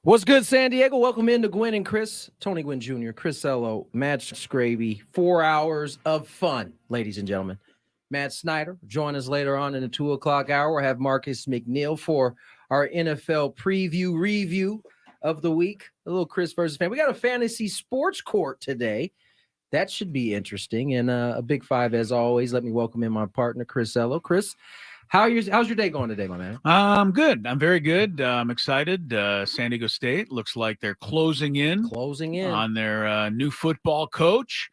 What's good, San Diego? Welcome into Gwynn and Chris, Tony Gwynn Jr., Chris Ello, Matt Scraby. 4 hours of fun, ladies and gentlemen. Matt Snyder, join us later on in the 2 o'clock hour. We'll have Marcus McNeill for our NFL preview review of the week. A little Chris versus fan. We got a fantasy sports court today. That should be interesting. And a big five, as always. Let me welcome in my partner, Chris Ello. Chris, how's your day going today, my man? I'm good. I'm very good. I'm excited. San Diego State looks like they're closing in on their new football coach.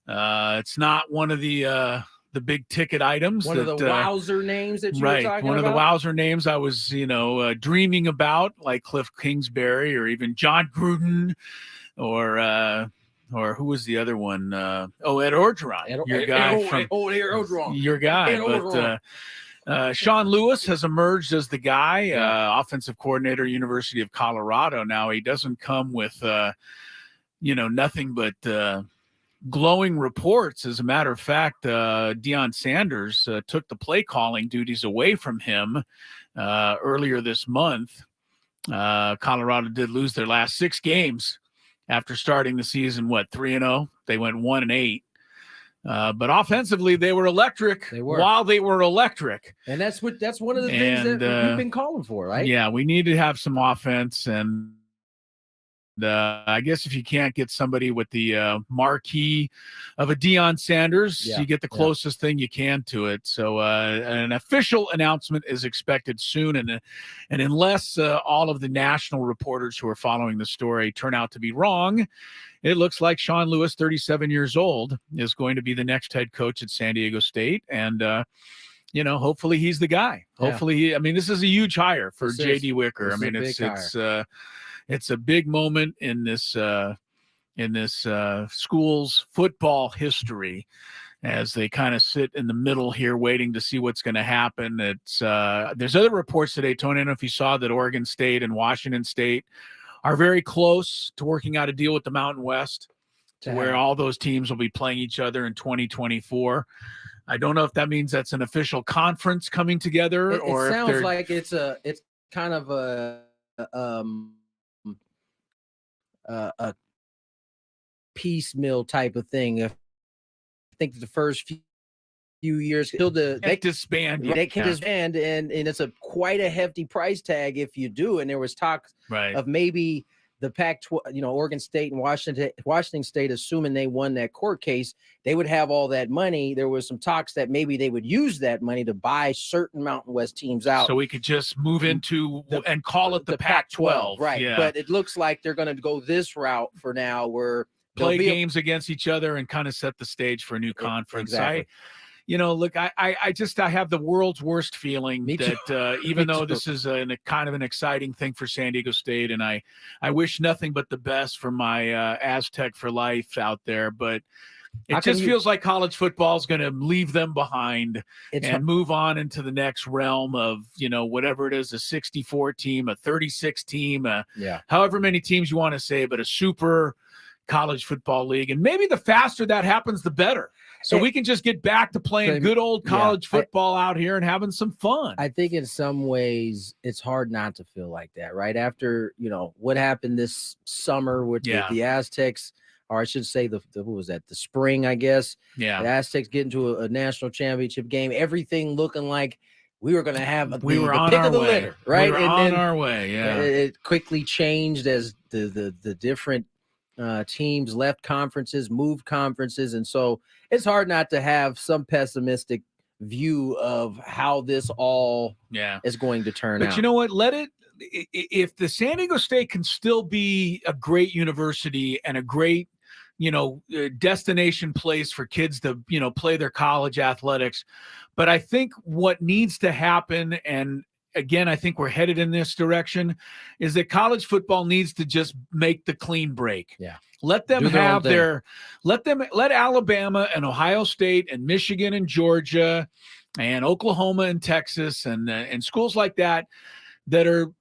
It's not one of the big ticket items. One of the wowzer names that you were talking about? One of the wowzer names I was, dreaming about, like Cliff Kingsbury or even John Gruden or who was the other one? Ed Orgeron. Your guy. Sean Lewis has emerged as the guy, offensive coordinator, University of Colorado. Now, he doesn't come with, nothing but glowing reports. As a matter of fact, Deion Sanders took the play calling duties away from him earlier this month. Colorado did lose their last 6 games after starting the season, 3-0? They went 1-8. But offensively, they were electric while they were electric. And that's one of the things that we've been calling for, right? Yeah, we need to have some offense. And I guess if you can't get somebody with the marquee of a Deion Sanders, you get the closest thing you can to it. So an official announcement is expected soon. And unless all of the national reporters who are following the story turn out to be wrong, it looks like Sean Lewis, 37 years old, is going to be the next head coach at San Diego State. And, hopefully he's the guy. Hopefully, this is a huge hire for J.D. Wicker. It's a big moment in this school's football history as they kind of sit in the middle here waiting to see what's going to happen. There's other reports today, Tony, I don't know if you saw that Oregon State and Washington State are very close to working out a deal with the Mountain West to where all those teams will be playing each other in 2024. I don't know if that means that's an official conference coming together, it sounds like it's kind of a piecemeal type of thing. I think the first few years they disband. They can disband, and it's quite a hefty price tag if you do. And there was talk of maybe the Pac-12, Oregon State and Washington State, assuming they won that court case, they would have all that money. There was some talks that maybe they would use that money to buy certain Mountain West teams out. So we could just move into and call it the Pac-12. Right. Yeah. But it looks like they're going to go this route for now, where play games against each other and kind of set the stage for a new conference. Exactly. I have the world's worst feeling that even though this is a kind of an exciting thing for San Diego State, and I wish nothing but the best for my Aztec for life out there, but it just feels like college football is going to leave them behind and move on into the next realm of, whatever it is, a 64 team, a 36 team, however many teams you want to say, but a super college football league. And maybe the faster that happens, the better. So we can just get back to playing good old college football out here and having some fun. I think in some ways it's hard not to feel like that, right? After, what happened this summer with the Aztecs, or I should say the spring, I guess. Yeah. The Aztecs get into a national championship game, everything looking like we were going to have the pick of the litter, right? We were on our way, yeah. It quickly changed as the different teams left conferences, moved conferences, and so it's hard not to have some pessimistic view of how this all is going to turn out. But you know what? If the San Diego State can still be a great university and a great, destination place for kids to, play their college athletics. But I think what needs to happen, and again, I think we're headed in this direction, is that college football needs to just make the clean break. Yeah. Let them have let Alabama and Ohio State and Michigan and Georgia and Oklahoma and Texas and schools like that are,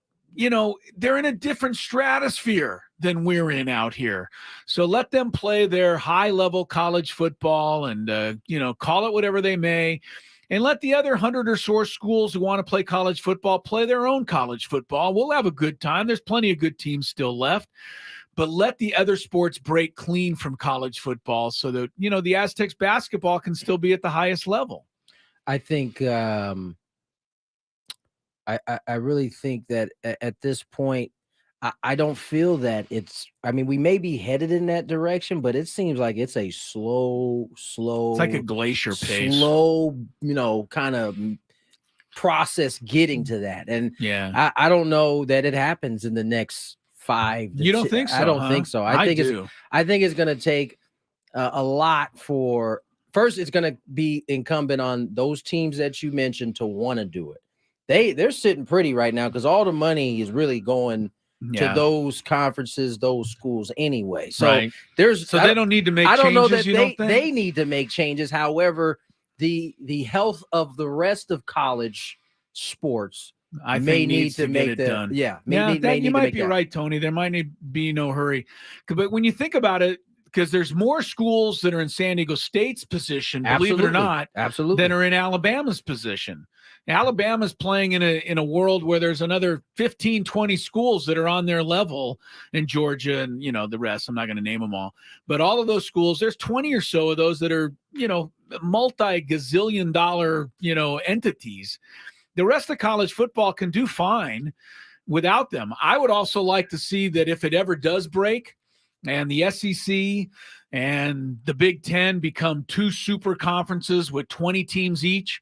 they're in a different stratosphere than we're in out here. So let them play their high level college football and, call it whatever they may. and let the other 100 or so schools who want to play college football play their own college football. We'll have a good time. There's plenty of good teams still left. But let the other sports break clean from college football so that, the Aztecs basketball can still be at the highest level. I think I really think that at this point, I don't feel that we may be headed in that direction, but it seems like it's a slow. It's like a glacier pace. Slow, kind of process getting to that. And yeah, I don't know that it happens in the next 5. You don't think so? I don't think so. I think it's going to take a lot for. First, it's going to be incumbent on those teams that you mentioned to want to do it. They're sitting pretty right now because all the money is really going to those conferences, those schools anyway. So they don't need to make changes. I don't know that they need to make changes. However, the health of the rest of college sports may need to make it done. Yeah, you might be right, Tony. There might be no hurry. But when you think about it, because there's more schools that are in San Diego State's position, believe it or not, than are in Alabama's position. Alabama's playing in a world where there's another 15, 20 schools that are on their level, in Georgia and, the rest. I'm not going to name them all. But all of those schools, there's 20 or so of those that are, multi-gazillion dollar, entities. The rest of college football can do fine without them. I would also like to see that if it ever does break, and the SEC and the Big Ten become 2 super conferences with 20 teams each,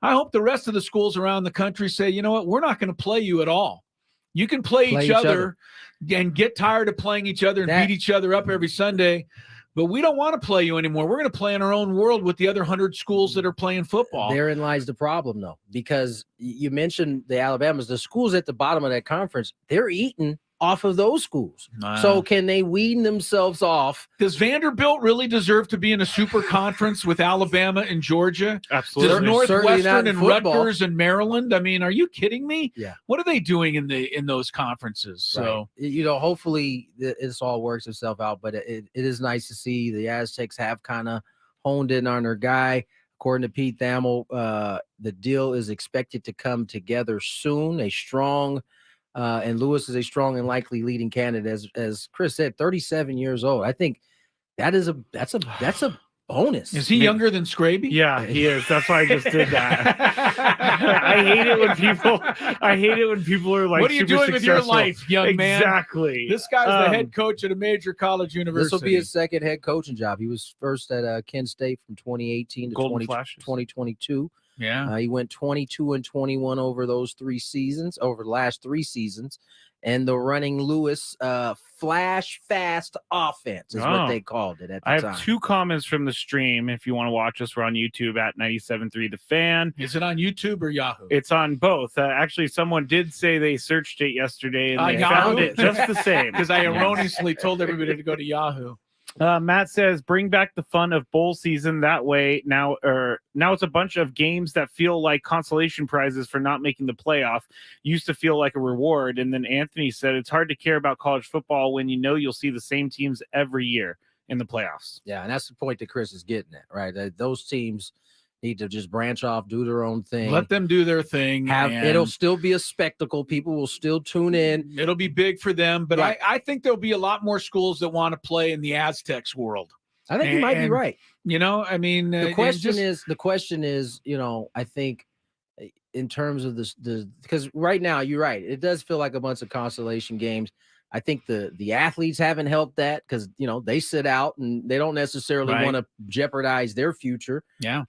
I hope the rest of the schools around the country say, you know what, we're not going to play you at all. You can play each other and get tired of playing each other and beat each other up every Sunday, but we don't want to play you anymore. We're going to play in our own world with the other 100 schools that are playing football. Therein lies the problem, though, because you mentioned the Alabamas, the schools at the bottom of that conference, they're eating off of those schools. So can they wean themselves off? Does Vanderbilt really deserve to be in a super conference with Alabama and Georgia? Absolutely. Does Northwestern and Rutgers and Maryland? I mean, are you kidding me? Yeah. What are they doing in those conferences? So, hopefully this all works itself out, but it is nice to see the Aztecs have kind of honed in on their guy. According to Pete Thamel, the deal is expected to come together soon. And Lewis is a strong and likely leading candidate, as Chris said, 37 years old. I think that's a bonus. Is he younger than Scraby? Yeah, he is. That's why I just did that. I hate it when people are like, what are you doing with your life, young man? Exactly. This guy's the head coach at a major college university. This will be his second head coaching job. He was first at Kent State from 2018 to 2022. Yeah, he went 22-21 over the last 3 seasons, and the running Lewis flash fast offense is what they called it at the time. I have 2 comments from the stream. If you want to watch us, we're on YouTube at 97.3 The Fan. Is it on YouTube or Yahoo? It's on both. Actually, someone did say they searched it yesterday and they found it just the same. Because I erroneously told everybody to go to Yahoo. Matt says, bring back the fun of bowl season. That way now it's a bunch of games that feel like consolation prizes for not making the playoff. Used to feel like a reward. And then Anthony said, it's hard to care about college football when you'll see the same teams every year in the playoffs. Yeah, and that's the point that Chris is getting at, right? Those teams need to just branch off, do their own thing. Let them do their thing. It'll still be a spectacle. People will still tune in. It'll be big for them. But I think there'll be a lot more schools that want to play in the Aztecs world. I think you might be right. The question is, I think in terms of because right now you're right. It does feel like a bunch of consolation games. I think the athletes haven't helped that because, they sit out and they don't necessarily want to jeopardize their future. Yeah.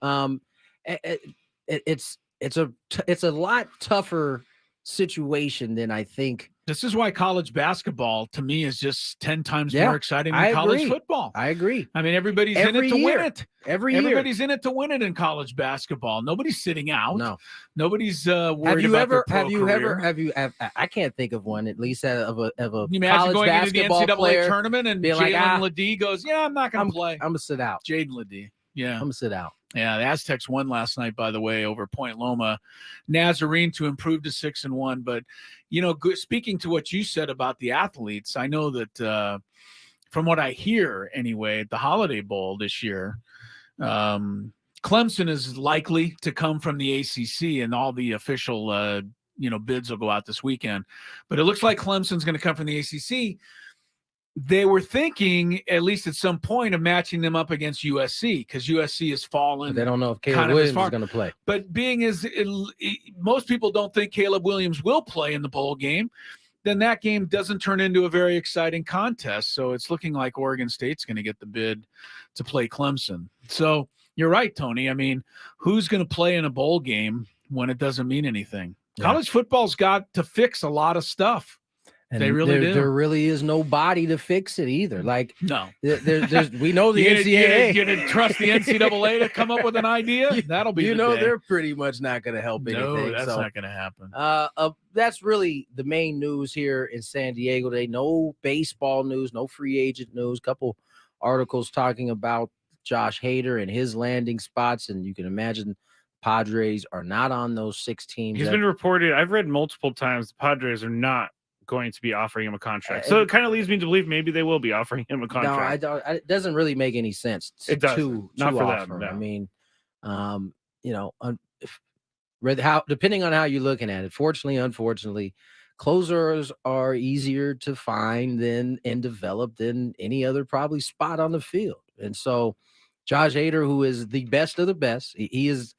It's a lot tougher situation than I think. This is why college basketball to me is just 10 times more exciting than college football. I agree. I mean, everybody's in it to win it. Everybody's in it to win it in college basketball. Nobody's sitting out. No, nobody's worried about their pro career. I can't think of one, at least of a you college going basketball into the NCAA player tournament and Jalen Ledee goes, yeah, I'm not going to play. I'm going to sit out. Jaden Ledee. Yeah. I'm going to sit out. Yeah, the Aztecs won last night, by the way, over Point Loma. Nazarene to improve to 6-1. But, speaking to what you said about the athletes, I know that from what I hear anyway, at the Holiday Bowl this year, Clemson is likely to come from the ACC, and all the official bids will go out this weekend. But it looks like Clemson's going to come from the ACC. They were thinking, at least at some point, of matching them up against USC because USC has fallen. But they don't know if Caleb Williams is going to play. But being as most people don't think Caleb Williams will play in the bowl game, then that game doesn't turn into a very exciting contest. So it's looking like Oregon State's going to get the bid to play Clemson. So you're right, Tony. I mean, who's going to play in a bowl game when it doesn't mean anything? Yeah. College football's got to fix a lot of stuff. And they really do. There really is nobody to fix it either. Like, no, there's we know the NCAA. You're gonna trust the NCAA to come up with an idea? That'll be. They're pretty much not going to help anything. No, that's not going to happen. That's really the main news here in San Diego today. No baseball news, no free agent news. Couple articles talking about Josh Hader and his landing spots, and you can imagine Padres are not on those 6 teams. He's been reported. I've read multiple times the Padres are not going to be offering him a contract. So it kind of leads me to believe maybe they will be offering him a contract. No, I don't. It doesn't really make any sense. It does not for offer. them. No. I mean, depending on how you're looking at it. Fortunately, unfortunately, closers are easier to find and develop than any other probably spot on the field. And so, Josh Hader, who is the best of the best, he is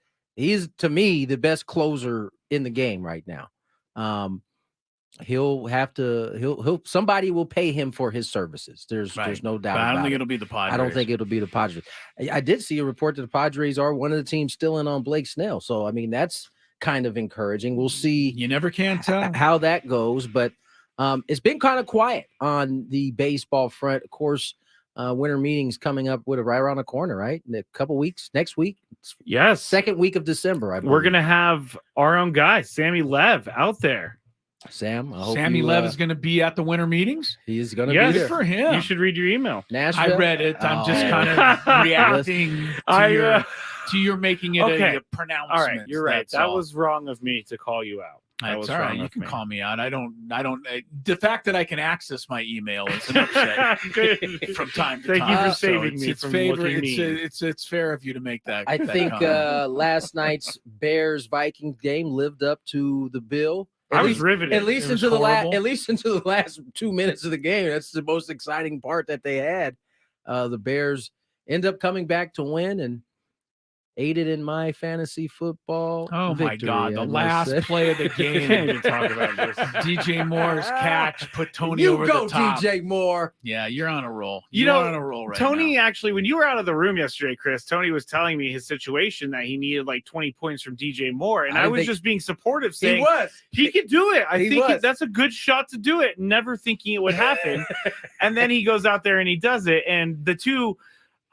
to me the best closer in the game right now. Somebody will pay him for his services. There's no doubt. But I don't think it'll be the Padres. I don't think it'll be the Padres. I did see a report that the Padres are one of the teams still in on Blake Snell. So, I mean, that's kind of encouraging. We'll see. You never can tell how that goes, but it's been kind of quiet on the baseball front. Of course, winter meetings coming up right around the corner, right? In a couple weeks, next week. Yes. Second week of December. We're going to have our own guy, Sammy Lev, out there. Sam, I hope Sammy Lev is going to be at the winter meetings. He is going to be there. Good for him. You should read your email. Nashville? I read it. I'm just kind of reacting to your making it a pronouncement. All right, you're right. That was wrong of me to call you out. That's all right. You can call me out. I don't. The fact that I can access my email is an upset from time to time. Thank you for saving me from looking mean. It's fair of you to make that. I think last night's Bears-Vikings game lived up to the bill. I was riveted. At least into the last 2 minutes of the game. That's the most exciting part that they had. The Bears end up coming back to win and aided in my fantasy football. Oh my God! The last play of the game. You talk about this. DJ Moore's catch put Tony over the top. DJ Moore. Yeah, you're on a roll. You're on a roll right Tony, now. Actually, when you were out of the room yesterday, Chris, Tony was telling me his situation that he needed like 20 points from DJ Moore, and I was just being supportive, saying he could do it. I think that's a good shot to do it. Never thinking it would happen, and then he goes out there and he does it, and the two.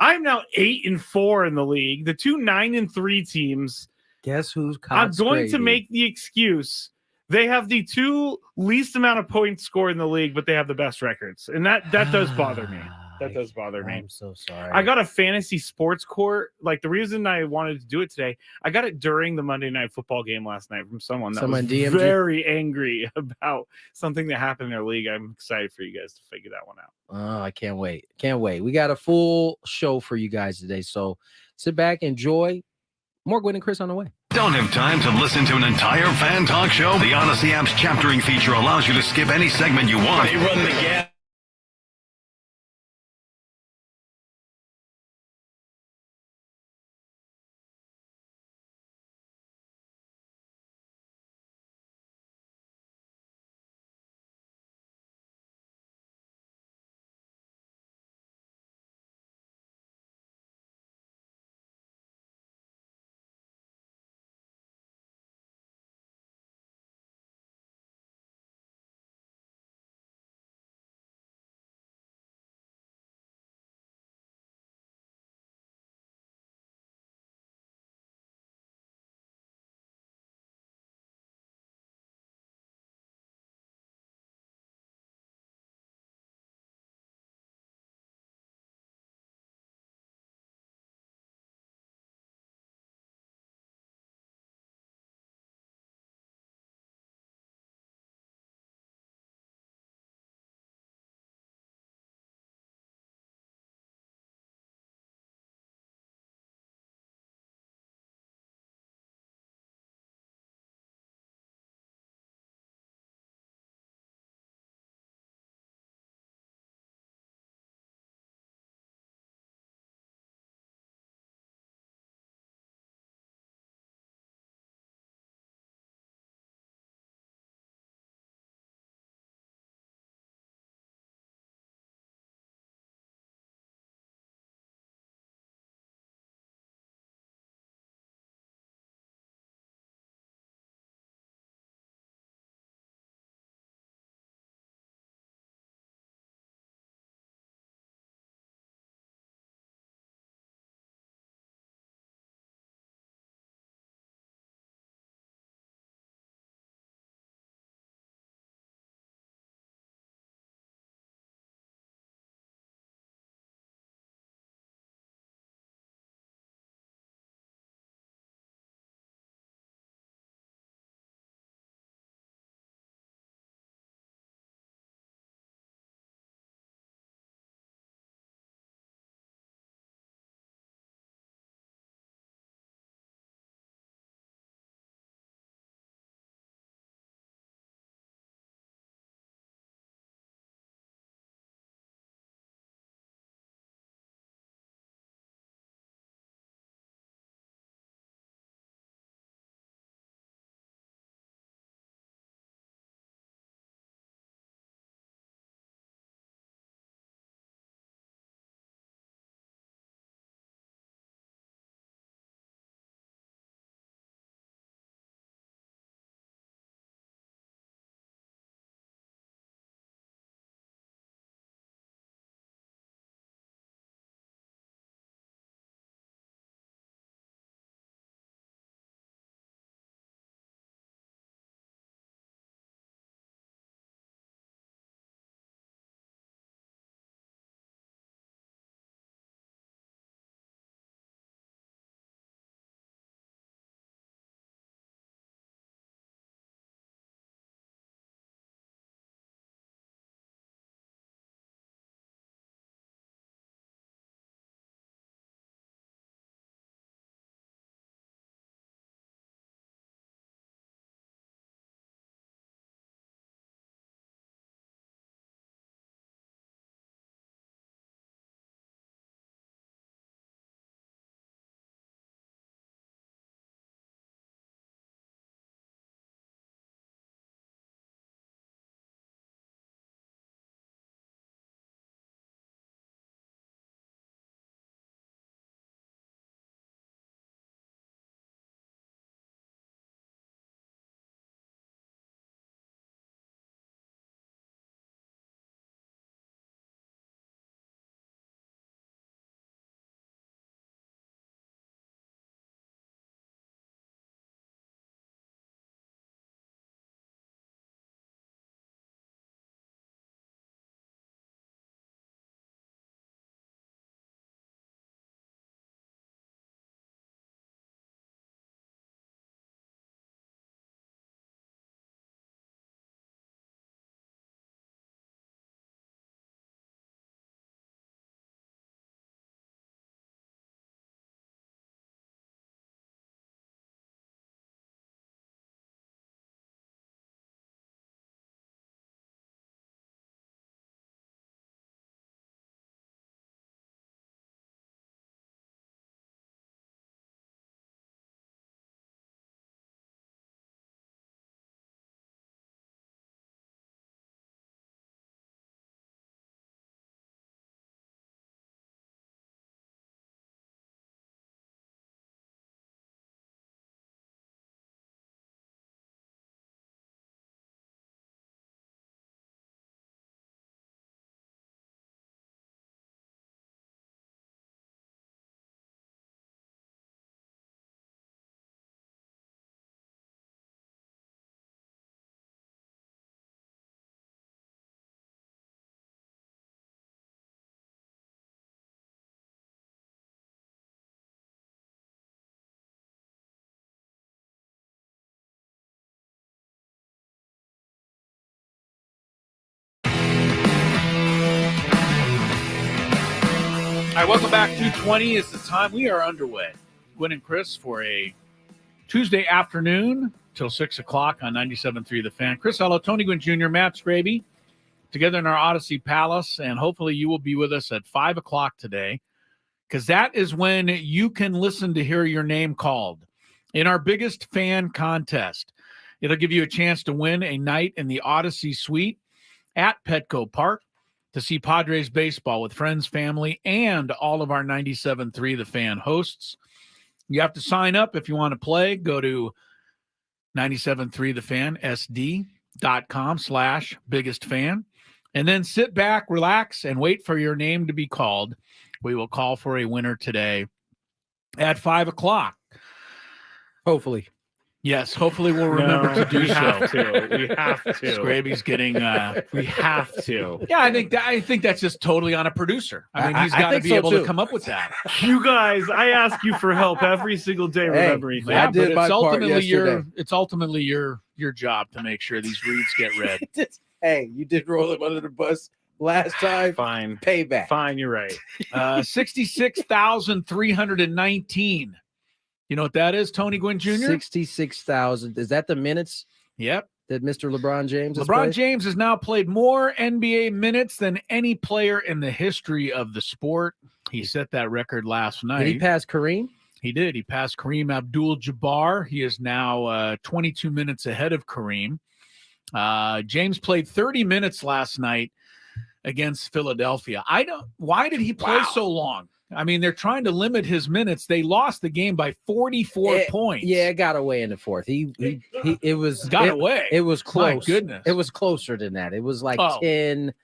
I'm now 8-4 in the league. The 2 9-3 teams. Guess who's I'm going to make the excuse. They have the 2 least amount of points scored in the league, but they have the best records. And that does bother me. That does bother me. I'm so sorry. I got a fantasy sports court. Like the reason I wanted to do it today, I got it during the Monday Night Football game last night from someone that was very angry about something that happened in their league. I'm excited for you guys to figure that one out. Oh, I can't wait. Can't wait. We got a full show for you guys today. So sit back, enjoy. More Gwynn and Chris on the way. Don't have time to listen to an entire fan talk show? The Odyssey app's chaptering feature allows you to skip any segment you want. They run the gap. right, welcome back. 2:20 is the time. We are underway. Gwynn and Chris for a Tuesday afternoon till 6 o'clock on 97.3 The Fan. Chris Ello, Tony Gwynn Jr., Matt Scraby, together in our Odyssey Palace, and hopefully you will be with us at 5 o'clock today, because that is when you can listen to hear your name called in our biggest fan contest. It'll give you a chance to win a night in the Odyssey Suite at Petco Park to see Padres baseball with friends, family, and all of our 97.3 The Fan hosts. You have to sign up if you want to play. Go to 973thefansd.com/biggest-fan, and then sit back, relax, and wait for your name to be called. We will call for a winner today at 5 o'clock. Hopefully. Yes, hopefully we'll remember to do we so. Have to. We have to. Scraby's getting. We have to. Yeah, I think that's just totally on a producer. I mean, he's got to be able to come up with that. You guys, I ask you for help every single day. Remembering Yeah, I did but my it's part ultimately yesterday. it's ultimately your job to make sure these reads get read. Hey, you did roll him under the bus last time. Fine. Payback. Fine, you're right. 66,319. You know what that is, Tony Gwynn Jr.? 66,000. Is that the minutes Yep. that Mr. LeBron James has LeBron played? James has now played more NBA minutes than any player in the history of the sport. He set that record last night. Did he pass Kareem? He did. He passed Kareem Abdul-Jabbar. He is now 22 minutes ahead of Kareem. James played 30 minutes last night against Philadelphia. Why did he play so long? I mean, they're trying to limit his minutes. They lost the game by 44 points. Yeah, it got away in the fourth. It was away. It was close. My goodness. It was closer than that. It was like 10.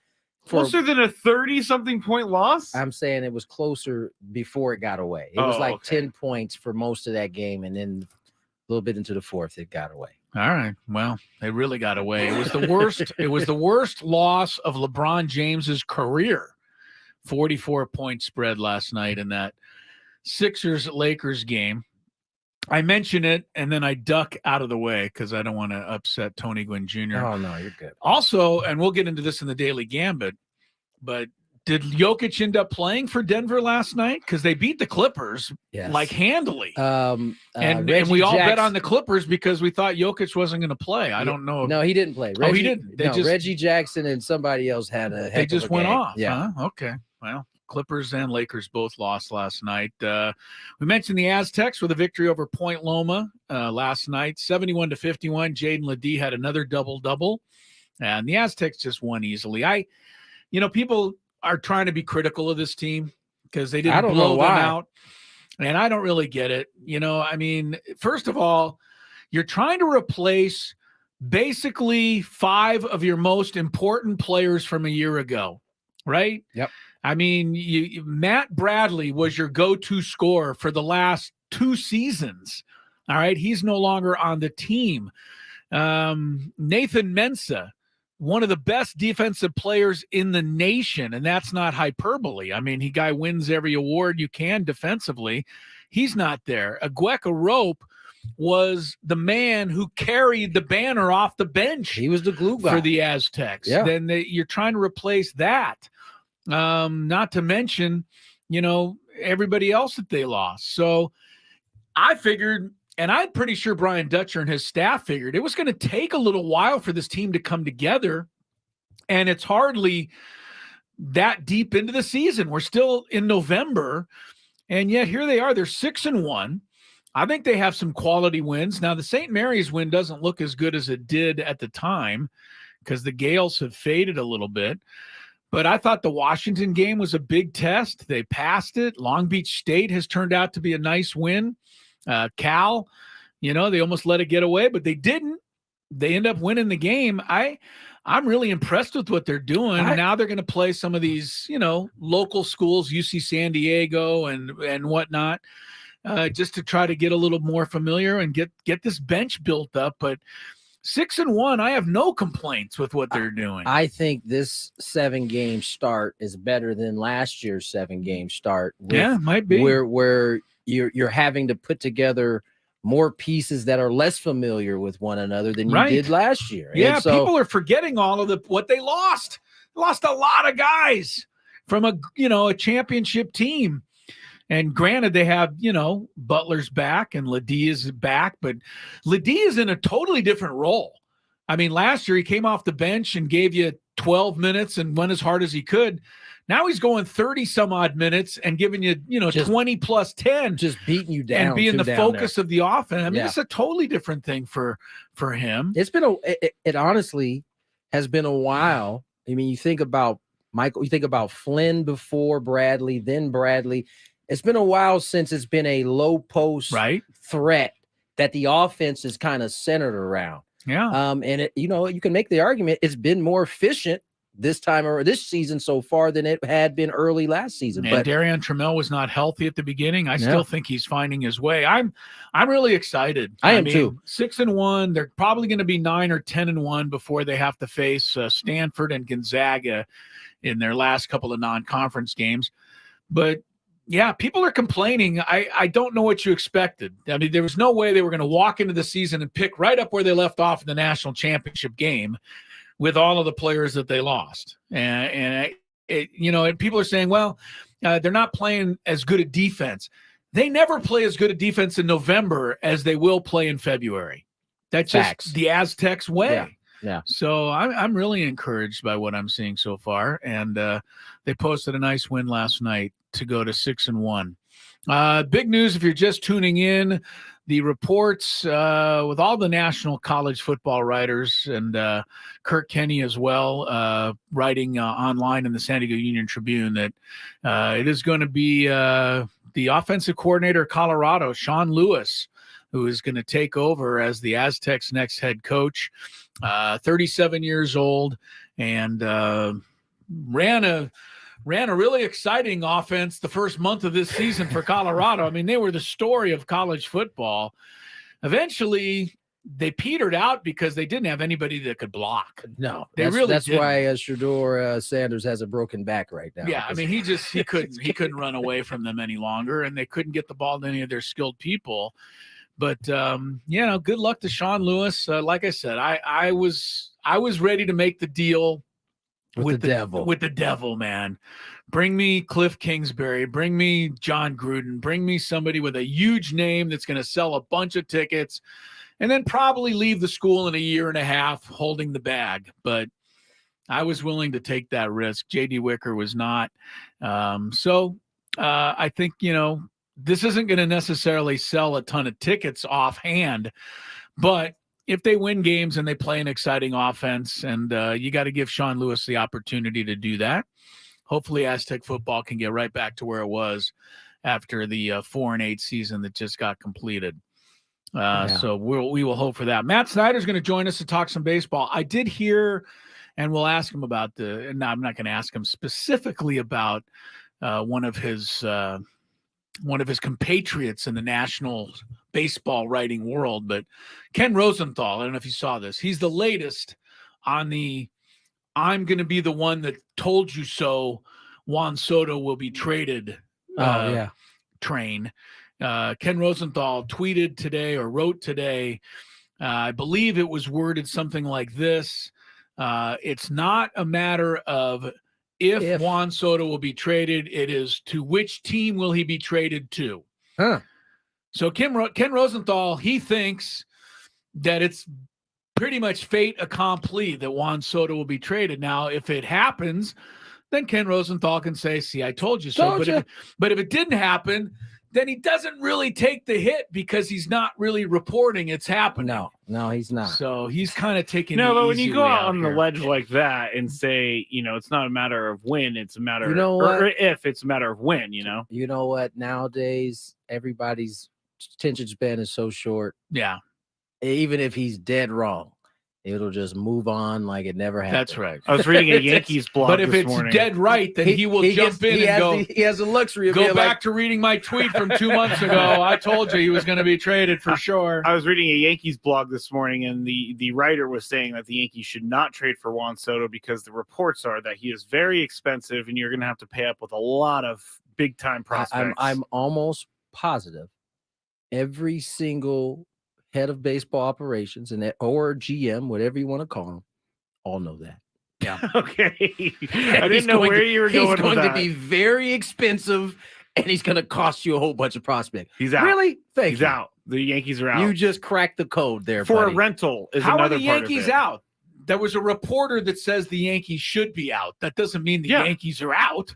Closer than a 30-something point loss? I'm saying it was closer before it got away. It was like 10 points for most of that game, and then a little bit into the fourth, it got away. All right. Well, they really got away. It was the worst. It was the worst loss of LeBron James's career. 44-point spread last night in that Sixers-Lakers game. I mention it, and then I duck out of the way because I don't want to upset Tony Gwynn Jr. Oh, no, you're good. Also, and we'll get into this in the Daily Gambit, but did Jokic end up playing for Denver last night? Because they beat the Clippers like handily. And we all bet on the Clippers because we thought Jokic wasn't going to play. I don't know. No, he didn't play. He didn't. Reggie Jackson and somebody else had a heck They just of a went game. off. Yeah. Huh? Okay. Well, Clippers and Lakers both lost last night. We mentioned the Aztecs with a victory over Point Loma last night, 71-51. Jaden Ledee had another double-double, and the Aztecs just won easily. People are trying to be critical of this team because they didn't blow them out, and I don't really get it. I mean, first of all, you're trying to replace basically 5 of your most important players from a year ago, right? Yep. I mean, Matt Bradley was your go-to scorer for the last 2 seasons. All right. He's no longer on the team. Nathan Mensah, one of the best defensive players in the nation, and that's not hyperbole. I mean, guy wins every award you can defensively. He's not there. Agueka Rope was the man who carried the banner off the bench. He was the glue guy for the Aztecs. Yeah. Then you're trying to replace that. Not to mention, everybody else that they lost. So I figured, and I'm pretty sure Brian Dutcher and his staff figured, it was going to take a little while for this team to come together. And it's hardly that deep into the season. We're still in November. And yet here they are. They're 6-1. I think they have some quality wins. Now, the St. Mary's win doesn't look as good as it did at the time because the Gales have faded a little bit. But I thought the Washington game was a big test. They passed it. Long Beach State has turned out to be a nice win. Cal, they almost let it get away, but they didn't. They end up winning the game. I'm really impressed with what they're doing. Now they're going to play some of these, local schools, UC San Diego and whatnot, just to try to get a little more familiar and get this bench built up. But 6-1, I have no complaints with what they're doing. I think this 7-game start is better than last year's 7-game start. Yeah, might be. Where you're having to put together more pieces that are less familiar with one another than you did last year. Yeah, and so, people are forgetting all of what they lost. They lost a lot of guys. from a championship team. And granted, they have, Butler's back and Ladia's back, but Ladia's in a totally different role. I mean, last year he came off the bench and gave you 12 minutes and went as hard as he could. Now he's going 30 some odd minutes and giving you, 20 plus 10. Just beating you down. And being the focus of the offense. I mean, it's a totally different thing for him. It's been it honestly has been a while. I mean, you think about Michael, you think about Flynn before Bradley, then Bradley. It's been a while since it's been a low post threat that the offense is kind of centered around. Yeah. And you can make the argument it's been more efficient this time or this season so far than it had been early last season. And Darian Trammell was not healthy at the beginning. I still think he's finding his way. I'm really excited. I am too. 6-1. They're probably going to be 9 or 10-1 before they have to face Stanford and Gonzaga in their last couple of non-conference games. But yeah, people are complaining. I don't know what you expected. I mean, there was no way they were going to walk into the season and pick right up where they left off in the national championship game with all of the players that they lost. And people are saying, well, they're not playing as good a defense. They never play as good a defense in November as they will play in February. That's just the Aztecs way. Yeah. So I'm really encouraged by what I'm seeing so far. And they posted a nice win last night to go to 6-1. Big news if you're just tuning in. The reports with all the national college football writers and Kirk Kenney as well, writing online in the San Diego Union Tribune that it is going to be the offensive coordinator of Colorado, Sean Lewis, who is going to take over as the Aztecs' next head coach. 37 years old and ran a really exciting offense the first month of this season for Colorado. I mean, they were the story of college football. Eventually, they petered out because they didn't have anybody that could block. No, that's why Shedeur Sanders has a broken back right now. Yeah, I mean, he couldn't run away from them any longer, and they couldn't get the ball to any of their skilled people. But good luck to Sean Lewis. Like I said, I was ready to make the deal with the devil, man. Bring me Cliff Kingsbury, bring me John Gruden, bring me somebody with a huge name that's going to sell a bunch of tickets and then probably leave the school in a year and a half holding the bag. But I was willing to take that risk. J.D. Wicker was not. I think, this isn't going to necessarily sell a ton of tickets offhand, but if they win games and they play an exciting offense, and you got to give Sean Lewis the opportunity to do that. Hopefully Aztec football can get right back to where it was after the 4-8 season that just got completed. So we will hope for that. Matt Snyder is going to join us to talk some baseball. I did hear, and we'll ask him about I'm not going to ask him specifically about one of his compatriots in the national baseball writing world, but Ken Rosenthal, I don't know if you saw this. He's the latest on the I'm going to be the one that told you so Juan Soto will be traded train. Ken Rosenthal tweeted today or wrote today, I believe it was worded something like this. It's not a matter of if Juan Soto will be traded, it is to which team will he be traded to. So Ken Rosenthal, he thinks that it's pretty much fait accompli that Juan Soto will be traded. Now, if it happens, then Ken Rosenthal can say, see, I told you so. But if it didn't happen, then he doesn't really take the hit because he's not really reporting it's happening. No, he's not. So he's kind of taking but when you go out on the ledge like that and say, it's not a matter of when, it's a matter or if it's a matter of when, You know what? Nowadays, everybody's attention span is so short. Yeah. Even if he's dead wrong, it'll just move on like it never happened. That's right. I was reading a Yankees blog but if it's dead right, then he will jump in and go. He has the luxury of go back to reading my tweet from 2 months ago. I told you he was going to be traded for sure. I was reading a Yankees blog this morning, and the writer was saying that the Yankees should not trade for Juan Soto because the reports are that he is very expensive, and you're going to have to pay up with a lot of big time prospects. I'm almost positive every single head of baseball operations or GM, whatever you want to call them, all know that. Okay. I And didn't know where you were going He's going with to that. be very expensive, and he's going to cost you a whole bunch of prospects. He's out. Really? Thank He's you. out. The Yankees are out. You just cracked the code there, For buddy. a rental is How are another the part of Yankees it. out? There was a reporter that says the Yankees should be out. That doesn't mean the Yankees are out.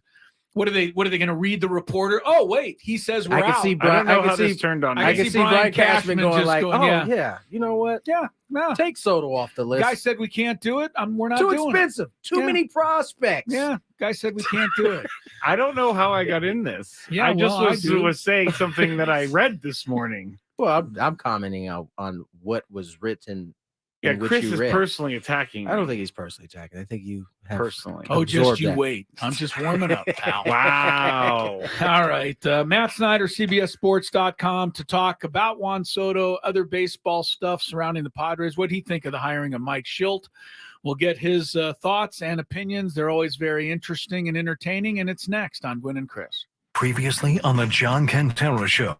What are they going to read the reporter? Oh, wait, he says we're I can out. see Brian, I don't know how this turned on me. I can see Brian Cashman going like, yeah. yeah, you know what? Yeah, no. Take Soto off the list. Guy said we can't do it. We're not Too doing expensive. it. Too many prospects. Yeah, guy said we can't do it. I don't know how I got in this. Yeah, I just well, was saying something that I read this morning. Well, I'm commenting on what was written. Yeah, in which Chris you is read. personally attacking me. I don't think he's personally attacking. I think you have Personally. Oh, just absorbed you that. wait. I'm just warming up, pal. Wow. All right. Matt Snyder, CBSSports.com, to talk about Juan Soto, other baseball stuff surrounding the Padres. What did he think of the hiring of Mike Schilt? We'll get his thoughts and opinions. They're always very interesting and entertaining, and it's next on Gwynn and Chris. Previously on the John Cantero Show.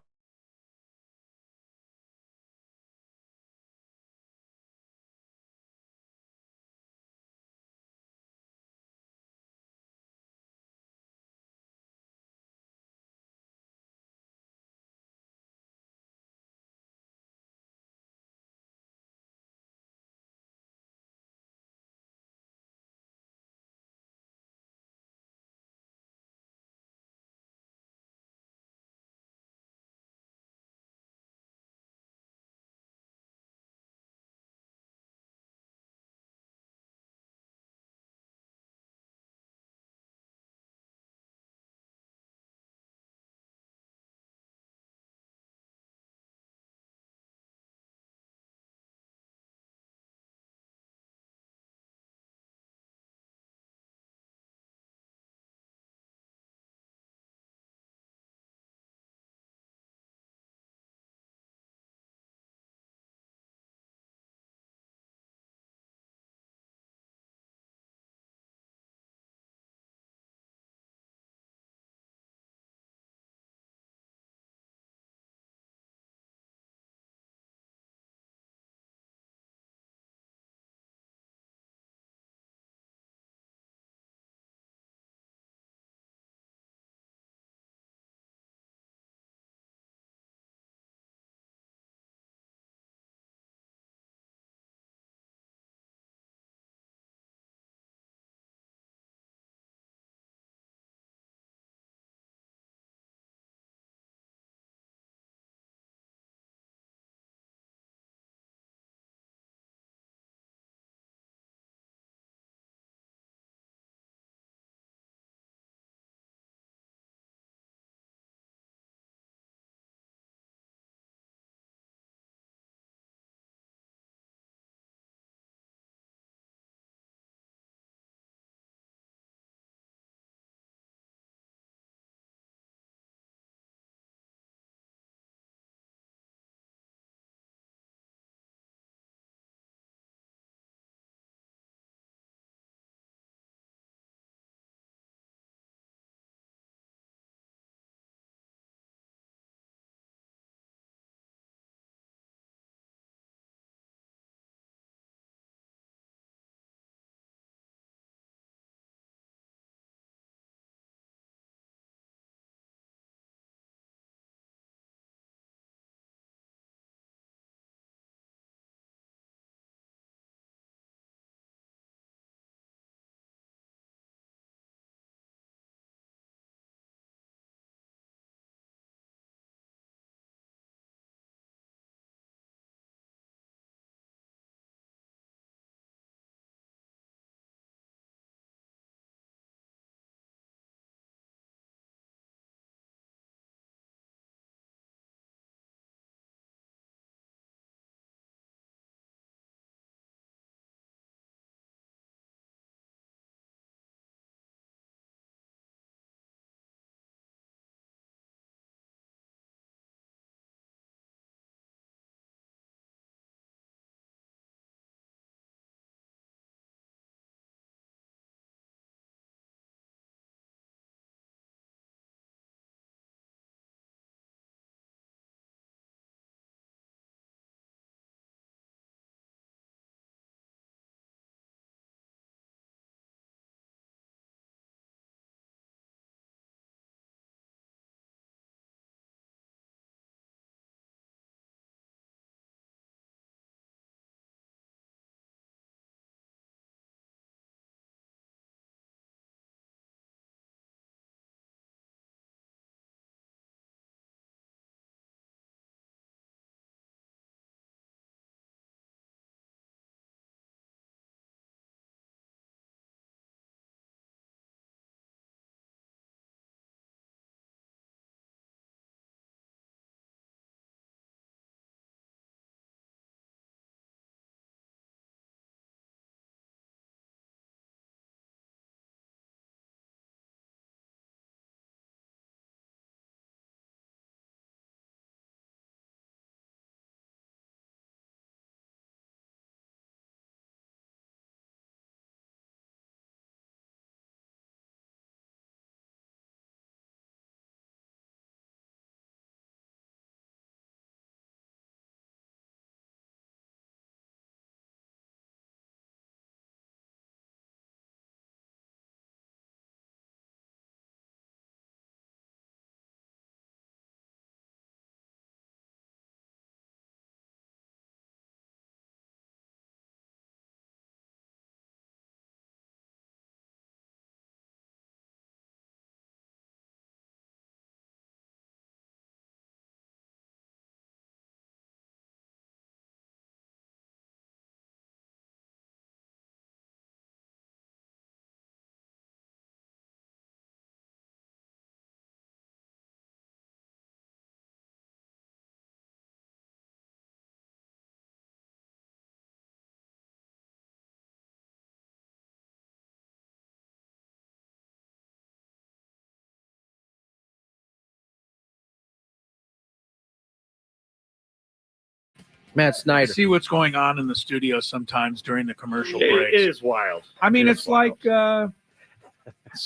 Matt I Snyder. see what's going on in the studio sometimes during the commercial It breaks. is wild. I mean, It it's is wild.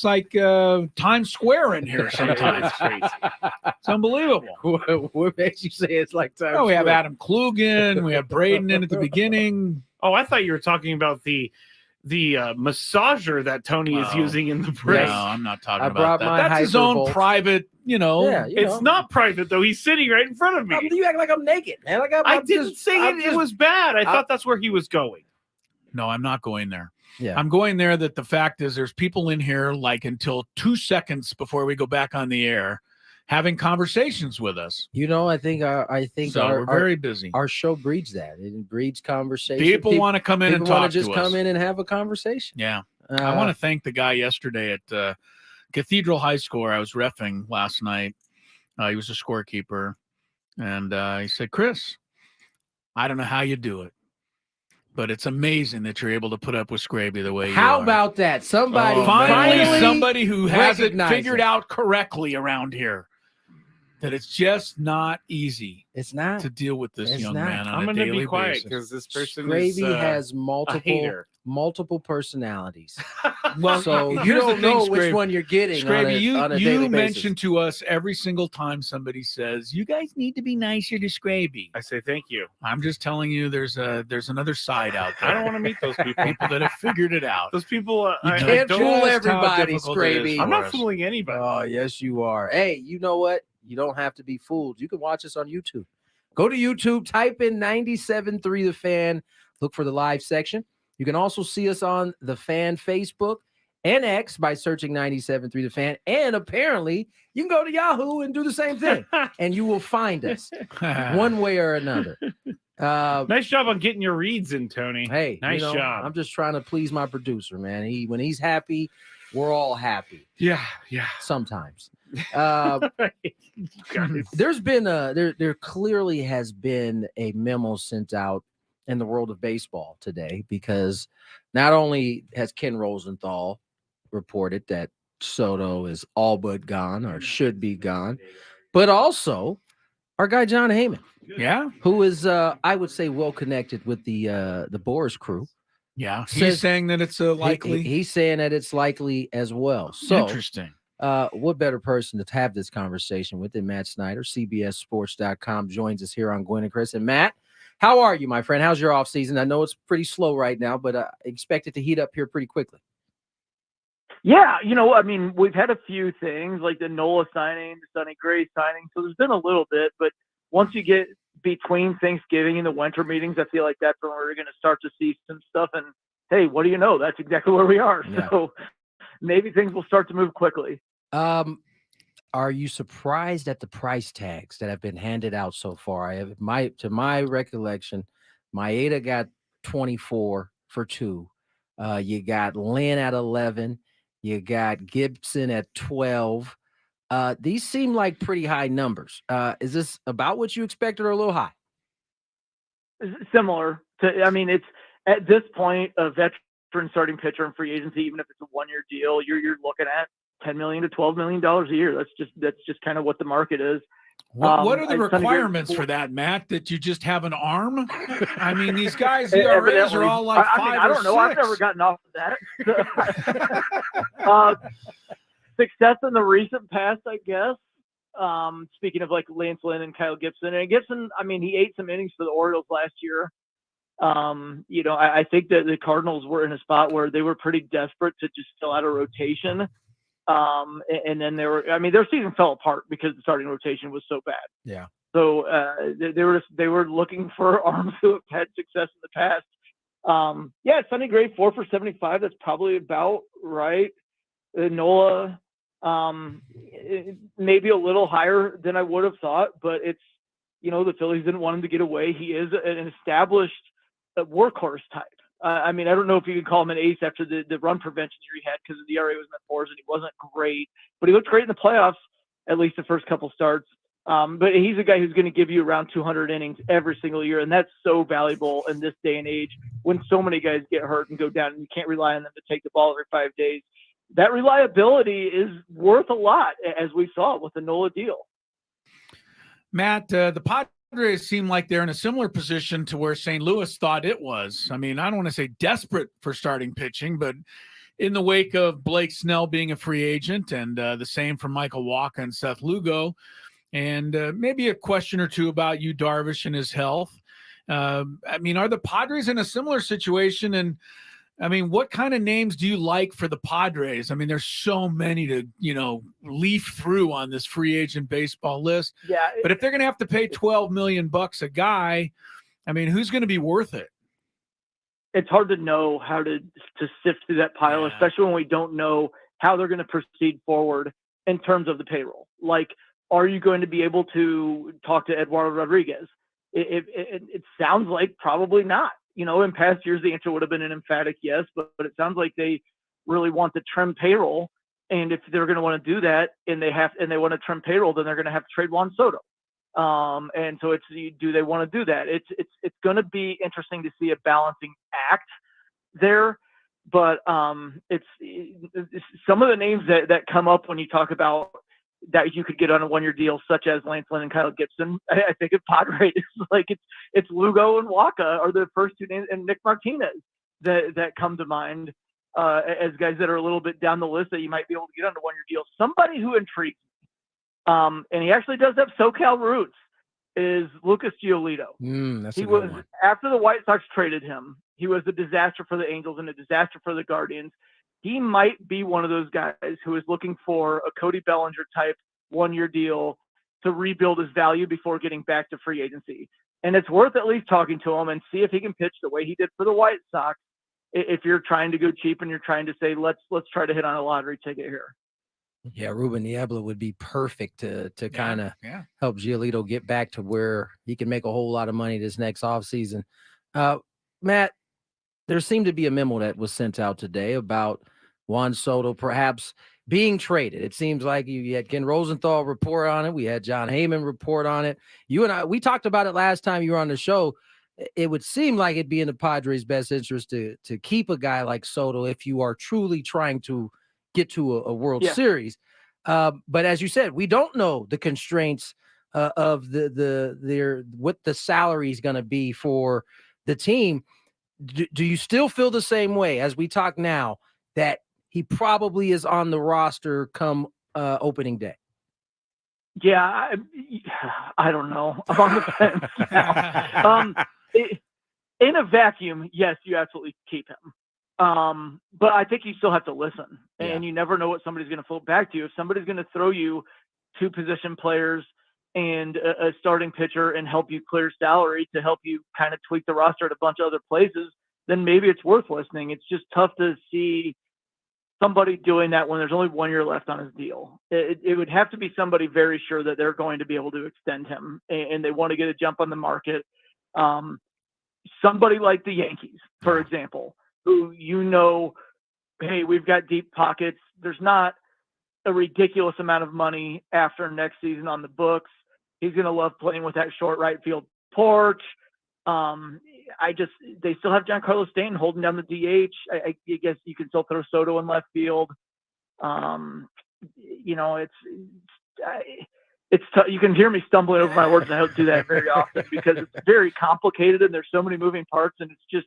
like Times Square in here sometimes. It's crazy. It's unbelievable. What makes you say it's like time? Oh, we have Adam Klugen. We have Braden in at the beginning. Oh, I thought you were talking about the massager that Tony is Oh. using in the No, break. I'm not talking I about brought that. my That's his own Hypervolt. private, Yeah, It's not private though. He's sitting right in front of me. You act like I'm naked, man. Like I didn't say it was bad. I thought that's where he was going. No, I'm not going there. Yeah. I'm going there that the fact is there's people in here like until 2 seconds before we go back on the air having conversations with us. I think So we're very busy. our show breeds that. It breeds conversation. People want to come in and people want talk to just to come us. in and have a conversation. Yeah. I want to thank the guy yesterday at Cathedral High School where I was reffing last night. He was a scorekeeper. And he said, Chris, I don't know how you do it, but it's amazing that you're able to put up with Scraby the way you are. How about that? Somebody finally somebody who has it recognized figured it. out correctly around here. That it's just not easy It's not. to deal with this It's young not. man on I'm a going to daily be quiet basis. because this person Gravy is has a multiple hater. personalities. Well, So you here's the don't know thing, which Scraby. one you're getting Scraby, on a you daily mention basis. to us every single time somebody says, you guys need to be nicer to Scraby. I say thank you. I'm just telling you there's another side out there. I don't want to meet those people. People that have figured it out. Those people. You I can't don't- fool Just how everybody, difficult it is Scraby. for I'm not us. fooling anybody. Oh, yes, you are. Hey, you know what? You don't have to be fooled. You can watch us on YouTube. Go to YouTube, type in 97.3 The Fan, look for the live section. You can also see us on The Fan Facebook and X by searching 97.3 The Fan. And apparently, you can go to Yahoo and do the same thing, and you will find us one way or another. Nice job on getting your reads in, Tony. Hey, Nice job. I'm just trying to please my producer, man. When he's happy, we're all happy. Yeah. Sometimes. You guys. There's been there clearly has been a memo sent out in the world of baseball today, because not only has Ken Rosenthal reported that Soto is all but gone or should be gone, but also our guy John Heyman, Yeah. who is I would say well connected with the Boris crew. Yeah. Says- He's saying that it's a likely. He's saying that it's likely as well. So Interesting. what better person to have this conversation with than Matt Snyder? CBSSports.com joins us here on Gwynn and Chris. And Matt, how are you, my friend? How's your off season? I know it's pretty slow right now, but I expect it to heat up here pretty quickly. Yeah, I mean, we've had a few things like the Nola signing, the Sonny Gray signing. So there's been a little bit, but once you get between Thanksgiving and the winter meetings, I feel like that's when we're going to start to see some stuff. And hey, what do you know? That's exactly where we are. Yeah. So maybe things will start to move quickly. Are you surprised at the price tags that have been handed out so far? To my recollection, Maeda got 24 for 2. You got Lynn at 11. You got Gibson at 12. These seem like pretty high numbers. Is this about what you expected or a little high? Similar to, I mean, it's at this point a veteran starting pitcher in free agency, even if it's a 1-year deal, you're looking at $10 million to $12 million a year. That's just kind of what the market is. What are the it's gonna requirements get- for that, Matt? That you just have an arm? I mean, these guys, ERAs are all like 5 I don't or know. 6. I've never gotten off of that. Success in the recent past, I guess. Speaking of like Lance Lynn and Kyle Gibson. And Gibson, I mean, he ate some innings for the Orioles last year. I think that the Cardinals were in a spot where they were pretty desperate to just fill out a rotation. And then their season fell apart because the starting rotation was so bad. Yeah. So they were looking for arms who have had success in the past. Sonny Gray 4 for 75. That's probably about right. Nola, maybe a little higher than I would have thought, but it's, the Phillies didn't want him to get away. He is an established workhorse type. I mean, I don't know if you could call him an ace after the run prevention year he had, because the ERA was in the 4s and he wasn't great, but he looked great in the playoffs, at least the first couple starts. But he's a guy who's going to give you around 200 innings every single year, and that's so valuable in this day and age when so many guys get hurt and go down, and you can't rely on them to take the ball every 5 days. That reliability is worth a lot, as we saw with the Nola deal. Matt, the Padres seem like they're in a similar position to where St. Louis thought it was. I mean, I don't want to say desperate for starting pitching, but in the wake of Blake Snell being a free agent and the same for Michael Wacha and Seth Lugo, and maybe a question or two about Yu Darvish and his health. I mean, are the Padres in a similar situation? And I mean, what kind of names do you like for the Padres? I mean, there's so many to, leaf through on this free agent baseball list. Yeah. But if they're going to have to pay $12 million a guy, I mean, who's going to be worth it? It's hard to know how to sift through that pile, especially when we don't know how they're going to proceed forward in terms of the payroll. Like, are you going to be able to talk to Eduardo Rodriguez? It sounds like probably not. In past years, the answer would have been an emphatic yes, but it sounds like they really want to trim payroll. And if they're going to want to do that and they want to trim payroll, then they're going to have to trade Juan Soto. And so do they want to do that? It's going to be interesting to see a balancing act there. But it's some of the names that come up when you talk about that you could get on a one-year deal, such as Lance Lynn and Kyle Gibson. I think of Padres, like it's Lugo and Wacha are the first two names, and Nick Martinez that come to mind as guys that are a little bit down the list that you might be able to get on a one-year deal. Somebody who intrigues me, and he actually does have SoCal roots, is Lucas Giolito. That's a good one. After the White Sox traded him, he was a disaster for the Angels and a disaster for the Guardians. He might be one of those guys who is looking for a Cody Bellinger type one-year deal to rebuild his value before getting back to free agency. And it's worth at least talking to him and see if he can pitch the way he did for the White Sox. If you're trying to go cheap and you're trying to say, let's try to hit on a lottery ticket here. Yeah, Ruben Niebla would be perfect to kind of help Giolito get back to where he can make a whole lot of money this next offseason. Matt, there seemed to be a memo that was sent out today about Juan Soto perhaps being traded. It seems like you had Ken Rosenthal report on it. We had John Heyman report on it. You and I, we talked about it last time you were on the show. It would seem like it'd be in the Padres' best interest to keep a guy like Soto if you are truly trying to get to a World Series. But as you said, we don't know the constraints of what the salary is going to be for the team. Do you still feel the same way as we talk now that he probably is on the roster come opening day? Yeah, I don't know. I'm on the fence now. In a vacuum, yes, you absolutely keep him. But I think you still have to listen, and you never know what somebody's going to float back to you. If somebody's going to throw you two position players and a starting pitcher and help you clear salary to help you kind of tweak the roster at a bunch of other places, then maybe it's worth listening. It's just tough to see somebody doing that when there's only 1 year left on his deal. It would have to be somebody very sure that they're going to be able to extend him and they want to get a jump on the market. Somebody like the Yankees, for example, who, hey, we've got deep pockets. There's not a ridiculous amount of money after next season on the books. He's going to love playing with that short right field porch. They still have Giancarlo Stanton holding down the DH. I guess you can still throw Soto in left field. It's tough. You can hear me stumbling over my words. I don't do that very often because it's very complicated and there's so many moving parts. And it's just,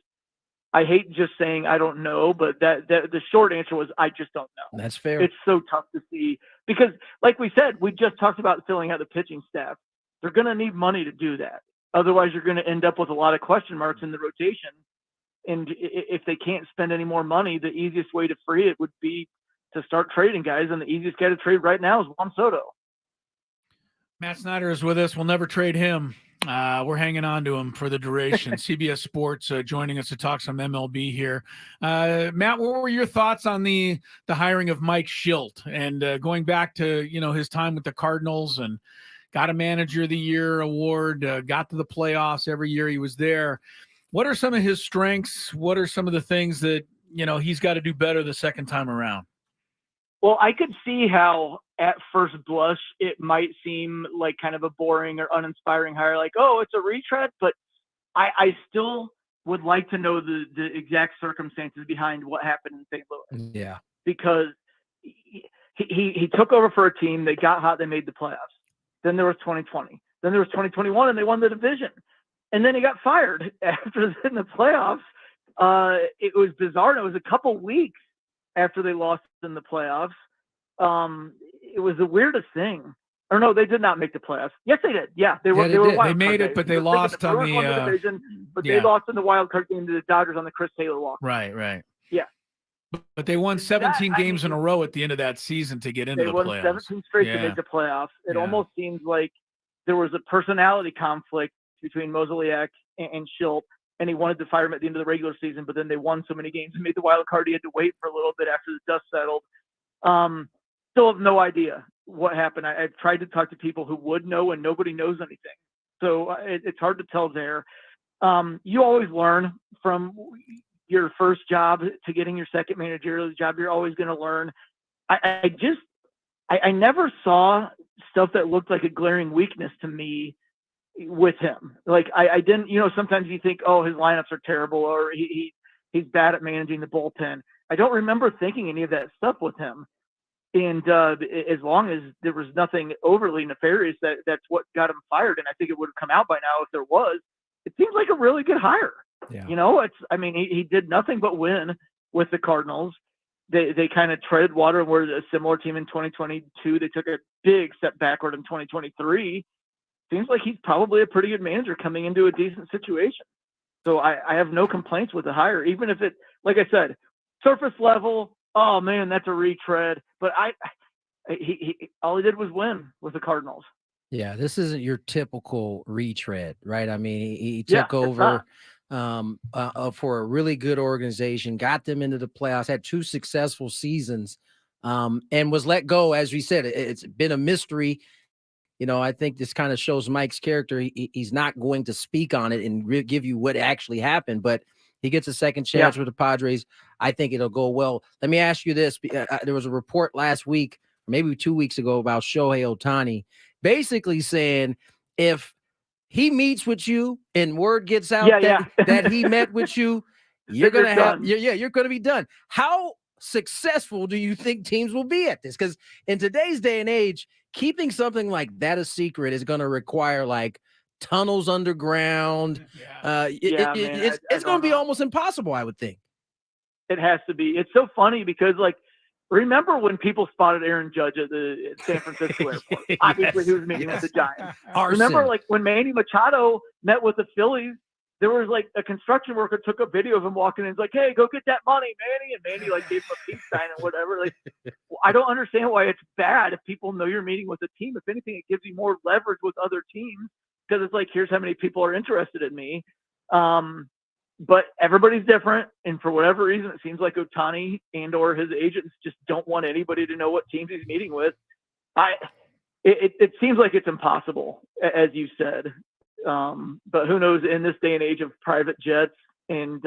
I hate just saying I don't know, but the short answer was I just don't know. That's fair. It's so tough to see because, like we said, we just talked about filling out the pitching staff. They're going to need money to do that. Otherwise, you're going to end up with a lot of question marks in the rotation. And if they can't spend any more money, the easiest way to free it would be to start trading guys. And the easiest guy to trade right now is Juan Soto. Matt Snyder is with us. We'll never trade him. We're hanging on to him for the duration. CBS Sports joining us to talk some MLB here. Matt, what were your thoughts on the hiring of Mike Schilt and going back to his time with the Cardinals and got a Manager of the Year award, got to the playoffs every year he was there. What are some of his strengths? What are some of the things that he's got to do better the second time around? Well, I could see how at first blush it might seem like kind of a boring or uninspiring hire, like, oh, it's a retread, but I still would like to know the exact circumstances behind what happened in St. Louis. Yeah. Because he took over for a team, they got hot, they made the playoffs. Then there was 2020. Then there was 2021, and they won the division. And then he got fired after in the playoffs. It was bizarre. And it was a couple weeks after they lost in the playoffs. It was the weirdest thing. Or no, they did not make the playoffs. Yes, they did. Yeah, they were. They Were did. wild They made card it, but days. they lost on Brewers won the division, but they lost in the wild card game to the Dodgers on the Chris Taylor walk. Right. Yeah. But they won 17 games in a mean, row at the end of that season to get into the playoffs. They won 17 straight to make the playoffs. It almost seems like there was a personality conflict between Mozeliak and Schilt, and he wanted to fire him at the end of the regular season, but then they won so many games and made the wild card. He had to wait for a little bit after the dust settled. Still have no idea what happened. I've tried to talk to people who would know, and nobody knows anything. So it's hard to tell there. You always learn from your first job to getting your second managerial job. You're always going to learn. I never saw stuff that looked like a glaring weakness to me with him. Like I didn't, sometimes you think, oh, his lineups are terrible, or he's bad at managing the bullpen. I don't remember thinking any of that stuff with him. And as long as there was nothing overly nefarious, that's what got him fired. And I think it would have come out by now if there was. It seems like a really good hire. Yeah. He did nothing but win with the Cardinals. They kind of treaded water and were a similar team in 2022. They took a big step backward in 2023. Seems like he's probably a pretty good manager coming into a decent situation. So I have no complaints with the hire, even if it, like I said, surface level. Oh man, that's a retread. But all he did was win with the Cardinals. Yeah, this isn't your typical retread, right? I mean, he took over for a really good organization, got them into the playoffs, had 2 successful seasons, and was let go. As we said, it's been a mystery. I think this kind of shows Mike's character. He's not going to speak on it and give you what actually happened, but he gets a second chance with the Padres. I think it'll go well. Let me ask you this. There was a report last week, maybe 2 weeks ago, about Shohei Ohtani, basically saying if he meets with you and word gets out that he met with you, you're going to be done. How successful do you think teams will be at this? Because in today's day and age, keeping something like that a secret is going to require like tunnels underground. It's going to be almost impossible, I would think. It has to be. It's so funny because, remember when people spotted Aaron Judge at the San Francisco airport? Obviously, he was meeting with the Giants. Remember, when Manny Machado met with the Phillies, there was a construction worker took a video of him walking in. He's like, "Hey, go get that money, Manny," and Manny gave him a peace sign and whatever. I don't understand why it's bad if people know you're meeting with a team. If anything, it gives you more leverage with other teams because it's here's how many people are interested in me. But everybody's different, and for whatever reason, it seems like Ohtani and or his agents just don't want anybody to know what teams he's meeting with. It seems like it's impossible, as you said. But who knows, in this day and age of private jets and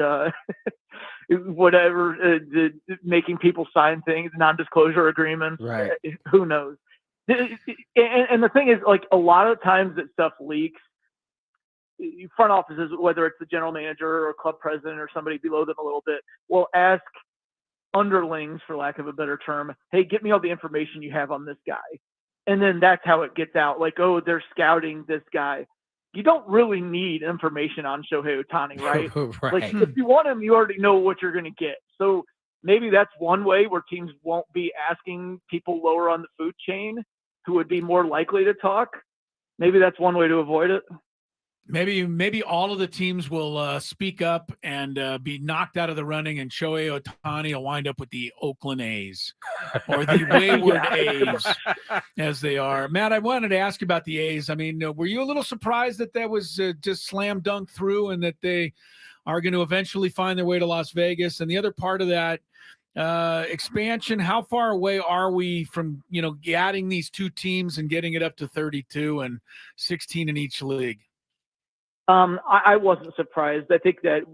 whatever, making people sign things, non-disclosure agreements, right? Who knows? And the thing is, a lot of times that stuff leaks. Front offices, whether it's the general manager or club president or somebody below them a little bit, will ask underlings, for lack of a better term, "Hey, get me all the information you have on this guy." And then that's how it gets out. Oh, they're scouting this guy. You don't really need information on Shohei Ohtani, right? Right. If you want him, you already know what you're going to get. So maybe that's one way where teams won't be asking people lower on the food chain who would be more likely to talk. Maybe that's one way to avoid it. Maybe all of the teams will speak up and be knocked out of the running, and Shohei Ohtani will wind up with the Oakland A's or the wayward A's, as they are. Matt, I wanted to ask you about the A's. I mean, were you a little surprised that was just slam dunk through and that they are going to eventually find their way to Las Vegas? And the other part of that, expansion, how far away are we from, adding these 2 teams and getting it up to 32 and 16 in each league? I wasn't surprised. I think that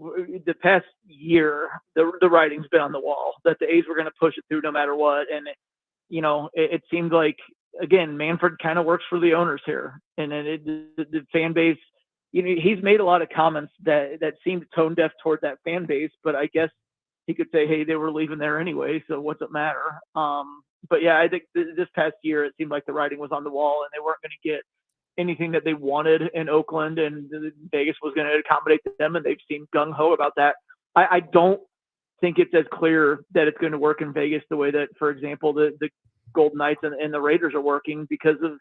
the past year, the writing's been on the wall that the A's were going to push it through no matter what. And, it seemed like, again, Manfred kind of works for the owners here. And then the fan base, he's made a lot of comments that seemed tone deaf toward that fan base. But I guess he could say, hey, they were leaving there anyway, so what's it matter? But, yeah, I think this past year, it seemed like the writing was on the wall and they weren't going to get anything that they wanted in Oakland, and Vegas was going to accommodate them, and they've seemed gung-ho about that. I don't think it's as clear that it's going to work in Vegas the way that, for example, the Golden Knights and the Raiders are working because of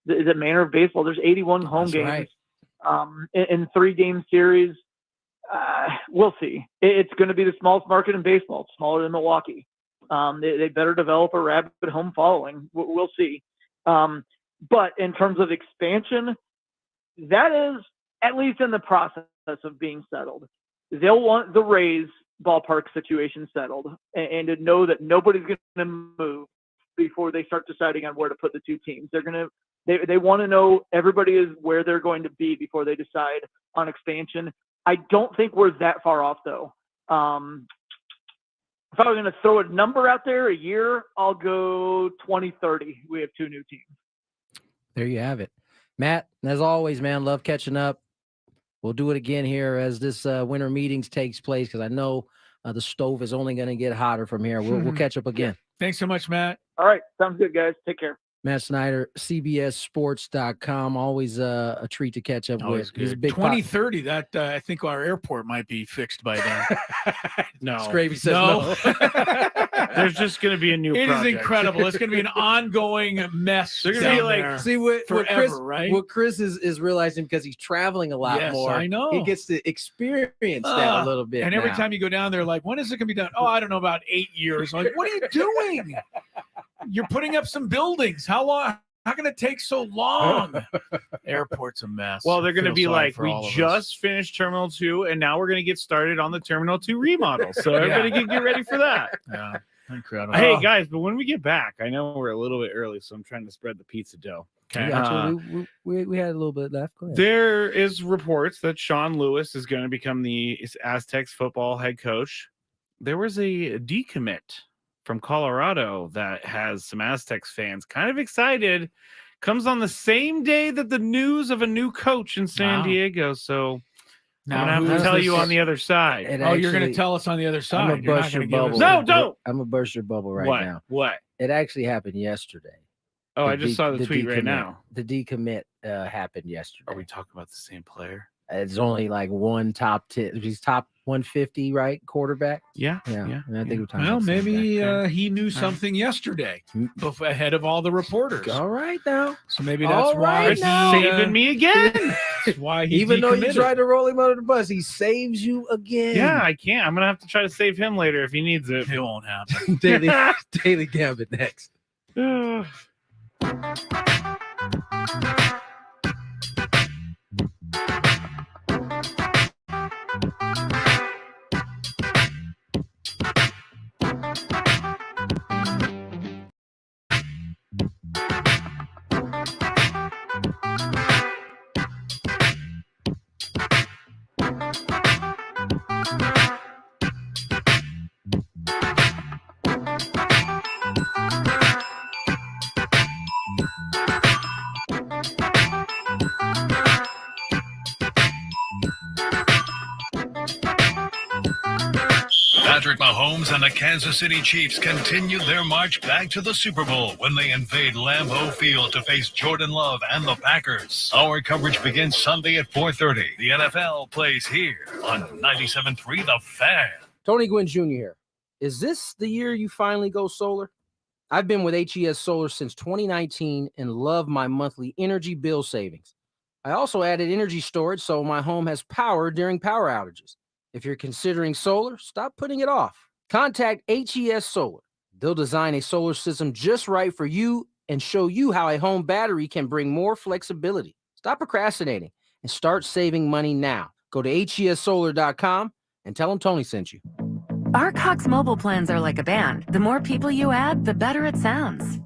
the manner of baseball. There's 81 home games in 3-game series. We'll see. It's going to be the smallest market in baseball. It's smaller than Milwaukee. They better develop a rabid home following. We'll see. But in terms of expansion, that is at least in the process of being settled. They'll want the Rays ballpark situation settled and to know that nobody's going to move before they start deciding on where to put the two teams. They want to know everybody is where they're going to be before they decide on expansion. I don't think we're that far off, though. If I was going to throw a number out there, a year, I'll go 2030. We have 2 new teams. There you have it. Matt, as always, man, love catching up. We'll do it again here as this winter meetings takes place, because I know the stove is only going to get hotter from here. We'll catch up again. Thanks so much, Matt. All right. Sounds good, guys. Take care. Matt Snyder, CBSSports.com. Always a treat to catch up with. He's a big 2030. That I think our airport might be fixed by then. No. Scravy says no. There's just going to be a new project. It is incredible. It's going to be an ongoing mess. They're going to be like, see what forever, Chris, right? What Chris is realizing, because he's traveling a lot more. I know. He gets to experience that a little bit. And every time you go down there, like, when is it going to be done? Oh, I don't know, about 8 years. I'm like, what are you doing? You're putting up some buildings. How long? How can it take so long? Airport's a mess. Well, they're going to be like, we just finished Terminal 2, and now we're going to get started on the Terminal 2 remodel. So everybody can get ready for that. Yeah, incredible. Hey, guys, but when we get back, I know we're a little bit early, so I'm trying to spread the pizza dough. Okay. We had a little bit left. Go ahead. There is reports that Sean Lewis is going to become the Aztecs football head coach. There was a decommit from Colorado that has some Aztecs fans kind of excited. Comes on the same day that the news of a new coach in San Diego. So now I'm going to have to tell you on the other side. You're going to tell us on the other side. I'm going to burst your bubble. No, don't. I'm going to burst your bubble right now. What? It actually happened yesterday. Oh, I just saw the tweet right now. The decommit happened yesterday. Are we talking about the same player? It's only like one top 10. He's top 150, right? Quarterback. Yeah. And I think we're talking. Well, maybe he knew something yesterday ahead of all the reporters. All right now. So maybe that's why he's saving me again. That's why he even though you tried to roll him under the bus, he saves you again. Yeah, I can't. I'm gonna have to try to save him later if he needs it. It won't happen. Daily Gambit next. Patrick Mahomes and the Kansas City Chiefs continue their march back to the Super Bowl when they invade Lambeau Field to face Jordan Love and the Packers. Our coverage begins Sunday at 4:30. The NFL plays here on 97.3 The Fan. Tony Gwynn Jr. here. Is this the year you finally go solar? I've been with HES Solar since 2019 and love my monthly energy bill savings. I also added energy storage so my home has power during power outages. If you're considering solar, stop putting it off. Contact HES Solar. They'll design a solar system just right for you and show you how a home battery can bring more flexibility. Stop procrastinating and start saving money now. Go to HESSolar.com and tell them Tony sent you. Our Cox mobile plans are like a band. The more people you add, the better it sounds.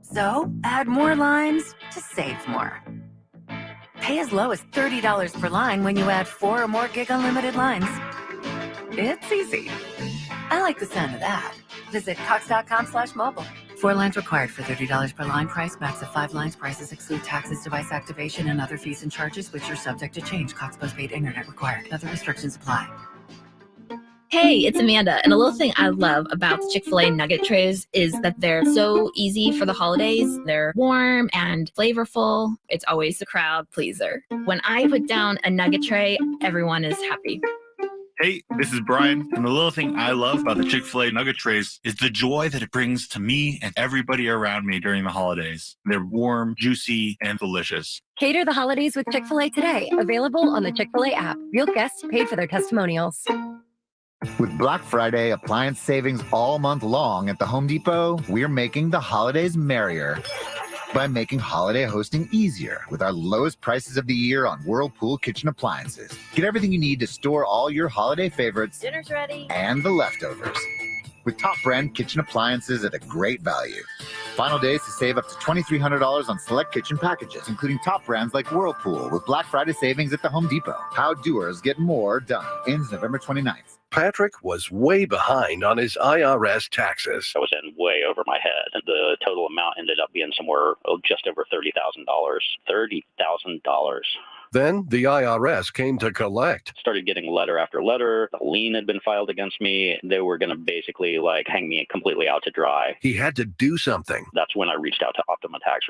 So add more lines to save more. Pay as low as $30 per line when you add 4 or more gig unlimited lines. It's easy. I like the sound of that. Visit cox.com/mobile. 4 lines required for $30 per line. Price max of 5 lines. Prices exclude taxes, device activation, and other fees and charges, which are subject to change. Cox postpaid internet required. Other restrictions apply. Hey, it's Amanda. And a little thing I love about the Chick-fil-A nugget trays is that they're so easy for the holidays. They're warm and flavorful. It's always a crowd pleaser. When I put down a nugget tray, everyone is happy. Hey, this is Brian, and the little thing I love about the Chick-fil-A nugget trays is the joy that it brings to me and everybody around me during the holidays. They're warm, juicy, and delicious. Cater the holidays with Chick-fil-A today. Available on the Chick-fil-A app. Real guests paid for their testimonials. With Black Friday appliance savings all month long at the Home Depot, we're making the holidays merrier by making holiday hosting easier with our lowest prices of the year on Whirlpool kitchen appliances. Get everything you need to store all your holiday favorites. Dinner's ready. And the leftovers. With top brand kitchen appliances at a great value. Final days to save up to $2,300 on select kitchen packages, including top brands like Whirlpool with Black Friday savings at the Home Depot. How doers get more done. Ends November 29th. Patrick was way behind on his IRS taxes. I was in way over my head, and the total amount ended up being somewhere just over $30,000. $30,000. Then the IRS came to collect. Started getting letter after letter. A lien had been filed against me. They were going to basically hang me completely out to dry. He had to do something. That's when I reached out to Optima Tax.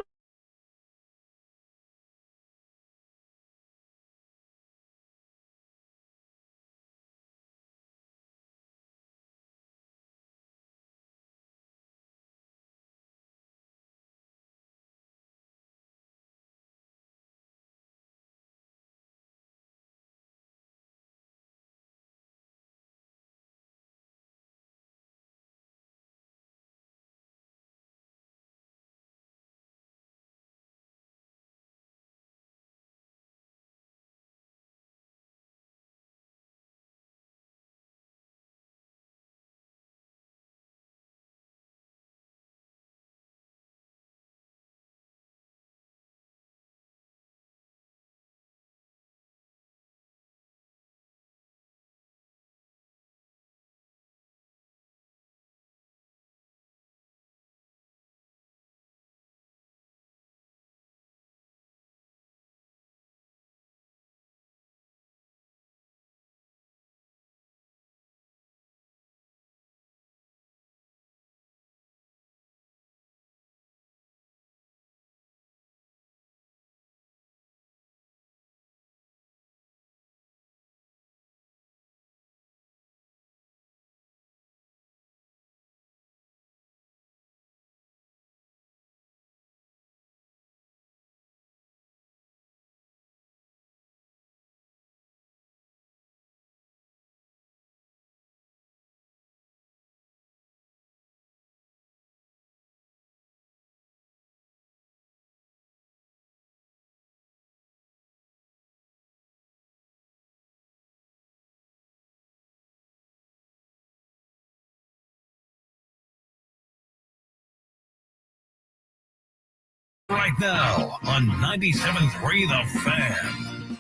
Right now on 97.3 The Fan.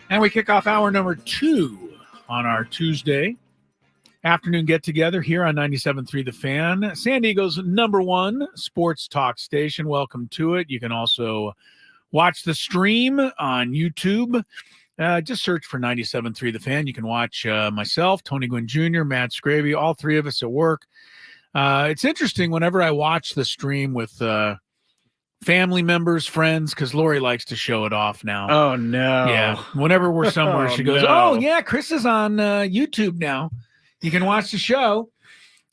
And we kick off hour number 2 on our Tuesday afternoon get-together here on 97.3 The Fan, San Diego's #1 sports talk station. Welcome to it. You can also watch the stream on YouTube. Just search for 97.3 The Fan. You can watch myself, Tony Gwynn Jr., Matt Snyder, all three of us at work. It's interesting whenever I watch the stream with family members, friends, because Lori likes to show it off now. Oh, no. Yeah. Whenever we're somewhere, she goes, no. "Oh, yeah, Chris is on YouTube now. You can watch the show."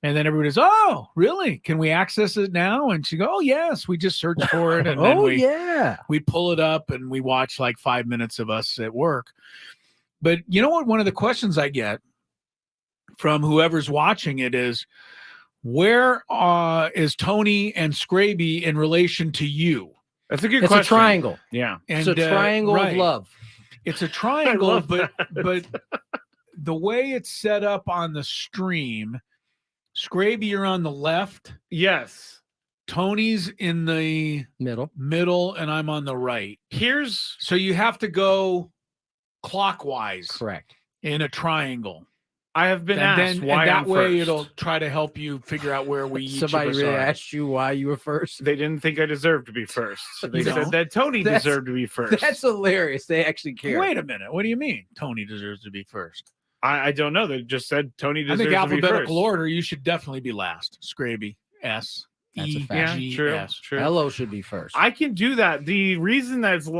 And then everybody goes, "Oh, really? Can we access it now?" And she goes, "Oh, yes. We just search for it." And then we pull it up and we watch 5 minutes of us at work. But you know what? One of the questions I get from whoever's watching it is, where is Tony and Scraby in relation to you? That's a good It's question. a triangle. Yeah. It's a triangle of love. It's a triangle, but the way it's set up on the stream, Scraby, you're on the left. Yes. Tony's in the middle, and I'm on the right. So you have to go clockwise. Correct. In a triangle. I have been asked why that I'm way first. it'll try to help you figure out where we each Somebody of us really are. asked you why you were first. They didn't think I deserved to be first. They You said don't? that Tony That's- deserved to be first. That's hilarious. They actually care. Wait a minute. What do you mean Tony deserves to be first? I don't know. They just said Tony I deserves think to be alphabetical first. order, you should definitely be last. Scraby, S, That's a E, fact. G, true. S. True. Hello should be first. I can do that. The reason that's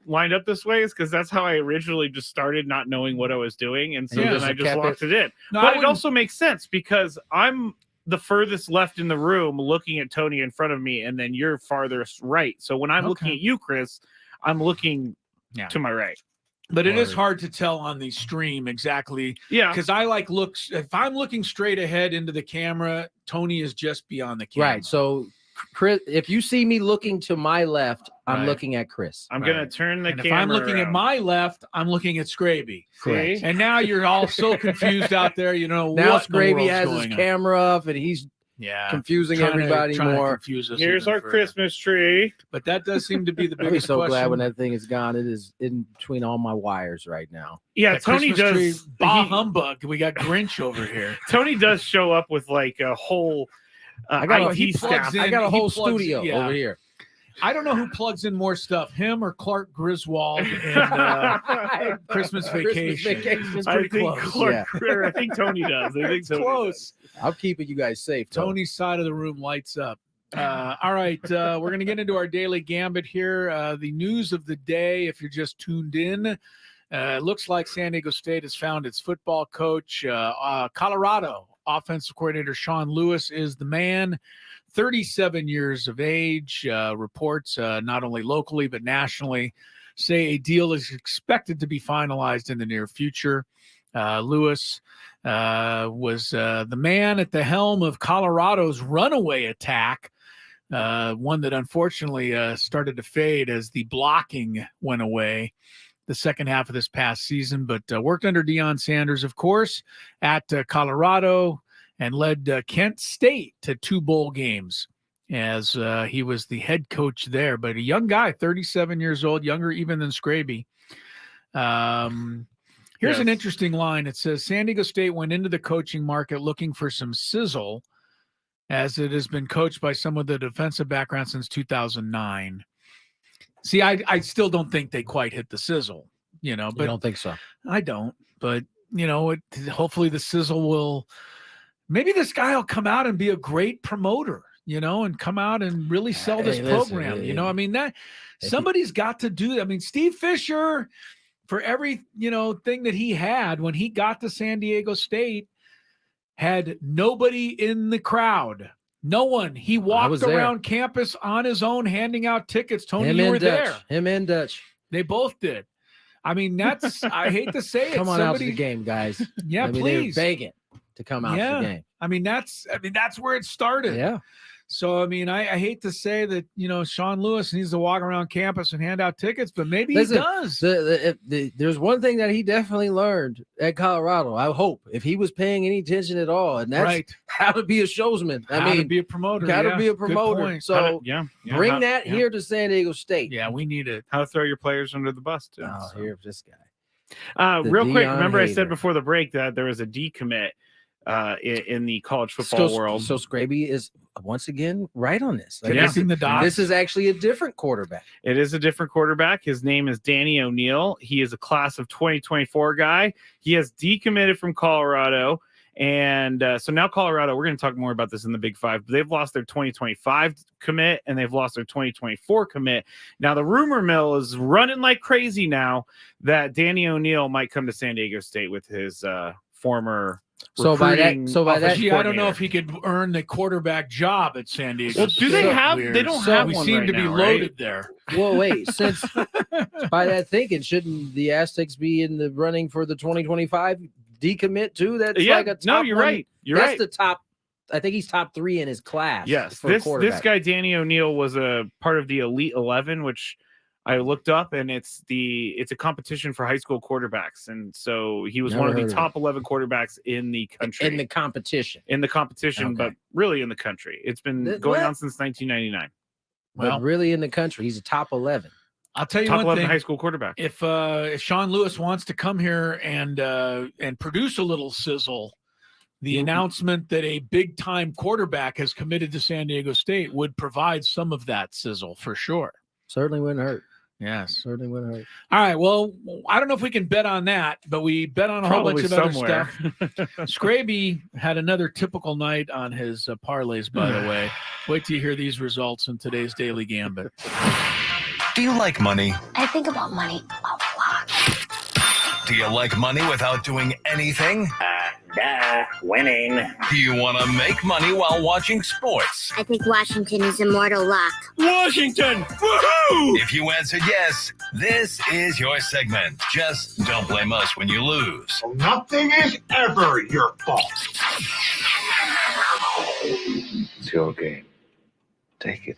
lined up this way is because that's how I originally just started, not knowing what I was doing, and so Yeah, then just I just kept locked it in. No, I But it wouldn't- also makes sense because I'm the furthest left in the room, looking at Tony in front of me, and then you're farthest right. So when I'm looking Okay. at you, Chris, I'm looking Yeah. to my right. But it is Word. hard to tell on the stream exactly Yeah. because I like looks. If I'm looking straight ahead into the camera, Tony is just beyond the camera. Right. So, Chris, if you see me looking to my left, I'm Right. looking at Chris. I'm gonna turn the and if camera. I'm looking at around. my left, I'm looking at Scraby. Correct. See? And now you're all so confused out there. You know Now what in the Scraby world's has his going on. camera up, and he's Yeah, confusing trying to- everybody trying to more. confuse us Here's even our further. Christmas tree. But that does seem to be the I'll be biggest so question. glad when that thing is gone. It is in between all my wires right now. Yeah, That Tony Christmas tree, does. bah humbug. We got Grinch over here. Tony does show up with like a whole I got a, IT he staff. plugs in. I got a he whole plugs- studio yeah. over here. I don't know who plugs in more stuff, him or Clark Griswold in Christmas Vacation. It's I pretty think close. Clark, I think Tony does. I think It's Tony close. I'm keeping you guys safe. though. Tony's side of the room lights up. All right, we're going to get into our daily gambit here. The news of the day, if you're just tuned in, it looks like San Diego State has found its football coach. Colorado offensive coordinator Sean Lewis is the man. 37 years of age. Reports not only locally but nationally say a deal is expected to be finalized in the near future. Lewis was the man at the helm of Colorado's runaway attack, one that unfortunately started to fade as the blocking went away the second half of this past season, but worked under Deion Sanders, of course, at Colorado and led Kent State to 2 bowl games as he was the head coach there. But a young guy, 37 years old, younger even than Scraby. Here's an interesting line. It says, San Diego State went into the coaching market looking for some sizzle, as it has been coached by someone with a defensive background since 2009. See, I still don't think they quite hit the sizzle, but You don't think so? I don't. But, hopefully the sizzle will – maybe this guy will come out and be a great promoter, and come out and really sell this Hey, listen, program. I mean, that somebody's got to do that. I mean, Steve Fisher, for every, thing that he had when he got to San Diego State, had nobody in the crowd. No one. He walked around campus on his own, handing out tickets. Tony, you were there. Him and Dutch. They both did. I mean, that's, I hate to say it. Come on out to the game, guys. Yeah, They're please. begging to come out to the game. I mean, that's where it started. Yeah. So, I mean, I hate to say that, Sean Lewis needs to walk around campus and hand out tickets, but maybe he does. There's one thing that he definitely learned at Colorado. I hope if he was paying any attention at all, and that's how to be a showsman. How to be a promoter. Got to yeah. be a Good promoter. point. So bring that here to San Diego State. Yeah, we need it. How to throw your players under the bus, too. Oh, here's this Real guy. quick, Deion remember I hater. said before the break that there was a decommit in the college football world. So Scraby is once again right on this. Connecting the dots. This is actually a different quarterback. It is a different quarterback. His name is Danny O'Neill. He is a class of 2024 guy. He has decommitted from Colorado. And so now Colorado, we're going to talk more about this in the Big Five, but they've lost their 2025 commit and they've lost their 2024 commit. Now the rumor mill is running like crazy now that Danny O'Neill might come to San Diego State with his former I don't know if he could earn the quarterback job at San Diego. Well, do they have? They don't have we one seem right to be now, loaded right? there. Well, wait, since by that thinking, shouldn't the Aztecs be in the running for the 2025 decommit too? That's like a top no, you're one. right. You're That's right. the top. I think he's top 3 in his class. Yes, for a this quarterback. guy Danny O'Neill was a part of the Elite 11, which I looked up, and it's a competition for high school quarterbacks, and so he was one of the top 11 quarterbacks in the country. In the competition, okay. But really in the country. It's been going on since 1999. But really in the country, he's a top 11. I'll tell you top one 11 thing. high school quarterback. If Sean Lewis wants to come here and produce a little sizzle, the announcement that a big-time quarterback has committed to San Diego State would provide some of that sizzle for sure. Certainly wouldn't hurt. Yes. Certainly wouldn't hurt. All right. Well, I don't know if we can bet on that, but we bet on a whole bunch of other stuff. Scraby had another typical night on his parlays, by the way. Wait till you hear these results in today's Daily Gambit. Do you like money? I think about money a lot. Do you like money without doing anything? Winning. Do you want to make money while watching sports? I think Washington is immortal luck. Washington! Woohoo! If you answered yes, this is your segment. Just don't blame us when you lose. Nothing is ever your fault. It's your game. Take it.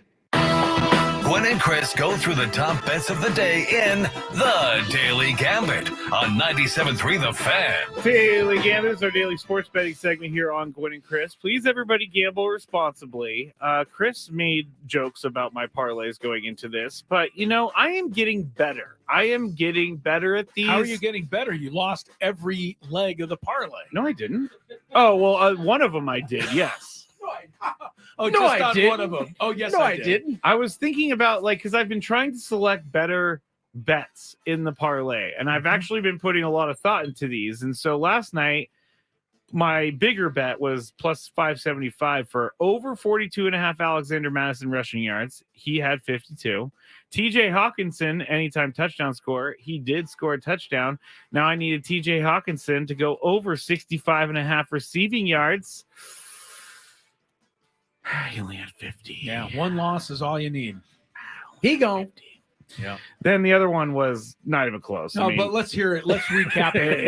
Gwynn and Chris go through the top bets of the day in The Daily Gambit on 97.3 The Fan. Daily Gambit is our daily sports betting segment here on Gwynn and Chris. Please, everybody, gamble responsibly. Chris made jokes about my parlays going into this, but, I am getting better. I am getting better at these. How are you getting better? You lost every leg of the parlay. No, I didn't. Oh, well, one of them I did, yes. Oh, no, just I on didn't. one of them. Oh, yes, no, I didn't. I was thinking about, because I've been trying to select better bets in the parlay, and I've actually been putting a lot of thought into these. And so last night, my bigger bet was plus 575 for over 42.5 Alexander Madison rushing yards. He had 52. TJ Hawkinson, anytime touchdown score. He did score a touchdown. Now I needed TJ Hawkinson to go over 65.5 receiving yards. He only had 50. Yeah, one loss is all you need. He gone. Yeah. Then the other one was not even close. No, but let's hear it. Let's recap it.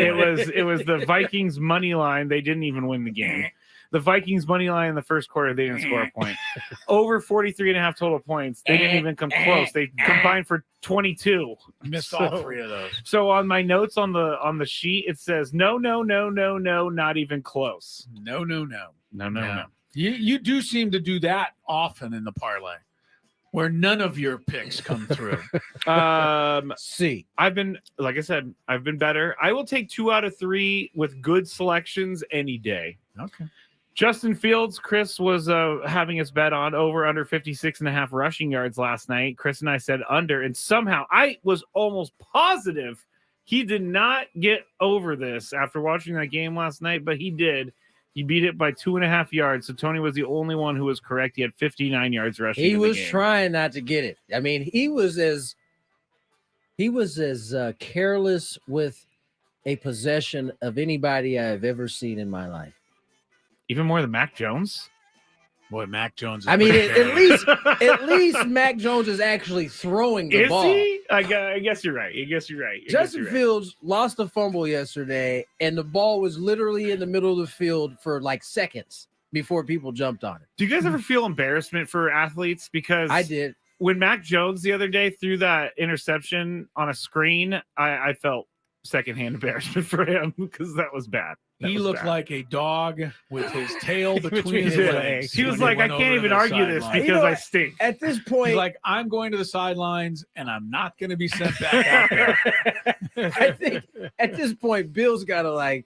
It was the Vikings money line. They didn't even win the game. The Vikings money line in the first quarter, they didn't score a point. Over 43.5 total points. They didn't even come close. They combined for 22. Missed all three of those. So on my notes on the sheet, it says no, not even close. No. No. You do seem to do that often in the parlay, where none of your picks come through. See, I've been, like I said, I've been better. I will take 2 out of 3 with good selections any day. Okay. Justin Fields, Chris was having his bet on over under 56.5 rushing yards last night. Chris and I said under, and somehow I was almost positive he did not get over this after watching that game last night, but he did. He beat it by 2.5 yards. So Tony was the only one who was correct. He had 59 yards rushing. He was trying not to get it. I mean, he was as careless with a possession of anybody I've ever seen in my life. Even more than Mac Jones. Boy, Mac Jones. I mean, at least Mac Jones is actually throwing the ball. Is he? I guess you're right. Justin Fields lost a fumble yesterday, and the ball was literally in the middle of the field for like seconds before people jumped on it. Do you guys ever feel embarrassment for athletes? Because I did. When Mac Jones the other day threw that interception on a screen, I felt secondhand embarrassment for him because that was bad. He looked like a dog with his tail between his legs. He was like, I can't even argue this because I stink. At this point, he's like, I'm going to the sidelines and I'm not going to be sent back out there. I think at this point, Bill's got to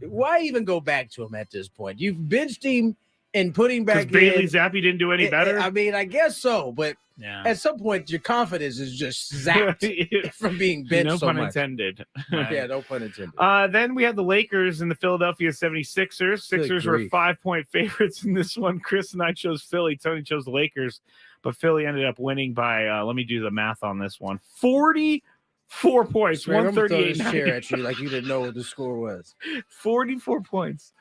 why even go back to him at this point? You've benched him and put him back in. Bailey Zappi didn't do any better? I mean, I guess so, but yeah. At some point, your confidence is just zapped from being benched no so pun much. intended. Yeah, no pun intended. Then we had the Lakers and the Philadelphia 76ers. Sixers were 5-point favorites in this one. Chris and I chose Philly. Tony chose the Lakers, but Philly ended up winning by, let me do the math on this one, 44 points, Straight, 138. I'm gonna throw this chair at you like you didn't know what the score was. 44 points.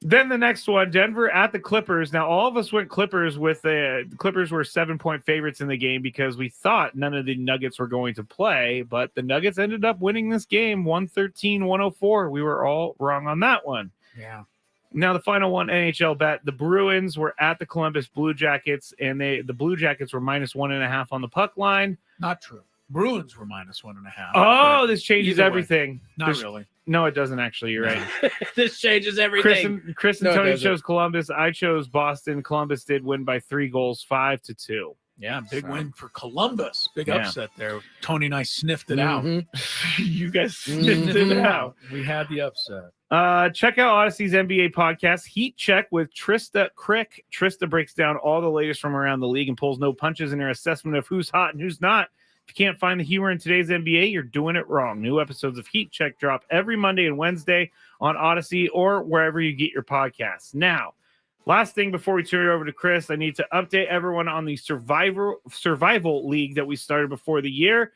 Then the next one, Denver at the Clippers. Now, all of us went Clippers with the Clippers were 7-point favorites in the game because we thought none of the Nuggets were going to play, but the Nuggets ended up winning this game 113-104. We were all wrong on that one. Yeah. Now, the final one, NHL bet. The Bruins were at the Columbus Blue Jackets, and the Blue Jackets were -1.5 on the puck line. Not true. Bruins were -1.5. Oh, this changes everything. Not really. No, it doesn't actually. You're right. This changes everything. Chris and Tony chose Columbus. I chose Boston. Columbus did win by 3 goals, 5-2. Yeah, big So. win for Columbus. Big Yeah. upset there. Tony and I sniffed it out. You guys sniffed it out. We had the upset. Check out Odyssey's NBA podcast, Heat Check with Trista Crick. Trista breaks down all the latest from around the league and pulls no punches in her assessment of who's hot and who's not. If you can't find the humor in today's NBA, you're doing it wrong. New episodes of Heat Check drop every Monday and Wednesday on Odyssey or wherever you get your podcasts. Now, last thing before we turn it over to Chris, I need to update everyone on the survival league that we started before the year.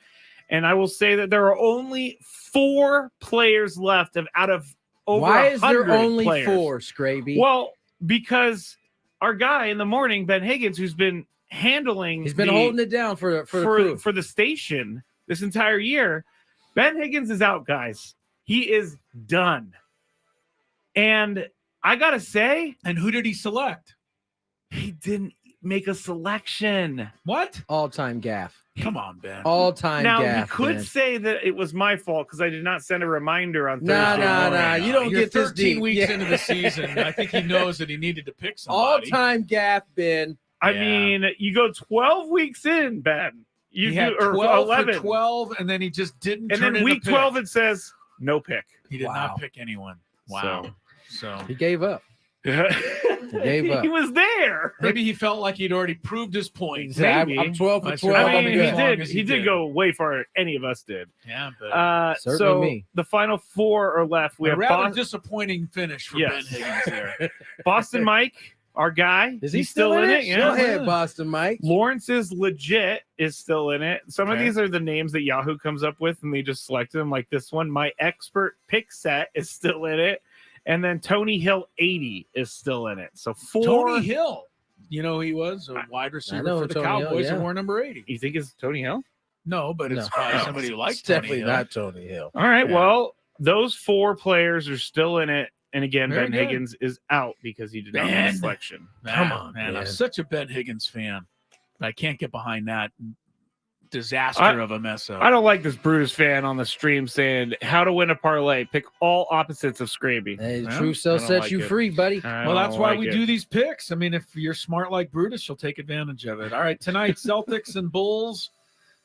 And I will say that there are only 4 players left out of over Why is there 100 only players. 4, Scraby? Well, because our guy in the morning, Ben Higgins, who's been handling, he's been holding it down for the station this entire year. Ben Higgins is out, guys. He is done. And I gotta say, and who did he select? He didn't make a selection. What? All-time gaff. Come on, Ben. All-time now gaff. he could Ben. say that it was my fault because I did not send a reminder on Thursday. Nah. You don't You're get this 13 deep. weeks Yeah. into the season. I think he knows that he needed to pick somebody. All-time gaff, Ben. I mean, you go 12 weeks in, Ben. He had or 12 11. for 12, and then he just didn't. And turn then in a week pick. 12, it says no pick. He did not pick anyone. Wow. So he gave up. He gave up. He was there. Maybe he felt like he'd already proved his point. Maybe. I'm 12 for 12. I I'm mean, good. he did go way farther than any of us did. Yeah, but Certainly so me. the final 4 are left. We a have rather disappointing finish for Yes. Ben Higgins there. Boston Mike, our guy. Is he he's still in it? Yeah. Go ahead, Boston Mike. Lawrence is legit is still in it. Some of Okay. these are the names that Yahoo comes up with, and they just select them. Like this one, my expert pick set is still in it, and then Tony Hill 80 is still in it. So 4. Tony Hill. You know, he was a wide receiver know for the Tony Hill, Cowboys yeah. and wore number 80. You think it's Tony Hill? No, but it's probably somebody who likes It's definitely Tony Hill. not Tony Hill. All right. Yeah. Well, those 4 players are still in it. And again, Very Ben good. Higgins is out because he did not make Ben. a selection. Come on, man. I'm such a Ben Higgins fan. I can't get behind that disaster of a mess up. I don't like this Brutus fan on the stream saying how to win a parlay. Pick all opposites of Scraby. Hey, Well, true cell I don't sets like you it. free, buddy. Well, that's why we do these picks. I mean, if you're smart like Brutus, you'll take advantage of it. All right, tonight, Celtics and Bulls.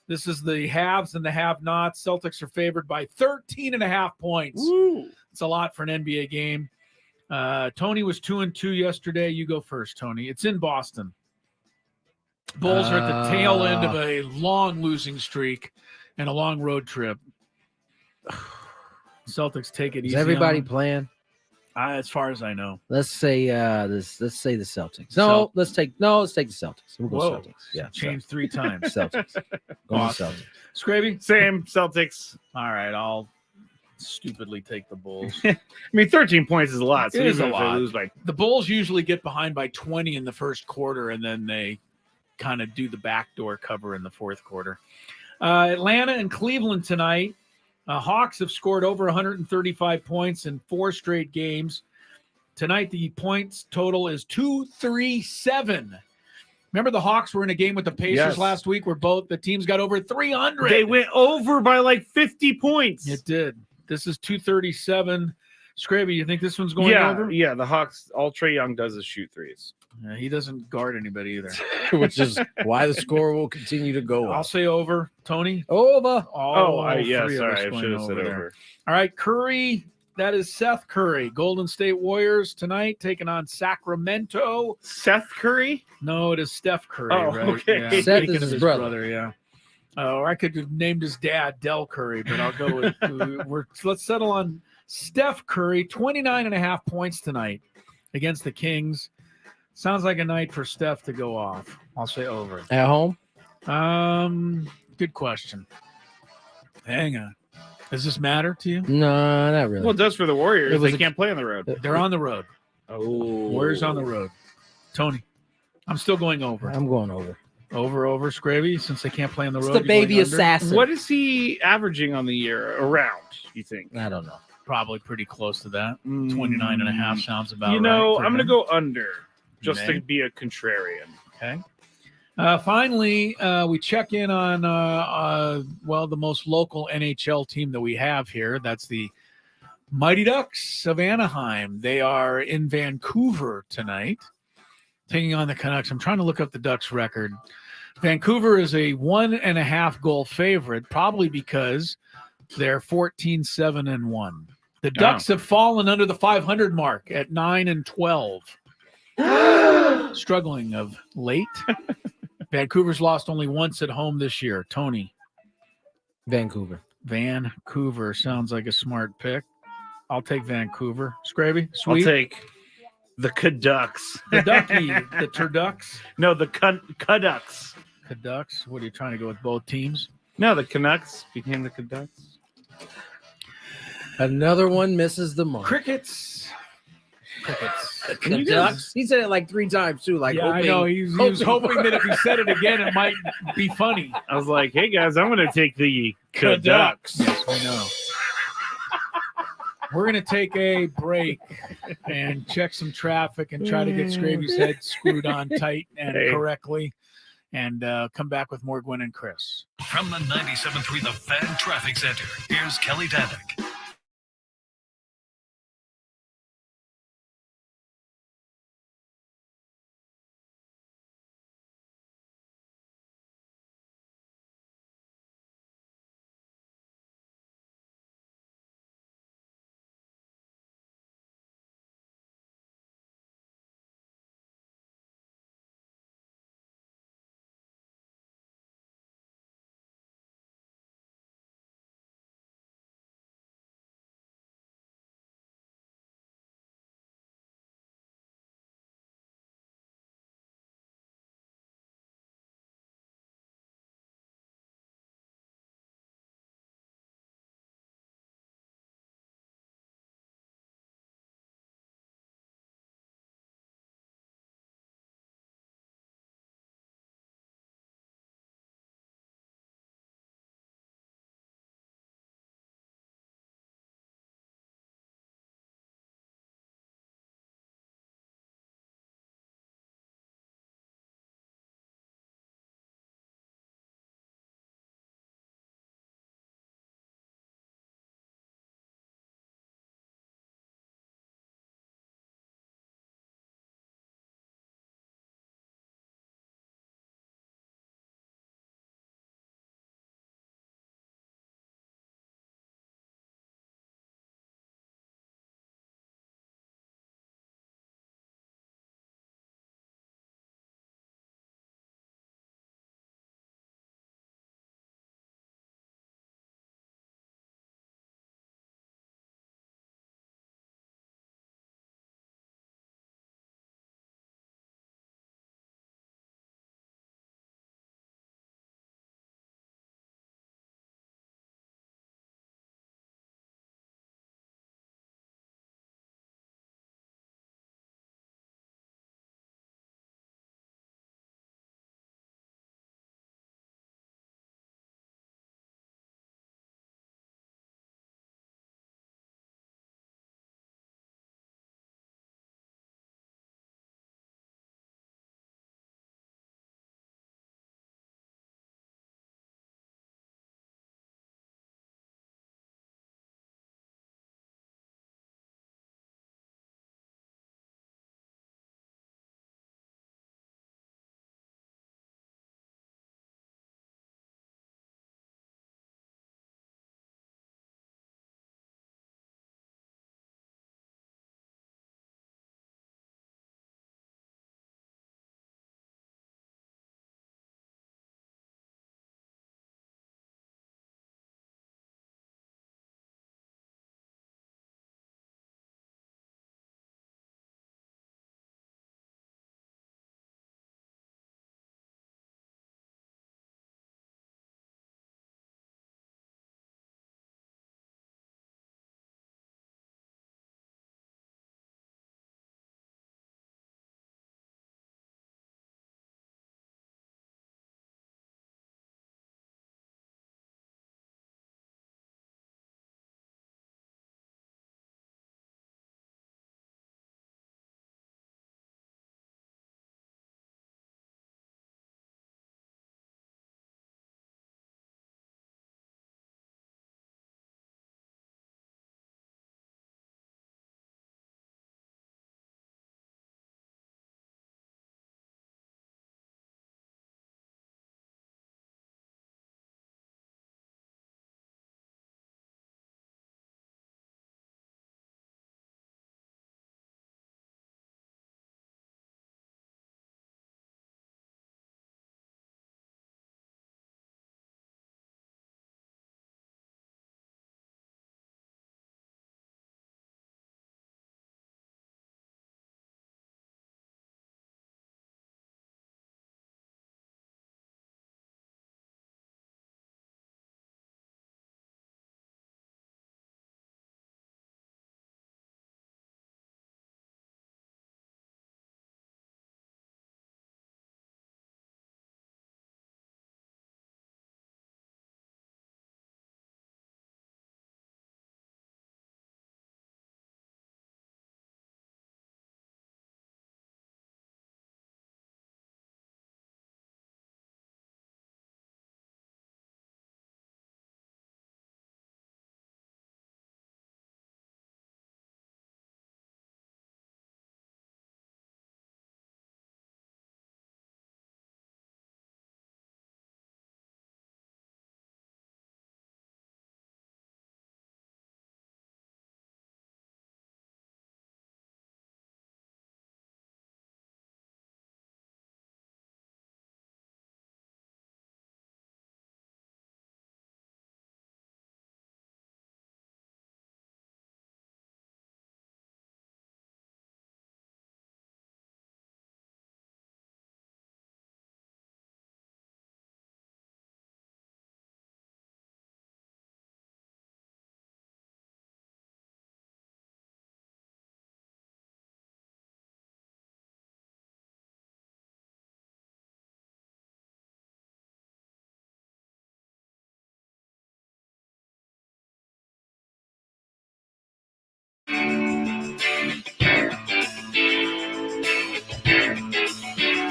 This is the haves and the have-nots. Celtics are favored by 13.5 points. Woo. It's a lot for an NBA game. Tony was 2-2 yesterday. You go first, Tony. It's in Boston. Bulls are at the tail end of a long losing streak and a long road trip. Celtics take it Is easy. everybody on them. playing? As far as I know. Let's say let's say the Celtics. No, let's take the Celtics. We'll go Whoa. Celtics. Yeah, Changed 3 times. Celtics. Go Awesome. Celtics. Scraby? Same Celtics. All right, I'll stupidly take the Bulls. I mean, 13 points is a lot. So It is even a if they lot. lose by The Bulls usually get behind by 20 in the first quarter, and then they kind of do the backdoor cover in the fourth quarter. Atlanta and Cleveland tonight. Hawks have scored over 135 points in 4 straight games. Tonight, the points total is 237. Remember the Hawks were in a game with the Pacers Yes. last week where both the teams got over 300. they went over by like 50 points. It did. This is 237. Scraby, you think this one's going over? Yeah, the Hawks, all Trae Young does is shoot threes. He doesn't guard anybody either. Which is why the score will continue to go I'll up. say over. Tony? Over. Sorry, I should have said over. All right, Curry. That is Seth Curry. Golden State Warriors tonight taking on Sacramento. Seth Curry? No, it is Steph Curry. Oh, right? okay. Yeah, Seth speaking is of his brother. Yeah. Or I could have named his dad Del Curry, but I'll go with let's settle on Steph Curry. 29.5 points tonight against the Kings. Sounds like a night for Steph to go off. I'll say over. At home? Good question. Hang on. Does this matter to you? No, not really. Well, it does for the Warriors. It was They a- can't play on the road. They're on the road. Oh. Warriors on the road. Tony, I'm still going over. I'm going over. Over, Scraby, since they can't play on the It's road. the you're going baby under? assassin. What is he averaging on the year around, you think? I don't know. Probably pretty close to that. 29.5 sounds about You know, right. I'm going to go under just may. to be a contrarian. Okay. Finally, we check in on, the most local NHL team that we have here. That's the Mighty Ducks of Anaheim. They are in Vancouver tonight, taking on the Canucks. I'm trying to look up the Ducks record. Vancouver is a 1.5 goal favorite, probably because they're 14-7-1. The Ducks have fallen under the 500 mark at 9-12. Struggling of late. Vancouver's lost only once at home this year. Tony. Vancouver. Vancouver sounds like a smart pick. I'll take Vancouver. Scraby, sweet. I'll take the Canucks. The Ducky, the Turducks. No, the Canucks. Canucks. What are you trying to go with both teams? No, the Canucks became the Canucks. Another one misses the mark. Crickets. Ducks. He said it like 3 times too. Like, yeah, I know. He was hoping that if he said it again, it might be funny. I was like, hey guys, I'm going to take the Canucks. Yes, we know. We're going to take a break and check some traffic and try to get Scraby's head screwed on tight and correctly, and come back with more Gwynn and Chris. From the 97.3 The Fan Traffic Center, here's Kelly Danick.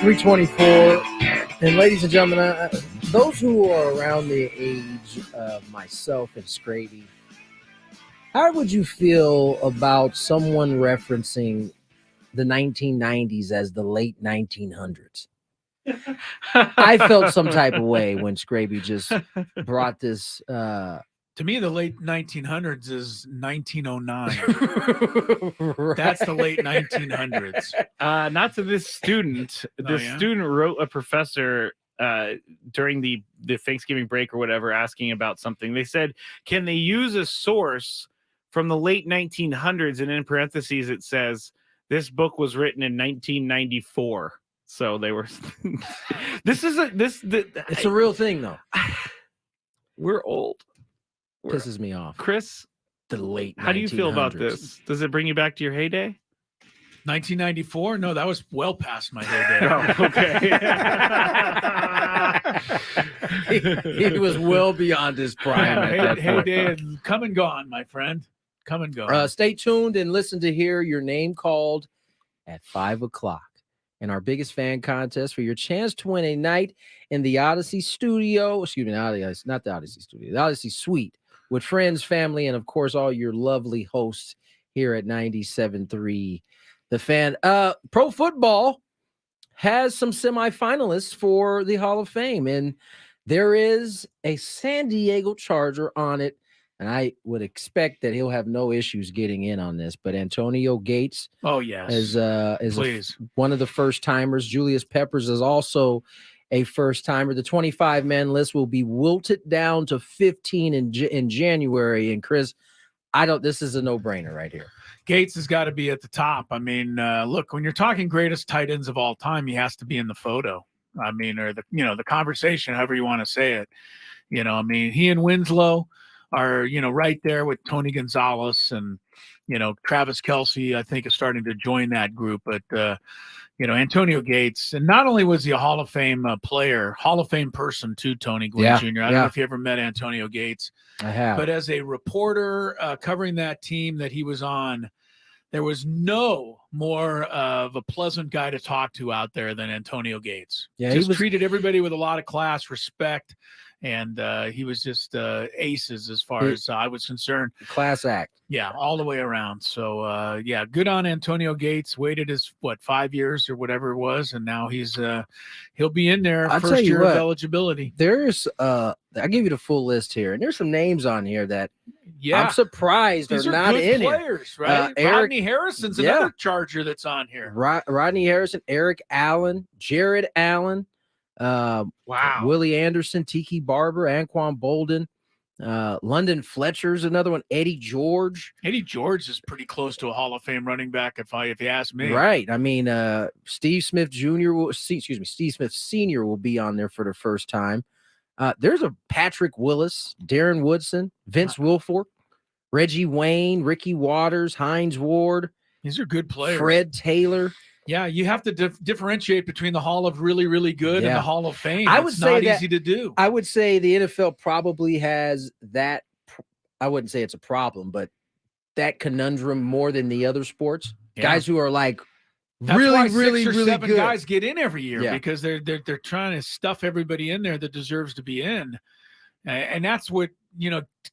324. And ladies and gentlemen, those who are around the age of myself and Scraby, how would you feel about someone referencing the 1990s as the late 1900s? I felt some type of way when Scraby just brought this. To me, the late 1900s is 1909. Right. That's the late 1900s. Not to this student. Student wrote a professor during the Thanksgiving break or whatever, asking about something. They said, can they use a source from the late 1900s? And in parentheses, it says, this book was written in 1994. So they were. It's a real thing, though. We're old. Pisses me off. Chris, the late. How do you feel about this? Does it bring you back to your heyday? 1994? No, that was well past my heyday. Oh, okay. he was well beyond his prime at that point. Heyday, come and gone, my friend. Come and go. Stay tuned and listen to hear your name called at 5:00 in our biggest fan contest for your chance to win a night in the Odyssey studio. Excuse me, not the Odyssey studio, the Odyssey suite with friends, family, and of course all your lovely hosts here at 97.3 The Fan. Pro football has some semifinalists for the Hall of Fame, and there is a San Diego Charger on it. And I would expect that he'll have no issues getting in on this. But Antonio Gates, is one of the first timers. Julius Peppers is also a first timer. The 25-man list will be wilted down to 15 in January. And Chris, this is a no-brainer right here. Gates has got to be at the top. I mean, look, when you're talking greatest tight ends of all time, he has to be in the photo. I mean, or the conversation, however you want to say it. He and Winslow are, right there with Tony Gonzalez and, Travis Kelce, I think, is starting to join that group. But, Antonio Gates, and not only was he a Hall of Fame player, Hall of Fame person too, Tony Gwynn Jr. I don't know if you ever met Antonio Gates. I have. But as a reporter covering that team that he was on, there was no more of a pleasant guy to talk to out there than Antonio Gates. Yeah, he treated everybody with a lot of class, respect. And he was just aces as far as I was concerned. Class act. Yeah, all the way around. So, good on Antonio Gates. Waited 5 years or whatever it was, and now he'll be in there first year of eligibility. There's I'll give you the full list here, and there's some names on here that I'm surprised they're not good in players, here. Right? Rodney Harrison's another Charger that's on here. Rodney Harrison, Eric Allen, Jared Allen. Willie Anderson, Tiki Barber, Anquan Bolden, London Fletcher's another one. Eddie George. Eddie George is pretty close to a Hall of Fame running back, if you ask me. Right. I mean, Steve Smith Senior will be on there for the first time. There's a Patrick Willis, Darren Woodson, Vince Wilfork, Reggie Wayne, Ricky Waters, Hines Ward. These are good players. Fred Taylor. Yeah, you have to differentiate between the Hall of really, really good and the Hall of Fame. It's not easy to do. I would say the NFL probably has that. I wouldn't say it's a problem, but that conundrum more than the other sports. Yeah. Guys who are like That's really, why really, six or really seven good guys get in every year because they're trying to stuff everybody in there that deserves to be in, and that's what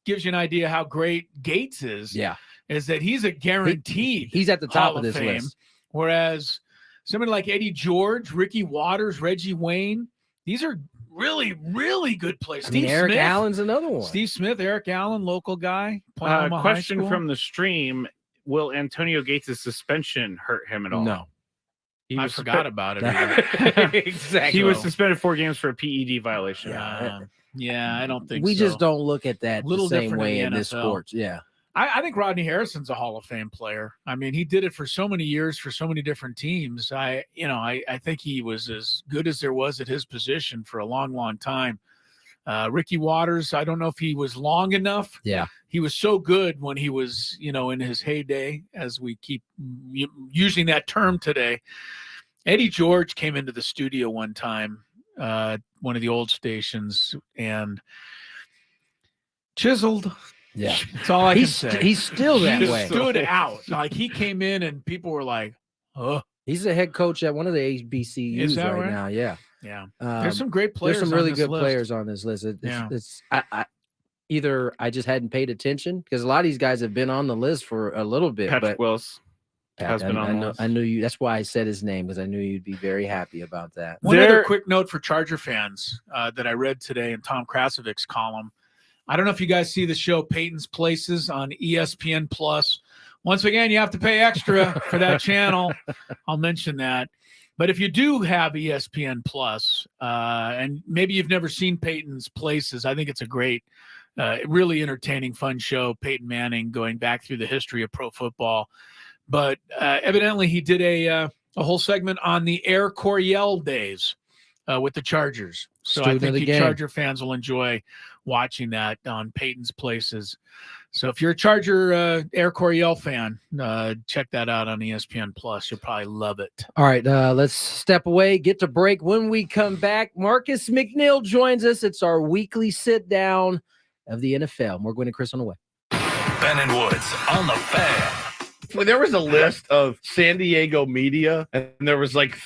gives you an idea how great Gates is. Yeah, is that he's a guaranteed. He's at the top Hall of this Fame. list. Whereas somebody like Eddie George, Ricky Waters, Reggie Wayne, these are really, really good players. Eric Allen's another one. Steve Smith, Eric Allen, local guy. Question from the stream: will Antonio Gates' suspension hurt him at all? No. I forgot about it. Exactly. He was suspended 4 games for a PED violation. Yeah, I don't think we so. just don't look at that the same way in this NFL. sports. Yeah. I think Rodney Harrison's a Hall of Fame player. I mean, he did it for so many years for so many different teams. I think he was as good as there was at his position for a long, long time. Ricky Waters, I don't know if he was long enough. Yeah. He was so good when he was, in his heyday, as we keep using that term today. Eddie George came into the studio one time, one of the old stations, and chiseled. Yeah, that's all I can say. He's still that way. Stood out. Like he came in and people were like, "Oh, He's the head coach at one of the HBCUs right now. Yeah. Yeah. There's some great players. There's some really good players on this list. Either I just hadn't paid attention because a lot of these guys have been on the list for a little bit. Patrick but Wills has been on the list. I knew you. That's why I said his name, because I knew you'd be very happy about that. One other quick note for Charger fans that I read today in Tom Krasovic's column. I don't know if you guys see the show Peyton's Places on ESPN Plus. Once again, you have to pay extra for that channel. I'll mention that. But if you do have ESPN Plus, and maybe you've never seen Peyton's Places, I think it's a great, really entertaining, fun show. Peyton Manning going back through the history of pro football. But evidently he did a whole segment on the Air Coryell days with the Chargers. So I think you Charger fans will enjoy watching that on Peyton's Places. So if you're a Charger Air Coryell fan, check that out on ESPN Plus. You'll probably love it. All right, let's step away, get to break. When we come back, Marcus McNeill joins us. It's our weekly sit down of the NFL. More Gwynn and Chris on the way. Ben and Woods on the Fan. When there was a list of San Diego media, and there was like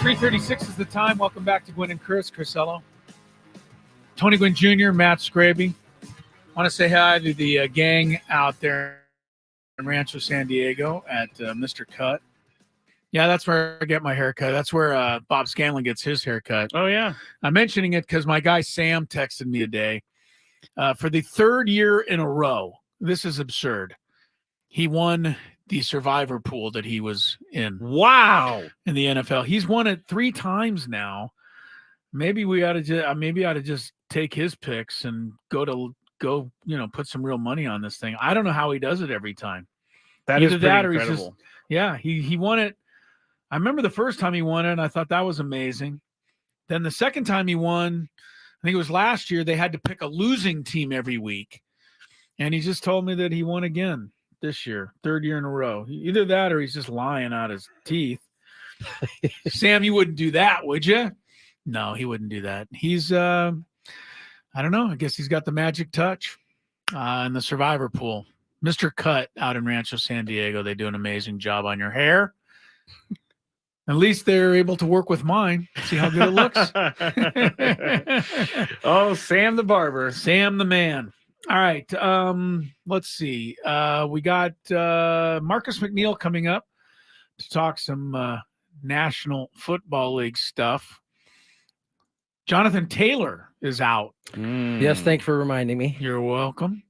3:36 is the time. Welcome back to Gwynn and Chris Ello. Tony Gwynn Jr., Matt Scraby. I want to say hi to the gang out there in Rancho San Diego at Mr. Cut. Yeah, that's where I get my haircut. That's where Bob Scanlon gets his haircut. Oh, yeah. I'm mentioning it because my guy Sam texted me today. For the third year in a row, this is absurd. He won the survivor pool that he was in. Wow. In the NFL. He's won it 3 times now. Maybe we ought to just take his picks and go, put some real money on this thing. I don't know how he does it every time. That Either is that or incredible. he won it. I remember the first time he won it, and I thought that was amazing. Then the second time he won, I think it was last year, they had to pick a losing team every week. And he just told me that he won again this year, 3rd year in a row. Either that or he's just lying out his teeth. Sam, you wouldn't do that, would you? No, he wouldn't do that. He's, I don't know. I guess he's got the magic touch in the survivor pool. Mr. Cut out in Rancho San Diego. They do an amazing job on your hair. At least they're able to work with mine. See how good it looks? Oh, Sam the barber. Sam the man. All right. Let's see. We got Marcus McNeill coming up to talk some National Football League stuff. Jonathan Taylor is out. Yes, thanks for reminding me. You're welcome.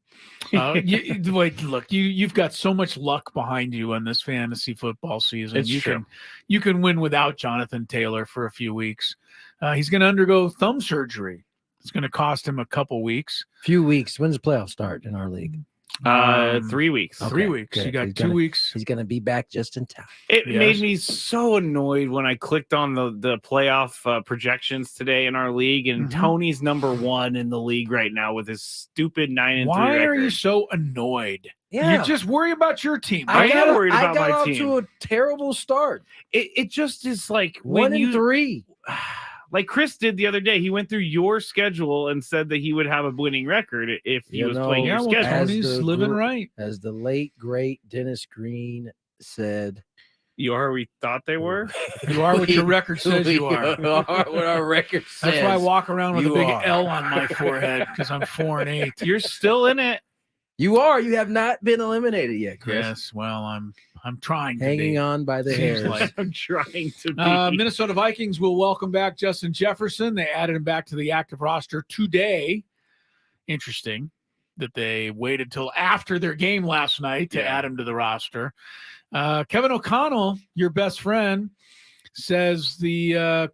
You've got so much luck behind you in this fantasy football season. It's true. You can win without Jonathan Taylor for a few weeks. He's going to undergo thumb surgery. It's going to cost him a couple weeks. Few weeks. When's the playoff start in our league? 3 weeks. Okay, 3 weeks. good. You got He's 2 weeks. He's going to be back just in time. It made me so annoyed when I clicked on the playoff projections today in our league, and Tony's number 1 in the league right now with his stupid 9-3 Why record. are you so annoyed? Yeah. You just worry about your team. I am worried about my I got off team. to a terrible start. It just is like 1-3. Like Chris did the other day. He went through your schedule and said that he would have a winning record if he was playing your schedule. Tony's living right. As the late, great Dennis Green said, you are who we thought they were? You are what your record says you are. You are what our record says. That's why I walk around with a you big are. L on my forehead, because I'm 4-8. You're still in it. You are. You have not been eliminated yet, Chris. Yes, well, I'm trying to Hanging be. on by the Seems hairs. like. I'm trying to be. Minnesota Vikings will welcome back Justin Jefferson. They added him back to the active roster today. Interesting that they waited till after their game last night to add him to the roster. Kevin O'Connell, your best friend, says the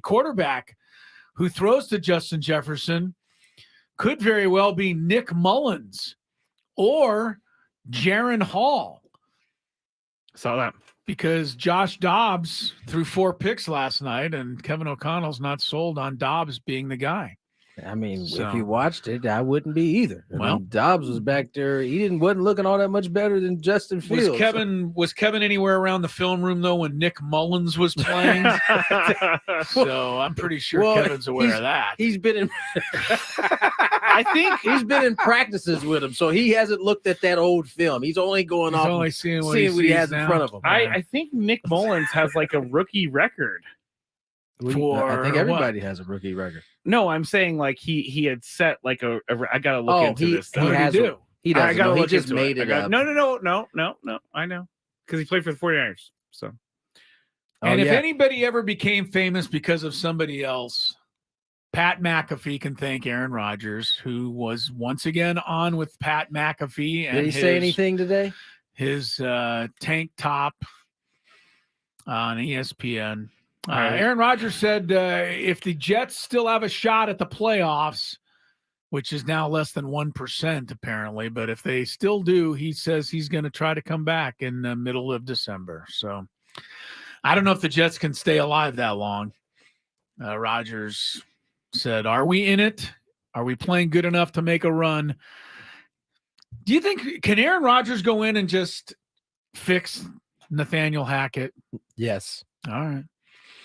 quarterback who throws to Justin Jefferson could very well be Nick Mullins or Jaron Hall. Saw that. Because Josh Dobbs threw 4 picks last night, and Kevin O'Connell's not sold on Dobbs being the guy. I mean, So- if you watched it, I wouldn't be either. I Well- mean, Dobbs was back there. He wasn't looking all that much better than Justin Fields. Was Kevin anywhere around the film room though when Nick Mullins was playing? So I'm pretty sure Well, Kevin's aware of that. He's been in. I think he's been in practices with him, so he hasn't looked at that old film. He's only going He's off, only seeing what he sees has now. in front of him. I think Nick Mullins has like a rookie record. I think everybody has a rookie record. No, I'm saying like he had set like I gotta look into this. He has. He doesn't. I gotta know. He look just into made it up. No. I know because he played for the 49ers. So, And if anybody ever became famous because of somebody else, Pat McAfee can thank Aaron Rodgers, who was once again on with Pat McAfee. And Did he say anything today? His tank top on ESPN. Right. Aaron Rodgers said if the Jets still have a shot at the playoffs, which is now less than 1% apparently, but if they still do, he says he's going to try to come back in the middle of December. So I don't know if the Jets can stay alive that long. Rodgers said, are we in it? Are we playing good enough to make a run? Do you think, can Aaron Rodgers go in and just fix Nathaniel Hackett? Yes. All right.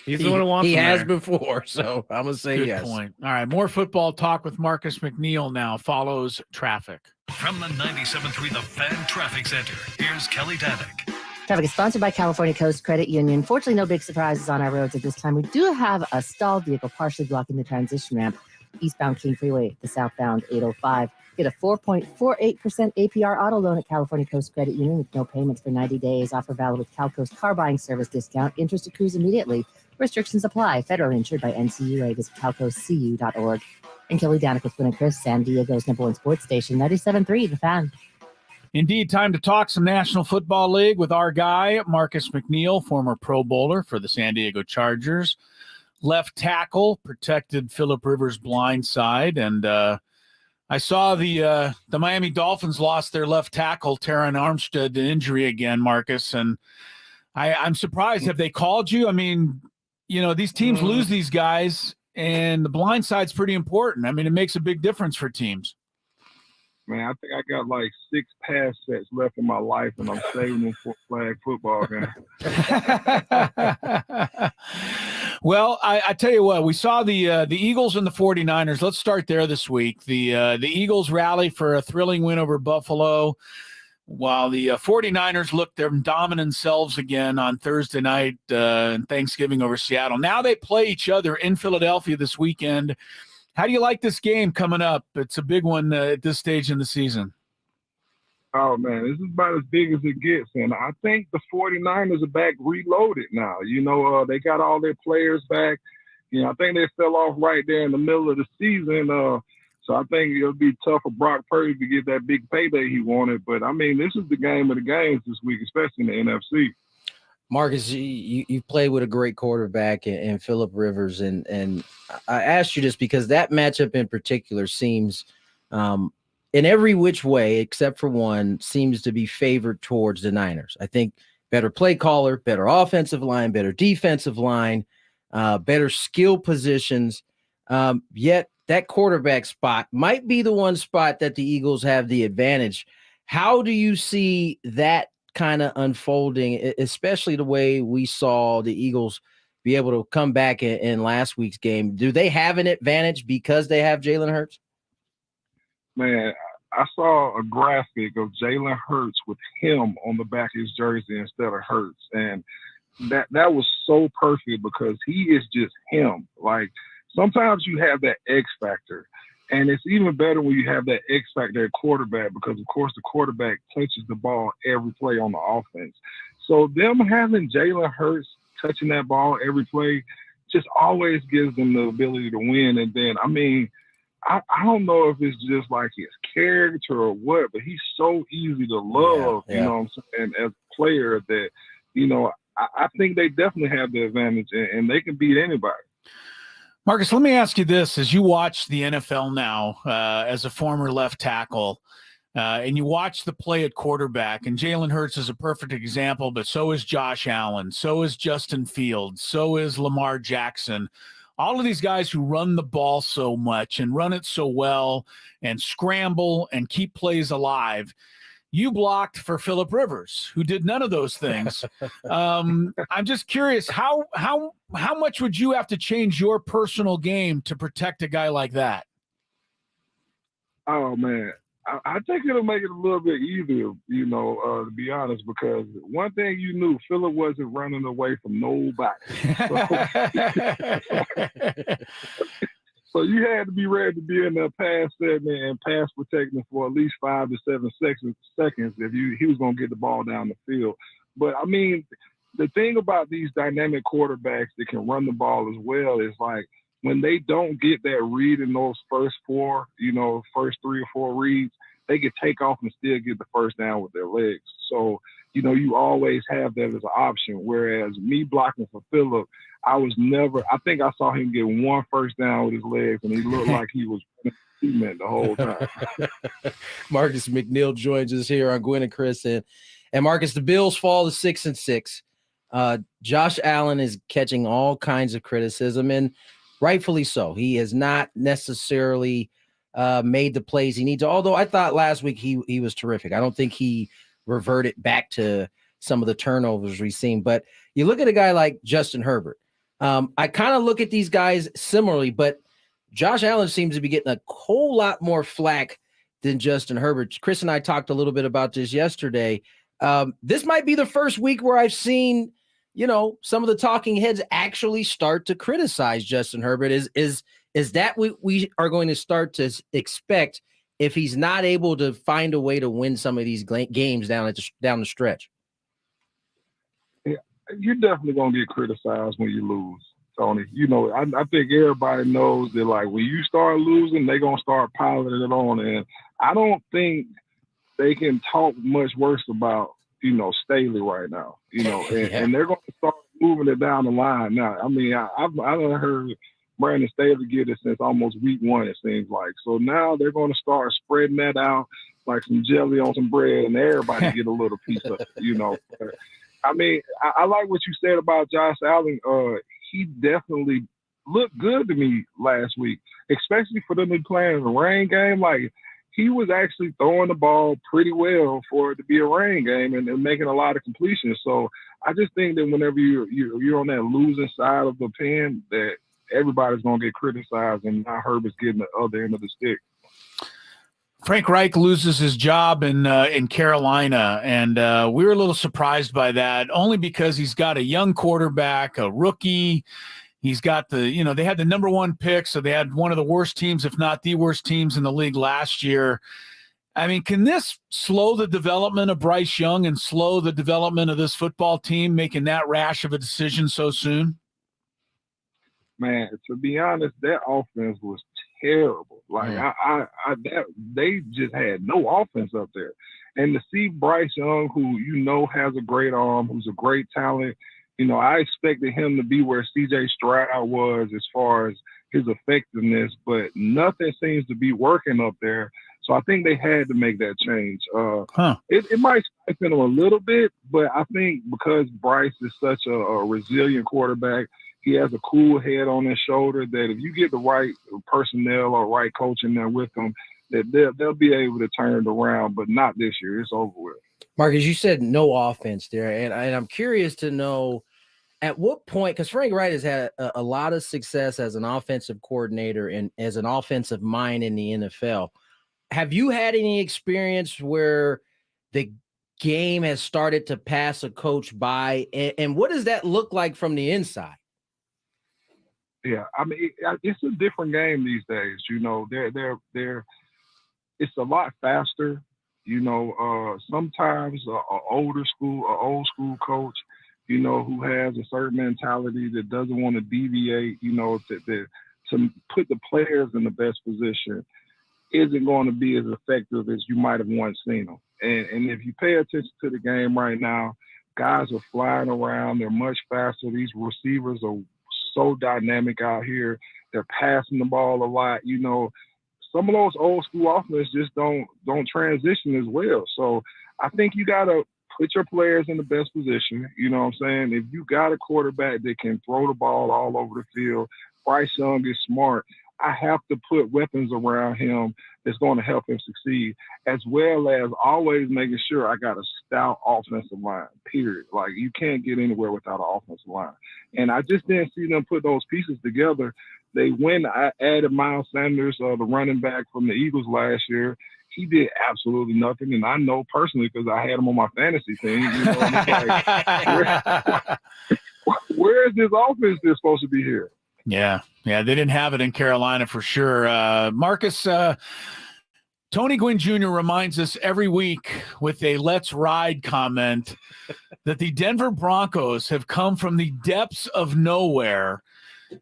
He's the one who wants He him has there. before, so I'm gonna say Good yes. point. All right, more football talk with Marcus McNeill now follows traffic. From the 97.3 The Fan Traffic Center, here's Kelly Danick. Traffic is sponsored by California Coast Credit Union. Fortunately, no big surprises on our roads at this time. We do have a stalled vehicle partially blocking the transition ramp eastbound King Freeway, the southbound 805. Get a 4.48% APR auto loan at California Coast Credit Union with no payments for 90 days. Offer valid with CalCoast car buying service discount. Interest accrues immediately. Restrictions apply. Federally insured by NCUA. Visit calcoastcu.org. And Kelly Danik with Gwynn and Chris, San Diego's #1 sports station, 97.3 The Fan. Indeed, time to talk some National Football League with our guy, Marcus McNeill, former Pro Bowler for the San Diego Chargers. Left tackle, protected Phillip Rivers' blind side, and I saw the Miami Dolphins lost their left tackle, Taron Armstead, to injury again, Marcus, and I'm surprised. Have they called you? I mean, these teams lose these guys, and the blind side's pretty important. I mean, it makes a big difference for teams. Man, I think I got like 6 pass sets left in my life, and I'm saving them for flag football game. Well, I tell you what, we saw the Eagles and the 49ers. Let's start there this week. The Eagles rally for a thrilling win over Buffalo, while the 49ers looked their dominant selves again on Thursday night and Thanksgiving over Seattle. Now they play each other in Philadelphia this weekend. How do you like this game coming up? It's a big one at this stage in the season. Oh, man, this is about as big as it gets. And I think the 49ers are back reloaded now. They got all their players back. I think they fell off right there in the middle of the season. So I think it'll be tough for Brock Purdy to get that big payday he wanted. But, I mean, this is the game of the games this week, especially in the NFC. Marcus, you played with a great quarterback in Phillip Rivers, and I asked you this because that matchup in particular seems, in every which way except for one, seems to be favored towards the Niners. I think better play caller, better offensive line, better defensive line, better skill positions. Yet that quarterback spot might be the one spot that the Eagles have the advantage. How do you see that kind of unfolding, especially the way we saw the Eagles be able to come back in last week's game? Do they have an advantage because they have Jalen Hurts? Man, I saw a graphic of Jalen Hurts with him on the back of his jersey instead of Hurts. And that was so perfect because he is just him. Like, sometimes you have that X factor. And it's even better when you have that X factor at quarterback because, of course, the quarterback touches the ball every play on the offense. So them having Jalen Hurts touching that ball every play just always gives them the ability to win. And then, I mean, I don't know if it's just like his character or what, but he's so easy to love, you know what I'm saying, as a player that, I think they definitely have the advantage and they can beat anybody. Marcus, let me ask you this. As you watch the NFL now as a former left tackle, and you watch the play at quarterback, and Jalen Hurts is a perfect example, but so is Josh Allen, so is Justin Fields, so is Lamar Jackson. All of these guys who run the ball so much and run it so well and scramble and keep plays alive. You blocked for Phillip Rivers, who did none of those things. I'm just curious, how much would you have to change your personal game to protect a guy like that? Oh, man. I think it'll make it a little bit easier, to be honest, because one thing you knew, Phillip wasn't running away from nobody. So you had to be ready to be in that pass segment and pass protecting for at least 5 to 7 seconds if he was going to get the ball down the field. But, I mean, the thing about these dynamic quarterbacks that can run the ball as well is, like, when they don't get that read in those first 3 or 4 reads, they can take off and still get the first down with their legs. So, you always have that as an option. Whereas me blocking for Phillip, I think I saw him get 1 first down with his legs, and he looked like he was cement the whole time. Marcus McNeill joins us here on Gwynn and Chris. And Marcus, the Bills fall to 6-6. Josh Allen is catching all kinds of criticism, and rightfully so. He has not necessarily made the plays he needs. Although I thought last week he was terrific. I don't think he reverted back to some of the turnovers we've seen. But you look at a guy like Justin Herbert. I kind of look at these guys similarly, but Josh Allen seems to be getting a whole lot more flack than Justin Herbert. Chris and I talked a little bit about this yesterday. This might be the first week where I've seen, some of the talking heads actually start to criticize Justin Herbert. Is that what we are going to start to expect if he's not able to find a way to win some of these games down the stretch? Yeah, you're definitely going to get criticized when you lose, Tony. I think everybody knows that, like, when you start losing, they're going to start piling it on. And I don't think they can talk much worse about, Staley right now, and they're going to start moving it down the line now. I mean, I've heard Brandon Staley get it since almost week 1, it seems like. So now they're going to start spreading that out like some jelly on some bread, and everybody get a little piece of it, I mean, I like what you said about Josh Allen. He definitely looked good to me last week, especially for them to play in the rain game. Like, he was actually throwing the ball pretty well for it to be a rain game and making a lot of completions. So I just think that whenever you're on that losing side of the pen, that everybody's going to get criticized, and now Herbert's getting the other end of the stick. Frank Reich loses his job in Carolina, and we were a little surprised by that, only because he's got a young quarterback, a rookie. He's got they had the number 1 pick, so they had one of the worst teams, if not the worst teams in the league last year. I mean, can this slow the development of Bryce Young and slow the development of this football team, making that rash of a decision so soon? Man, to be honest, that offense was terrible. Like, they just had no offense up there. And to see Bryce Young, who has a great arm, who's a great talent, I expected him to be where C.J. Stroud was as far as his effectiveness, but nothing seems to be working up there. So I think they had to make that change. It might strengthen them a little bit, but I think because Bryce is such a resilient quarterback, he has a cool head on his shoulder, that if you get the right personnel or right coaching there with them, that they'll be able to turn it around, but not this year. It's over with. Marcus, you said no offense there, and I'm curious to know at what point, because Frank Reich has had a lot of success as an offensive coordinator and as an offensive mind in the NFL. Have you had any experience where the game has started to pass a coach by, and what does that look like from the inside? Yeah, I mean, it's a different game these days. It's a lot faster. Sometimes an old school coach, who has a certain mentality that doesn't want to deviate, to put the players in the best position, isn't going to be as effective as you might have once seen them. And if you pay attention to the game right now, guys are flying around. They're much faster. These receivers are so dynamic out here. They're passing the ball a lot. Some of those old school offenses just don't transition as well. So I think you got to put your players in the best position. You know what I'm saying? If you got a quarterback that can throw the ball all over the field, Bryce Young is smart, I have to put weapons around him that's going to help him succeed, as well as always making sure I got a stout offensive line, period. Like, you can't get anywhere without an offensive line. And I just didn't see them put those pieces together. I added Miles Sanders, the running back from the Eagles last year. He did absolutely nothing, and I know personally because I had him on my fantasy team. Where is this offense that's supposed to be here? Yeah, they didn't have it in Carolina for sure. Marcus, Tony Gwynn Jr. reminds us every week with a "Let's Ride" comment that the Denver Broncos have come from the depths of nowhere.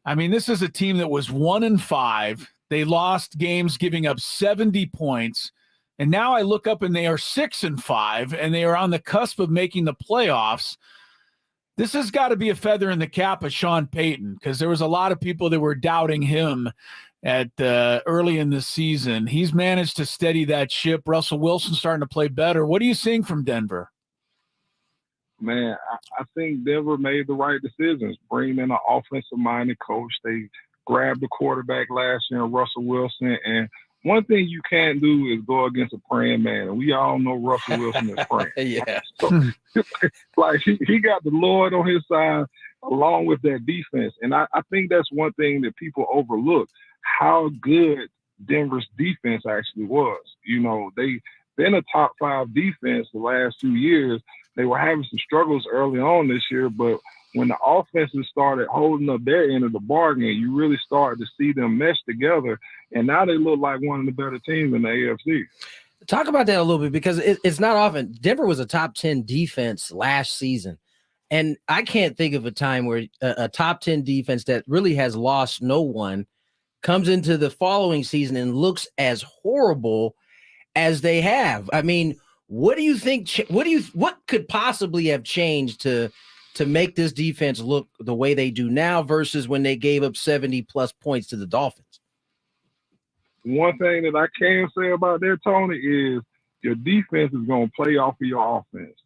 I mean, this is a team that was 1-5. They lost games giving up 70 points. And now I look up and they are 6-5, and they are on the cusp of making the playoffs. This has got to be a feather in the cap of Sean Payton, because there was a lot of people that were doubting him at early in the season. He's managed to steady that ship. Russell Wilson starting to play better. What are you seeing from Denver? Man, I think Denver made the right decisions, bringing in an offensive-minded coach. They grabbed the quarterback last year, Russell Wilson. And one thing you can't do is go against a praying man. And we all know Russell Wilson is praying. Yeah. So, like, he got the Lord on his side along with that defense. And I think that's one thing that people overlook, how good Denver's defense actually was. been a top 5 defense the last 2 years. They were having some struggles early on this year, but when the offenses started holding up their end of the bargain, you really started to see them mesh together, and now they look like one of the better teams in the AFC. Talk about that a little bit, because it's not often. Denver was a top 10 defense last season, and I can't think of a time where a top 10 defense that really has lost no one comes into the following season and looks as horrible as they have. I mean, what do you think? What could possibly have changed to make this defense look the way they do now versus when they gave up 70+ points to the Dolphins? One thing that I can say about that, Tony, is your defense is going to play off of your offense.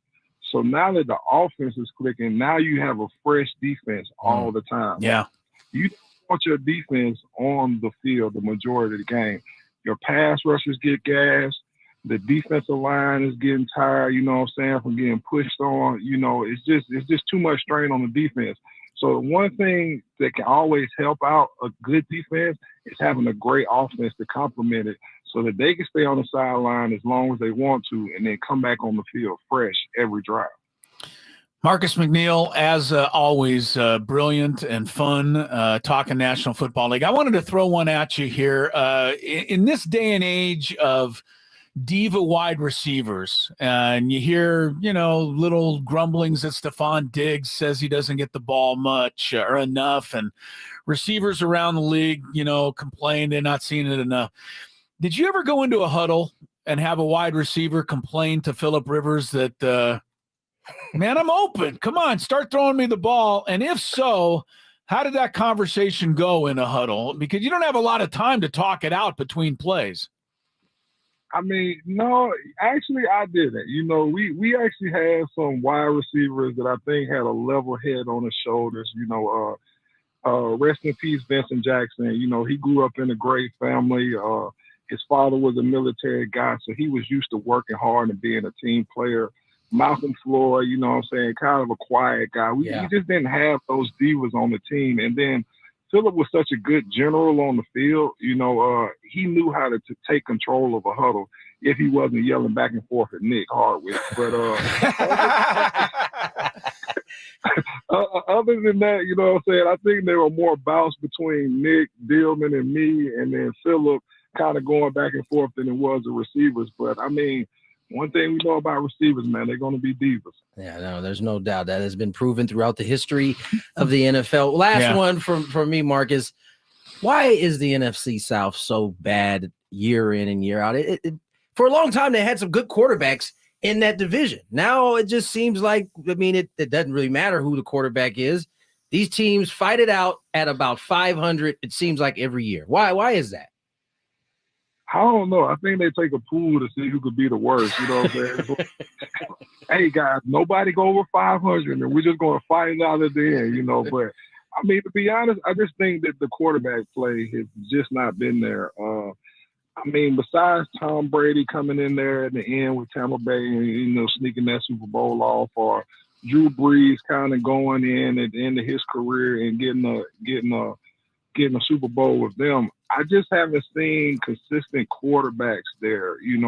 So now that the offense is clicking, now you have a fresh defense all the time. Yeah. You don't want your defense on the field the majority of the game. Your pass rushers get gassed. The defensive line is getting tired, you know what I'm saying, from getting pushed on. You know, it's just too much strain on the defense. So one thing that can always help out a good defense is having a great offense to complement it so that they can stay on the sideline as long as they want to and then come back on the field fresh every drive. Marcus McNeill, as always, brilliant and fun talking National Football League. I wanted to throw one at you here. In this day and age of diva wide receivers, and you hear, little grumblings that Stephon Diggs says he doesn't get the ball much or enough, and receivers around the league, complain they're not seeing it enough. Did you ever go into a huddle and have a wide receiver complain to Phillip Rivers that, man, I'm open. Come on, start throwing me the ball? And if so, how did that conversation go in a huddle? Because you don't have a lot of time to talk it out between plays. I mean, no, actually I didn't. We actually had some wide receivers that I think had a level head on his shoulders. Rest in peace, Vincent Jackson. He grew up in a great family. His father was a military guy, so he was used to working hard and being a team player. Malcolm Floyd, kind of a quiet guy. We just didn't have those divas on the team. And then Phillip was such a good general on the field. He knew how to take control of a huddle if he wasn't yelling back and forth at Nick Hardwick. But other than that, I think there were more bouts between Nick, Dillman, and me, and then Phillip kind of going back and forth than it was the receivers. But, I mean, one thing we know about receivers, man, they're going to be divas. Yeah, no, there's no doubt that has been proven throughout the history of the NFL. Last one from me, Marcus. Why is the NFC South so bad year in and year out? For a long time, they had some good quarterbacks in that division. Now it just seems like, it doesn't really matter who the quarterback is. These teams fight it out at about 500, it seems like, every year. Why is that? I don't know. I think they take a pool to see who could be the worst. You know what I'm saying? Hey, guys, nobody go over 500, and we're just going to fight it out at the end, But, I mean, to be honest, I just think that the quarterback play has just not been there. Besides Tom Brady coming in there at the end with Tampa Bay and, sneaking that Super Bowl off, or Drew Brees kind of going in at the end of his career and getting a Super Bowl with them, I just haven't seen consistent quarterbacks there, in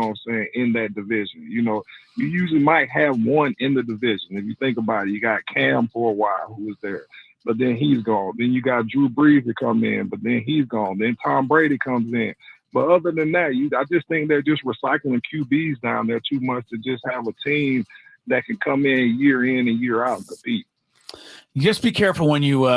that division. You usually might have one in the division. If you think about it, you got Cam for a while who was there, but then he's gone. Then you got Drew Brees to come in, but then he's gone. Then Tom Brady comes in. But other than that, I just think they're just recycling QBs down there too much to just have a team that can come in and year out and compete. Just be careful when you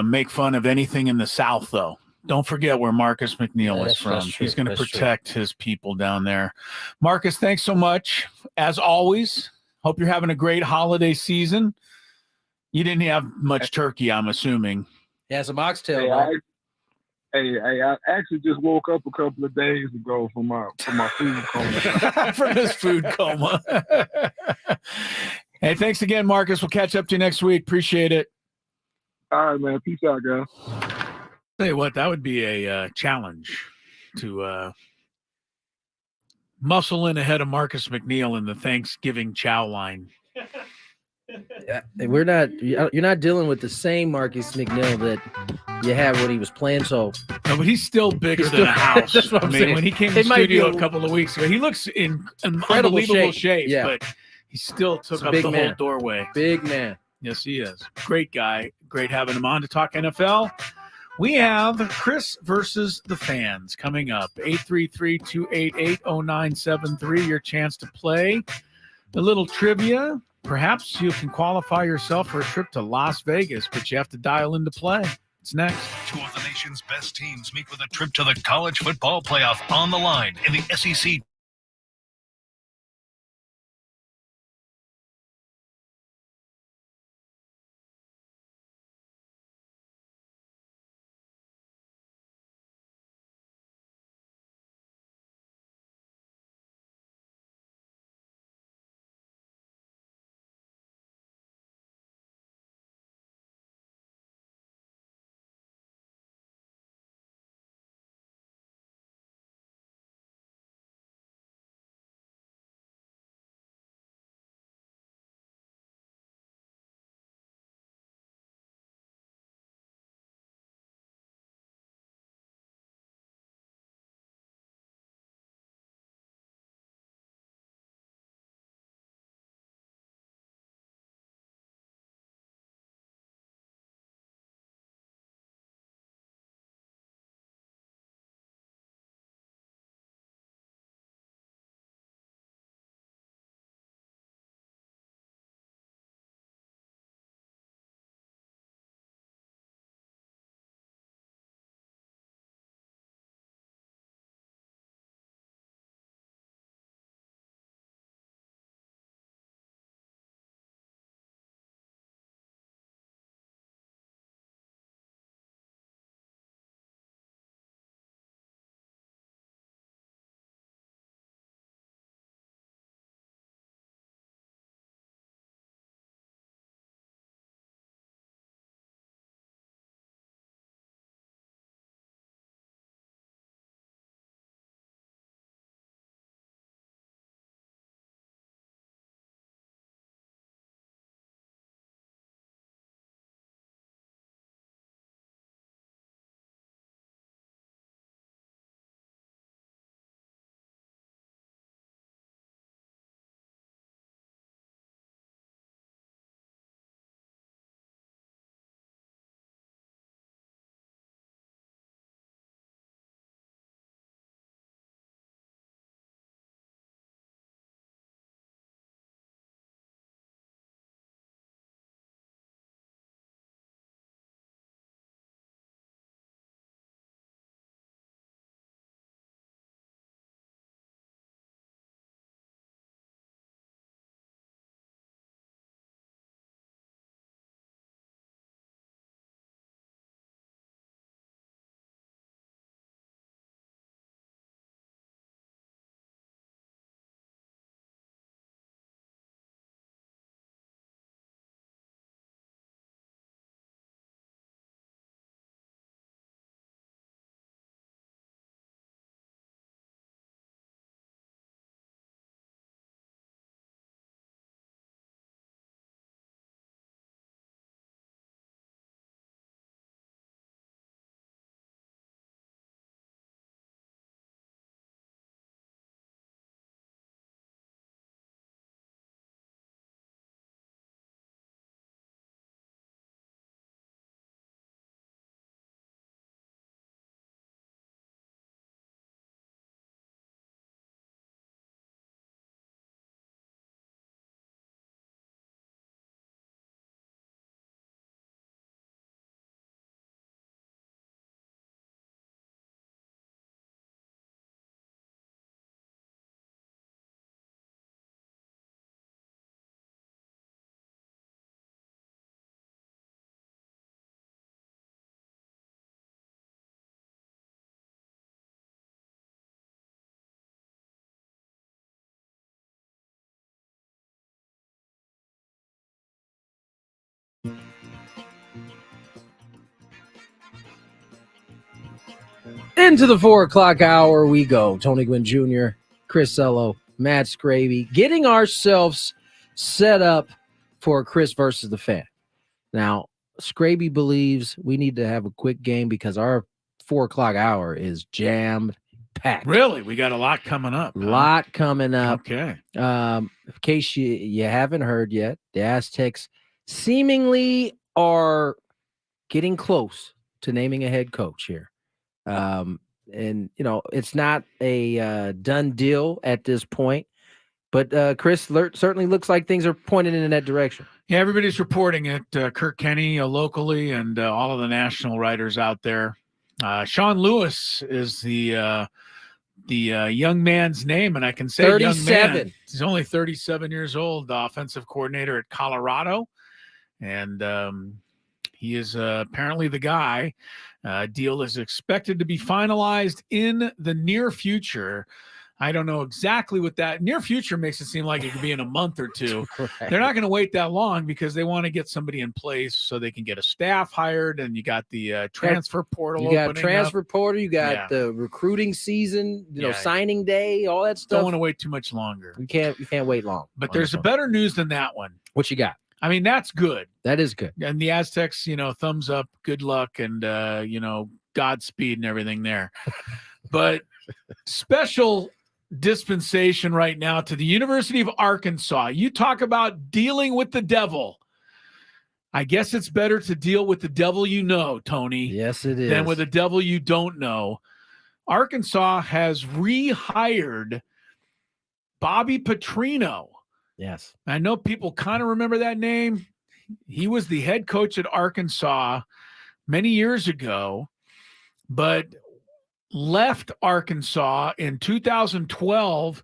make fun of anything in the South, though. Don't forget where Marcus McNeill is from. He's going to protect his people down there. Marcus, thanks so much. As always, hope you're having a great holiday season. You didn't have much turkey, I'm assuming. Yeah, some oxtail. I actually just woke up a couple of days ago from my food coma. From his food coma. Hey, thanks again, Marcus. We'll catch up to you next week. Appreciate it. All right, man. Peace out, guys. Tell you what, that would be a challenge to muscle in ahead of Marcus McNeill in the Thanksgiving chow line. You're not dealing with the same Marcus McNeill that you had when he was playing. So, no, but he's still bigger than a house. That's what I'm saying. When he came to the studio a couple of weeks ago, he looks in unbelievable shape, but he still took up the whole doorway. Big man. Yes, he is. Great guy. Great having him on to talk NFL. We have Chris versus the fans coming up. 833-288-0973. Your chance to play a little trivia. Perhaps you can qualify yourself for a trip to Las Vegas, but you have to dial in to play. It's next. Two of the nation's best teams meet with a trip to the college football playoff on the line in the SEC. Into the 4 o'clock hour we go. Tony Gwynn Jr., Chris Ello, Matt Scravy, getting ourselves set up for Chris versus the fan. Now, Scraby believes we need to have a quick game because our 4 o'clock hour is jammed packed. Really? We got a lot coming up. Lot coming up. Okay. In case you haven't heard yet, the Aztecs seemingly are getting close to naming a head coach here. And, it's not a done deal at this point. But Chris, certainly looks like things are pointing in that direction. Yeah, everybody's reporting it. Kirk Kenny locally and all of the national writers out there. Sean Lewis is the young man's name, and I can say 37. Young man. He's only 37 years old, the offensive coordinator at Colorado, and he is apparently the guy. Deal is expected to be finalized in the near future. I don't know exactly what that near future makes it seem like it could be in a month or two. Right. They're not going to wait that long because they want to get somebody in place so they can get a staff hired, and you got the transfer portal. You got transfer portal. You got the recruiting season. Signing day. All that stuff. Don't want to wait too much longer. You can't wait long. But there's a better news than that one. What you got? I mean, that's good. That is good. And the Aztecs, thumbs up, good luck, and Godspeed and everything there. But special dispensation right now to the University of Arkansas. You talk about dealing with the devil. I guess it's better to deal with the devil Tony. Yes, it is. Than with the devil you don't know. Arkansas has rehired Bobby Petrino. Yes. I know people kind of remember that name. He was the head coach at Arkansas many years ago, but left Arkansas in 2012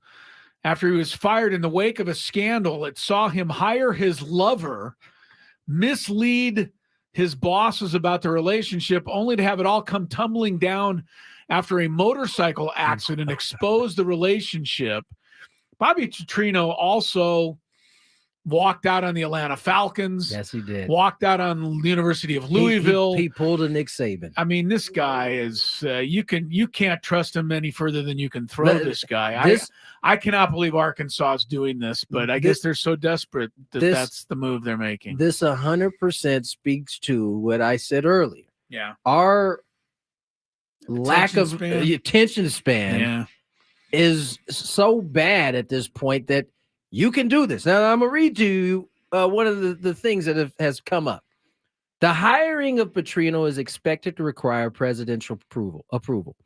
after he was fired in the wake of a scandal that saw him hire his lover, mislead his bosses about the relationship, only to have it all come tumbling down after a motorcycle accident exposed the relationship. Bobby Petrino also walked out on the Atlanta Falcons. Yes, he did. Walked out on the University of Louisville. He pulled a Nick Saban. I mean, this guy is you can't trust him any further than you can throw this guy. I cannot believe Arkansas is doing this, but I guess they're so desperate that that's the move they're making. This 100% speaks to what I said earlier. Yeah. Our lack of attention span is so bad at this point that you can do this. Now, I'm going to read to you one of the things that has come up. The hiring of Petrino is expected to require presidential approval.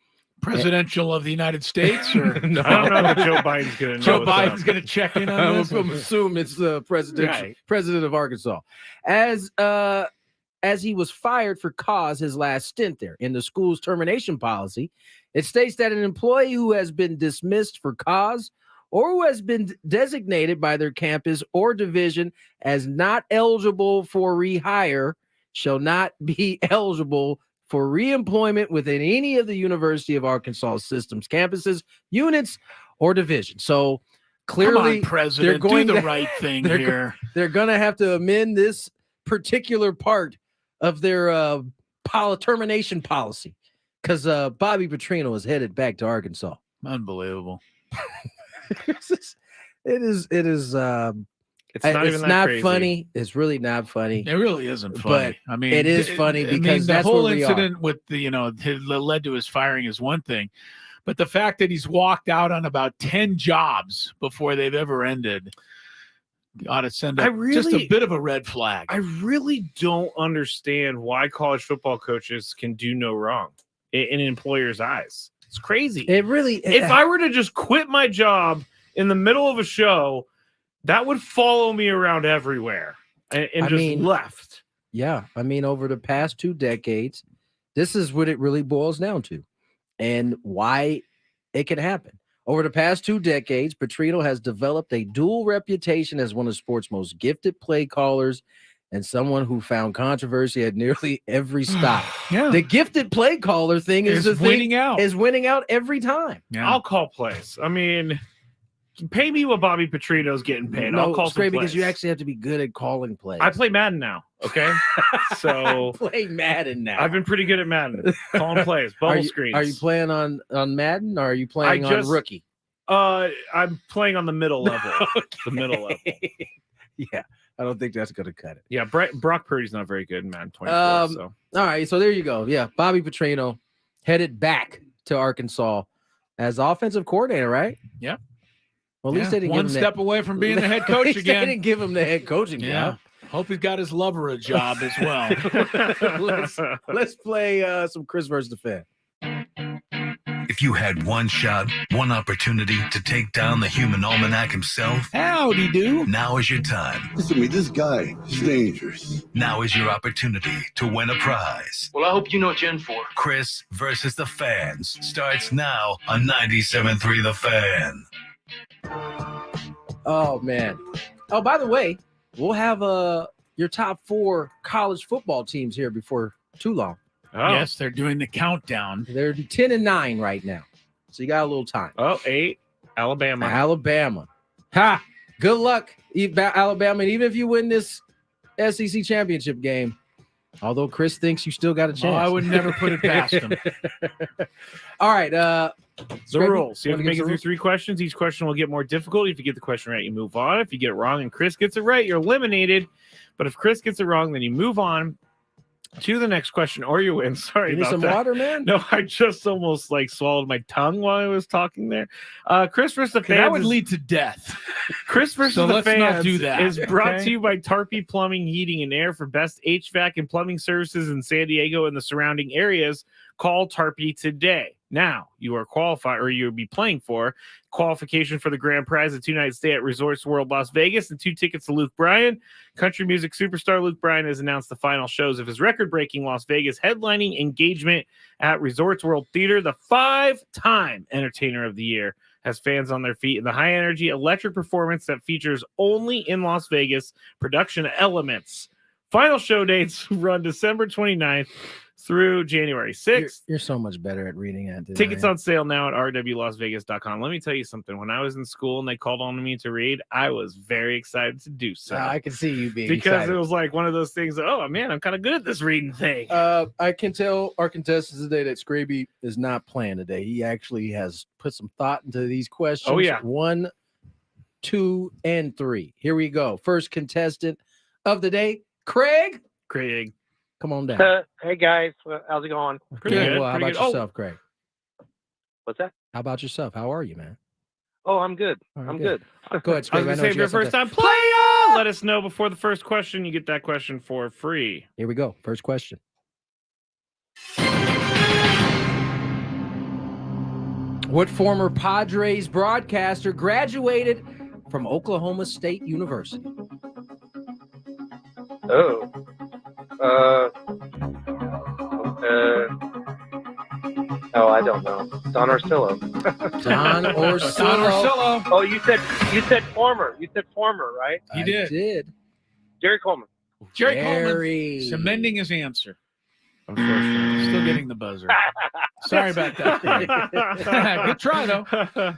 Presidential of the United States? Or no, I don't know if Joe Biden's going to know. Joe Biden's going to check in on this? I'm assuming it's the president of Arkansas. As he was fired for cause his last stint there. In the school's termination policy, it states that an employee who has been dismissed for cause or who has been designated by their campus or division as not eligible for rehire shall not be eligible for reemployment within any of the University of Arkansas system's campuses, units, or divisions. So clearly, come on, President, they're going do the right thing here. They're going to have to amend this particular part of their termination policy because Bobby Petrino is headed back to Arkansas. Unbelievable. It's not crazy. funny. It's really not funny. It really isn't funny. But it is funny because the that's whole where we incident are. with that led to his firing is one thing, but the fact that he's walked out on about 10 jobs before they've ever ended ought to send up just a bit of a red flag. I really don't understand why college football coaches can do no wrong in an employer's eyes. It's crazy. It really. If I were to just quit my job in the middle of a show, that would follow me around everywhere and left. Yeah. I mean, over the past 2 decades, this is what it really boils down to and why it can happen. Over the past 2 decades, Petrino has developed a dual reputation as one of sports' most gifted play callers and someone who found controversy at nearly every stop. The gifted play caller thing is winning out every time. Yeah. I'll call plays. I mean, pay me what Bobby Petrino's getting paid. I'll call some plays. Because you actually have to be good at calling plays. I play Madden now. Okay, so play Madden now. I've been pretty good at Madden, calling plays, bubble screens. Are you playing on Madden, or are you playing on Rookie? I'm playing on the middle level. The middle level. Yeah. I don't think that's going to cut it. Yeah, Brock Purdy's not very good in Madden 24. So all right, so there you go. Yeah, Bobby Petrino headed back to Arkansas as offensive coordinator, right? Yep. Well, at least they didn't one give him step away from being the head coach They again. didn't give him the head coaching job. Hope he's got his lover a job as well. Let's play some Chris versus the Fan. If you had one shot, one opportunity to take down the human almanac himself, howdy do. Now is your time. Listen to me, this guy is dangerous. Now is your opportunity to win a prize. Well, I hope you know what you're in for. Chris versus the Fans starts now on 97.3 The Fan. Oh, man. Oh, by the way, we'll have your top 4 college football teams here before too long. Oh. Yes, they're doing the countdown. They're 10-9 right now. So you got a little time. 8, Alabama. Ha! Good luck, Alabama. And even if you win this SEC championship game, although Chris thinks you still got a chance. I would never put it past him. All right. The rules. You have to make it through 3 questions. Each question will get more difficult. If you get the question right, you move on. If you get it wrong and Chris gets it right, you're eliminated. But if Chris gets it wrong, then you move on to the next question, or you win. Sorry you need about some that. water, man? No, I just almost swallowed my tongue while I was talking there. Chris versus the Fans. That would lead to death. Chris versus So the let's Fans not do that, is brought okay? to you by Tarpey Plumbing, Heating, and Air for best HVAC and plumbing services in San Diego and the surrounding areas. Call Tarpey today. Now you are qualified, or you'll be playing for qualification for the grand prize, a 2-night stay at Resorts World Las Vegas and 2 tickets to Luke Bryan. Country music superstar Luke Bryan has announced the final shows of his record-breaking Las Vegas headlining engagement at Resorts World Theater. The 5-time Entertainer of the Year has fans on their feet in the high-energy electric performance that features only in Las Vegas production elements. Final show dates run December 29th through January 6th. You're so much better at reading it. Tickets on sale now at rwlasvegas.com. Let me tell you something. When I was in school and they called on me to read, I was very excited to do so. I can see you being because excited. it was like one of those things that, oh man, I'm kind of good at this reading thing. I can tell our contestants today that Scraby is not playing today. He actually has put some thought into these questions. Oh, yeah. 1, 2, and 3. Here we go. First contestant of the day, Craig. Come on down. Hey guys, how's it going? Pretty good. Well, how about yourself, Craig? What's that? How about yourself? How are you, man? Oh, I'm good. All right, I'm good. good. Go ahead, I Scraby. was going to say, if you're first time player, let us know before the first question. You get that question for free. Here we go. First question. What former Padres broadcaster graduated from Oklahoma State University? Oh. I don't know. Don Orsillo. Don Orsillo. Oh, you said former. You said former, right? I did. Jerry Coleman. Jerry Coleman cementing his answer. Unfortunately, still getting the buzzer. Sorry about that. Good try though.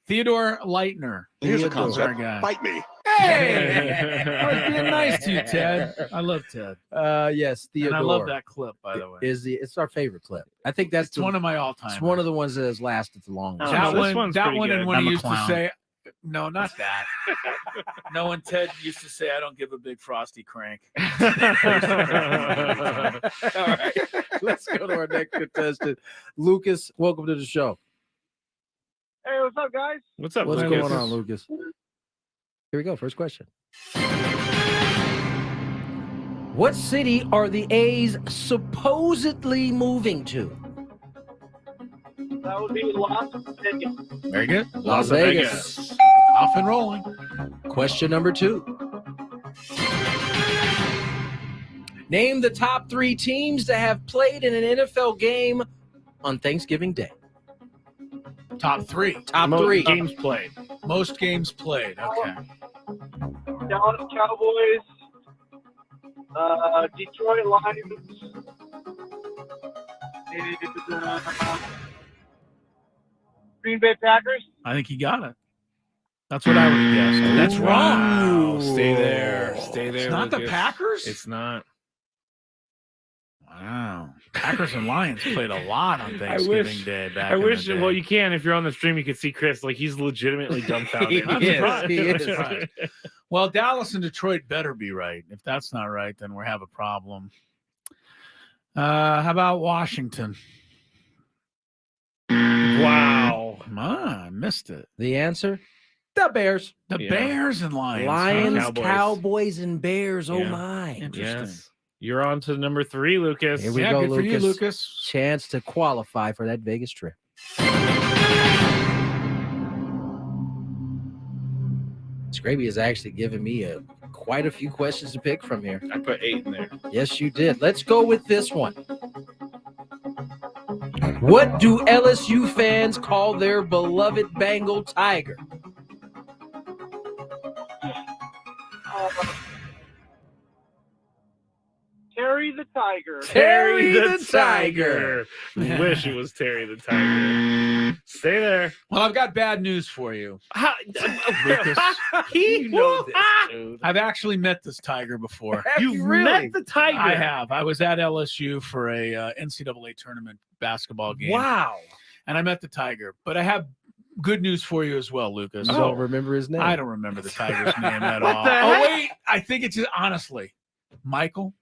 Theodore Leitner. Here's a Our concept. guy. Bite me. Hey, I was being nice to you, Ted. I love Ted. Yes, Theodore. And I love that clip, by the way. It's our favorite clip. I think that's one of my all-time. It's one of the ones that has lasted the longest. That one, and when I'm he a used to clown. say, "No, not that." No, when Ted used to say, "I don't give a big frosty crank." All right, let's go to our next contestant, Lucas. Welcome to the show. Hey, what's up, guys? What's up? What's Lucas? going on, Lucas? Here we go. First question. What city are the A's supposedly moving to? That would be Las Vegas. Very good. Las Vegas. Off and rolling. Question number 2. Name the top 3 teams that have played in an NFL game on Thanksgiving Day. Top 3. Top Most 3 games played. Most games played. Okay. Dallas Cowboys. Detroit Lions. And, Green Bay Packers. I think he got it. That's what I would have guessed. That's wrong. Stay there. Stay there. It's not the Lucas. Packers? It's not. Wow. Packers and Lions played a lot on Thanksgiving Day back in the day. Well, you can. If you're on the stream, you can see Chris. Like, he's legitimately dumbfounded. He I'm is. surprised. He I'm is. surprised. Well, Dallas and Detroit better be right. If that's not right, then we have a problem. How about Washington? Wow. I missed it. The answer? The Bears. The Bears and Lions. Lions, Cowboys. Cowboys, and Bears. Oh, Yeah. my. Interesting. Yes. You're on to number 3, Lucas. Here we go, good for you, Lucas. Lucas. Chance to qualify for that Vegas trip. Scraby has actually given me quite a few questions to pick from here. I put 8 in there. Yes, you did. Let's go with this one. What do LSU fans call their beloved Bengal tiger? Terry the Tiger. Terry the Tiger. Wish it was Terry the Tiger. Stay there. Well, I've got bad news for you. Lucas. You know this, dude. I've actually met this tiger before. You've met the tiger. I have. I was at LSU for a NCAA tournament basketball game. Wow. And I met the tiger. But I have good news for you as well, Lucas. You don't remember his name? I don't remember the tiger's name at What all. the Oh, heck? wait. I think it's honestly Michael.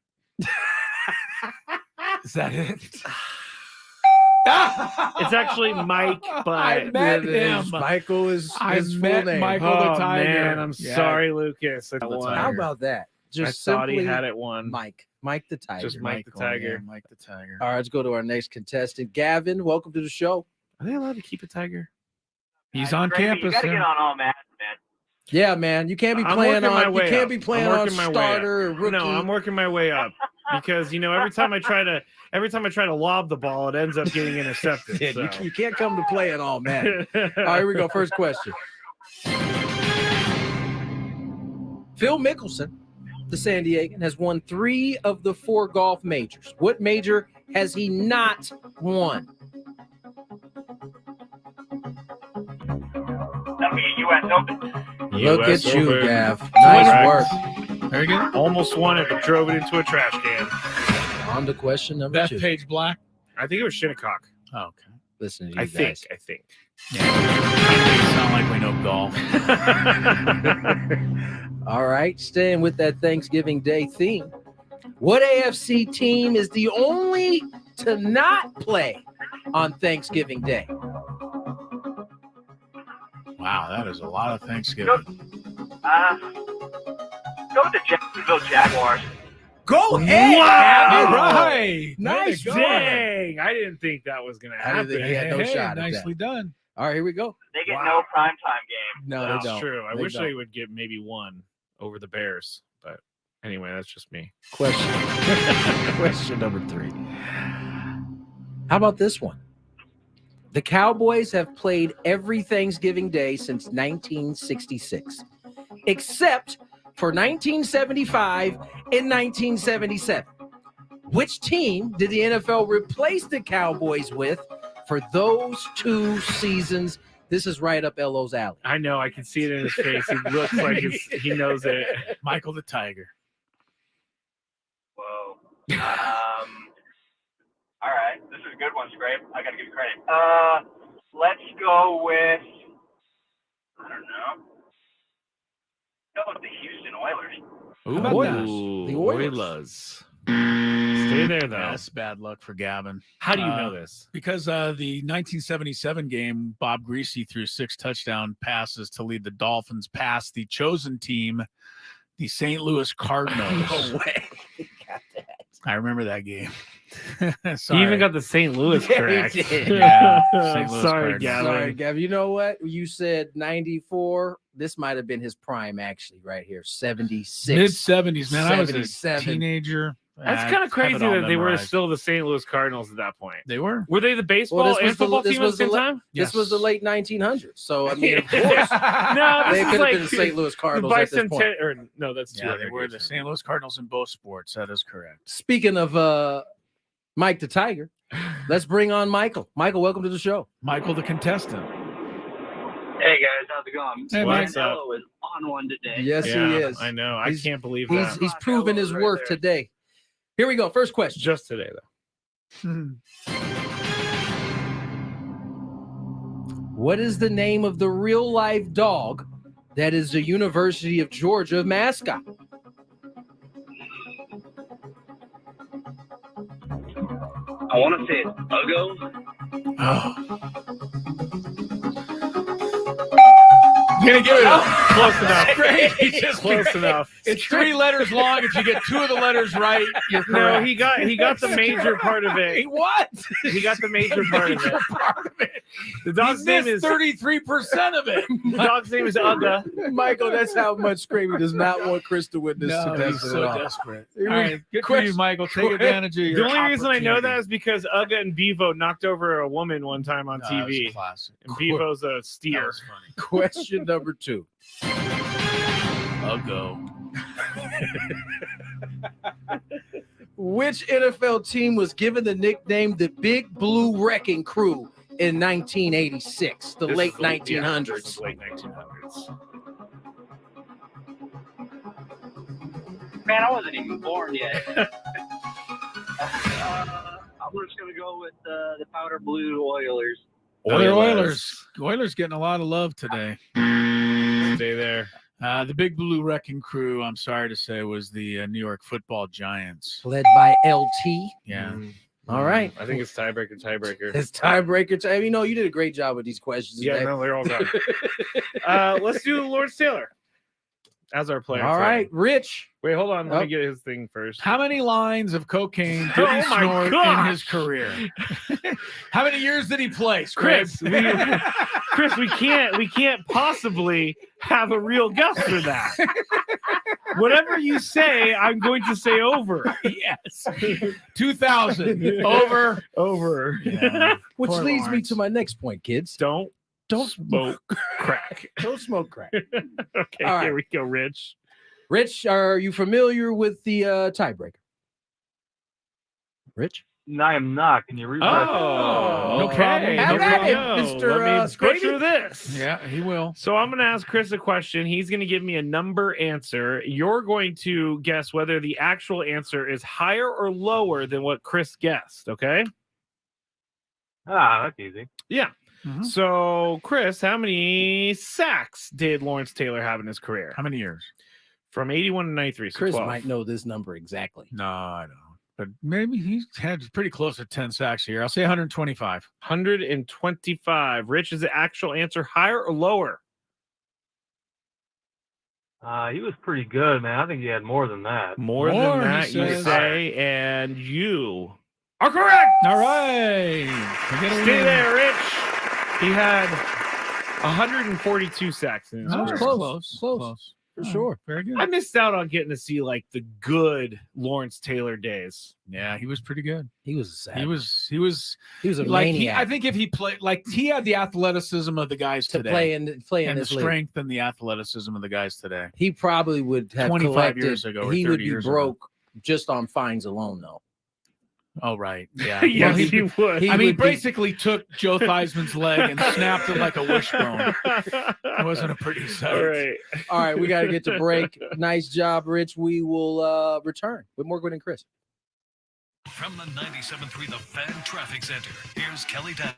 Is that it? It's actually Mike, but I met him. Michael is I his full met name. Michael oh, the Tiger. man, I'm Yeah. sorry, Lucas. I The won. Tiger. How about that? Just I thought he simply had it won. Mike the Tiger. Just Mike the Michael, Tiger. yeah, Mike the Tiger. All right, let's go to our next contestant. Gavin, welcome to the show. Are they allowed to keep a tiger? He's on Scrappy, campus. You got to yeah. get on all Matt, man. Yeah, man. You can't be I'm playing working my on. You way can't up. be I'm playing on working my way up. starter or rookie. No, I'm working my way up because every time I try to lob the ball, it ends up getting intercepted. Yeah, so. you can't come to playing all Matt. All right, here we go. First question. Phil Mickelson, the San Diegan, has won 3 of the 4 golf majors. What major has he not won? That'll be a U.S. Open. Look US at you, Open. Gav. Correct. Nice work. Very good. Almost won it, but drove it into a trash can. On to question number Beth 2. Page Black. I think it was Shinnecock. Oh, okay. Listen to you I guys. think. Yeah. Sound like we know golf. All right, staying with that Thanksgiving Day theme. What AFC team is the only to not play on Thanksgiving Day? Wow, that is a lot of Thanksgiving. Go with the Jacksonville Jaguars. Go ahead. Wow. All right. Nice. Way to go. Dang, I didn't think that was going to I didn't happen. think he had no Hey, shot at nicely that. done. All right, here we go. They get no primetime game. No, That's they don't. true. I They wish don't. they would get maybe one over the Bears. But anyway, that's just me. Question. Question number 3. How about this one? The Cowboys have played every Thanksgiving Day since 1966, except for 1975 and 1977. Which team did the NFL replace the Cowboys with for those 2 seasons? This is right up LO's alley. I know. I can see it in his face. He looks like he knows it. Michael the Tiger. Whoa. All right. This is a good one, Scrape. I got to give you credit. Let's go with, I don't know. Go with the Houston Oilers. How about that? The Oilers. Stay there, though. That's bad luck for Gavin. How do you know this? Because the 1977 game, Bob Greasy threw 6 touchdown passes to lead the Dolphins past the chosen team, the St. Louis Cardinals. No way. Got that. I remember that game. He even got the St. Louis Yeah, he correct. did. Yeah, St. Louis Sorry, Cardinals. Gavin. Sorry, Gav. You know what? You said 94. This might have been his prime, actually, right here. 76. Mid-70s, man. I was a 77. teenager. That's I kind of have crazy it all that they were memorized. still the St. Louis Cardinals at that point. They were. Were they the baseball Well, and football team at the same la- time? This was the Yes. late 1900s. So, I mean, of course, No, they this could is have like been the St. Louis the Cardinals at this point. Or no, that's two Yeah, other they were games. the St. Louis Cardinals in both sports. That is correct. Speaking of Mike the Tiger, let's bring on Michael. Michael, welcome to the show. Michael, the contestant. Hey, guys. How's it going? Hey, What's Mike. up? Fellow is on one today. Yes, Yeah, he is. I know. I He's- can't believe He's that. proven his Right worth there. today. Here we go. First question. Just today, though. What is the name of the real life dog That is the University of Georgia mascot. I want to say it's Ugo. Oh. I'm gonna give it Close enough. Close enough. It's 3 letters long. If you get 2 of the letters right, you're correct. No, he got the major part of it. What? He got the major part of it. The dog's name is 33% of it. The dog's name is Uga. Michael, that's how much Scrappy does not want Chris to witness. No, to he's test it so at all. desperate. All right, good for you, Michael. Take advantage of your The only reason I know that opportunity. is because Uga and Bevo knocked over a woman one time on No, that was TV. classic. And Bevo's a That steer. was funny. Question number 2. Ugo. Which NFL team was given the nickname the Big Blue Wrecking Crew in 1986, the late 1900s? Late 1900s. Man, I wasn't even born yet. I'm just going to go with the powder blue Oilers. Oilers getting a lot of love today. Stay there. The Big Blue Wrecking Crew, I'm sorry to say, was the New York Football Giants. Led by LT. Yeah. All right. I think it's tiebreaker. It's tiebreaker time. You know, you did a great job with these questions. Yeah, today. no, they're all done. Let's do Lawrence Taylor as our player. All right, Rich. Wait, hold on. Let Oh. me get his thing first. How many lines of cocaine did he Oh my snort in gosh. his career? How many years did he play, Chris? Chris, we can't possibly have a real guess for that. Whatever you say, I'm going to say over. Yes. 2000. Over. Yeah. Which Poor leads me Lawrence. to my next point, kids. Don't smoke crack. Don't smoke crack. Okay, All right. here we go, Rich. Rich, are you familiar with the tiebreaker? Rich? No, I am not. Can you read No problem. Have No at it, problem. Mr. Let me Scrappy. butcher this. Yeah, he will. So I'm going to ask Chris a question. He's going to give me a number answer. You're going to guess whether the actual answer is higher or lower than what Chris guessed, okay? That's easy. Yeah. Mhm. So, Chris, how many sacks did Lawrence Taylor have in his career? How many years? From 81 to 93. So Chris 12. might know this number exactly. No, I don't. But maybe he's had pretty close to 10 sacks a year. I'll say 125. 125. Rich, is the actual answer higher or lower? He was pretty good, man. I think he had more than that. More More, than he that, you says. say, and you are correct. All right. We're gonna Stay win. there, Rich. He had 142 sacks in his Oh, career. close. For sure. Very good. I missed out on getting to see like the good Lawrence Taylor days. Yeah, he was pretty good. He was a savage. He was a like maniac. I think if he played like he had the athleticism of the guys to today. play in and the this league. strength and the athleticism of the guys today. He probably would have 25 collected. years ago or He 30 would be years ago. broke just on fines alone, though. Oh, right. Yeah. Yes, Well, he would. I mean, would be- basically took Joe Theismann's leg and snapped it like a wishbone. It wasn't a pretty sight. All right. All right, we got to get to break. Nice job, Rich. We will return with more Gwynn and Chris. From the 97.3 The Fan Traffic Center, here's Kelly Dow.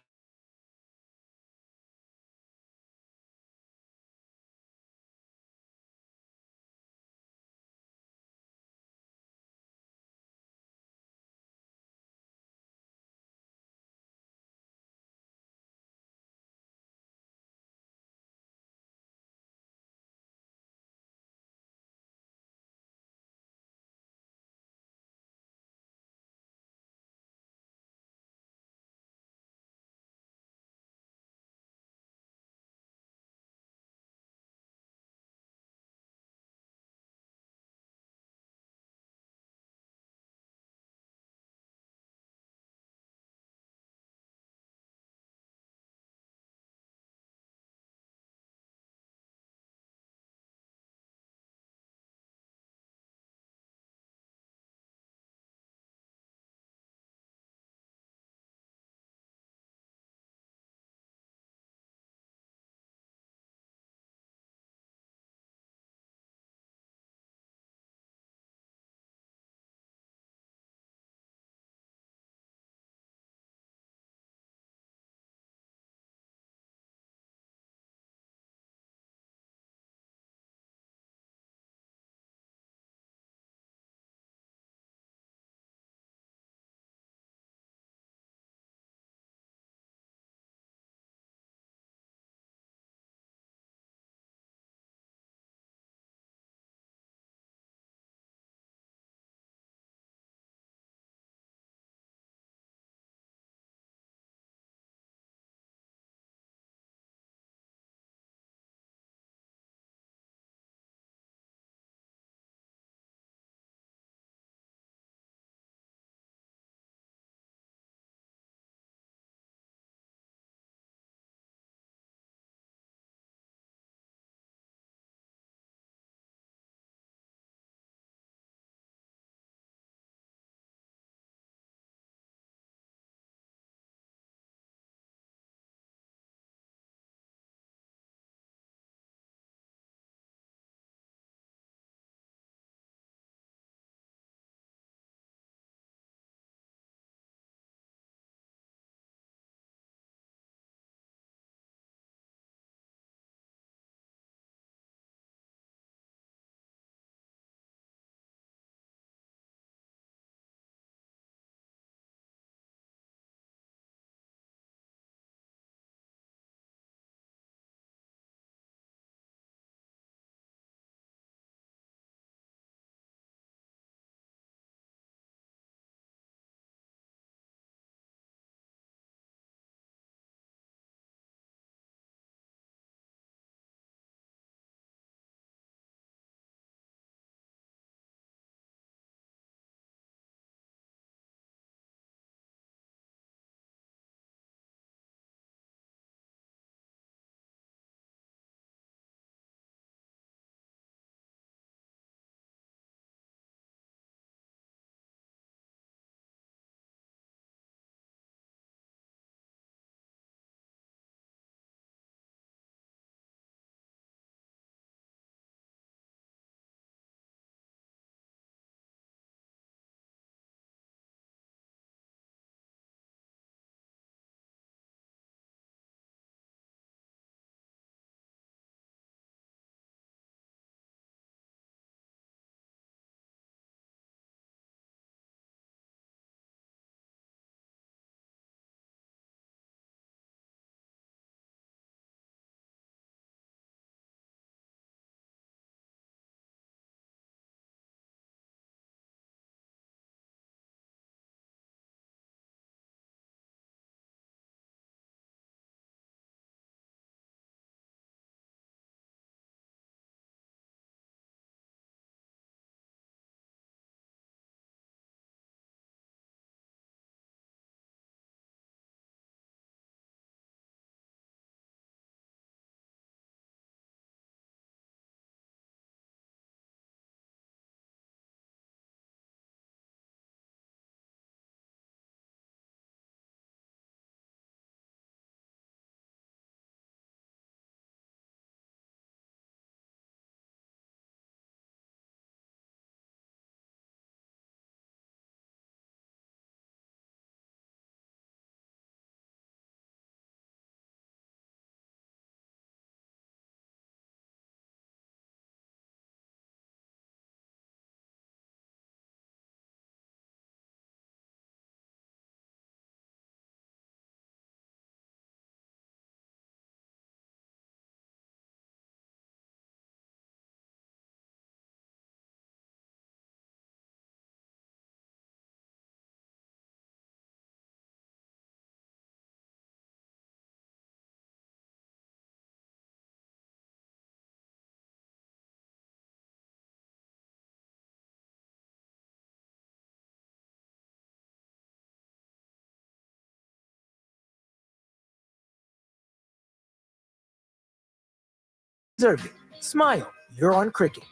deserve it. Smile. You're on Cricket.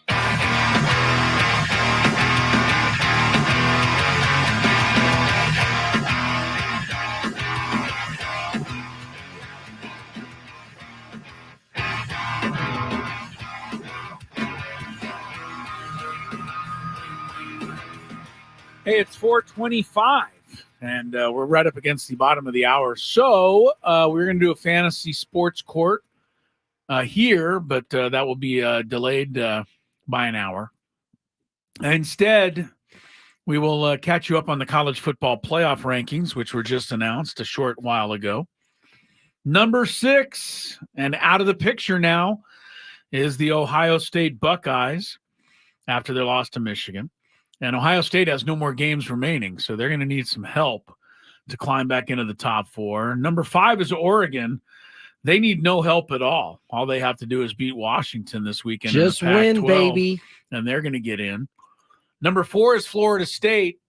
Hey, it's 4:25, and we're right up against the bottom of the hour. So we're going to do a fantasy sports court here, but that will be delayed by an hour. Instead, we will catch you up on the college football playoff rankings, which were just announced a short while ago. Number 6, and out of the picture now, is the Ohio State Buckeyes after their loss to Michigan. And Ohio State has no more games remaining, so they're going to need some help to climb back into the top 4. Number 5 is Oregon. They need no help at all. All they have to do is beat Washington this weekend. Just in the Pac-12, win, baby. And they're going to get in. Number 4 is Florida State.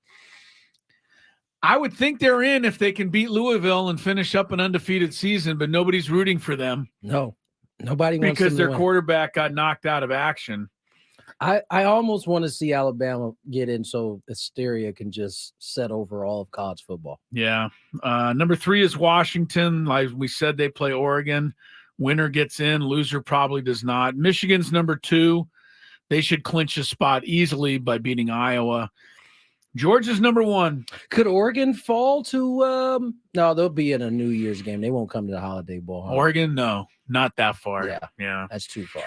I would think they're in if they can beat Louisville and finish up an undefeated season, but nobody's rooting for them. No, nobody wants because them to their win. quarterback got knocked out of action. I almost want to see Alabama get in so hysteria can just set over all of college football. Yeah. Number 3 is Washington. Like we said, they play Oregon. Winner gets in. Loser probably does not. Michigan's number 2. They should clinch a spot easily by beating Iowa. Georgia's number 1. Could Oregon fall to no, they'll be in a New Year's game. They won't come to the Holiday Bowl. Huh? Oregon, no, not that far. Yeah. That's too far.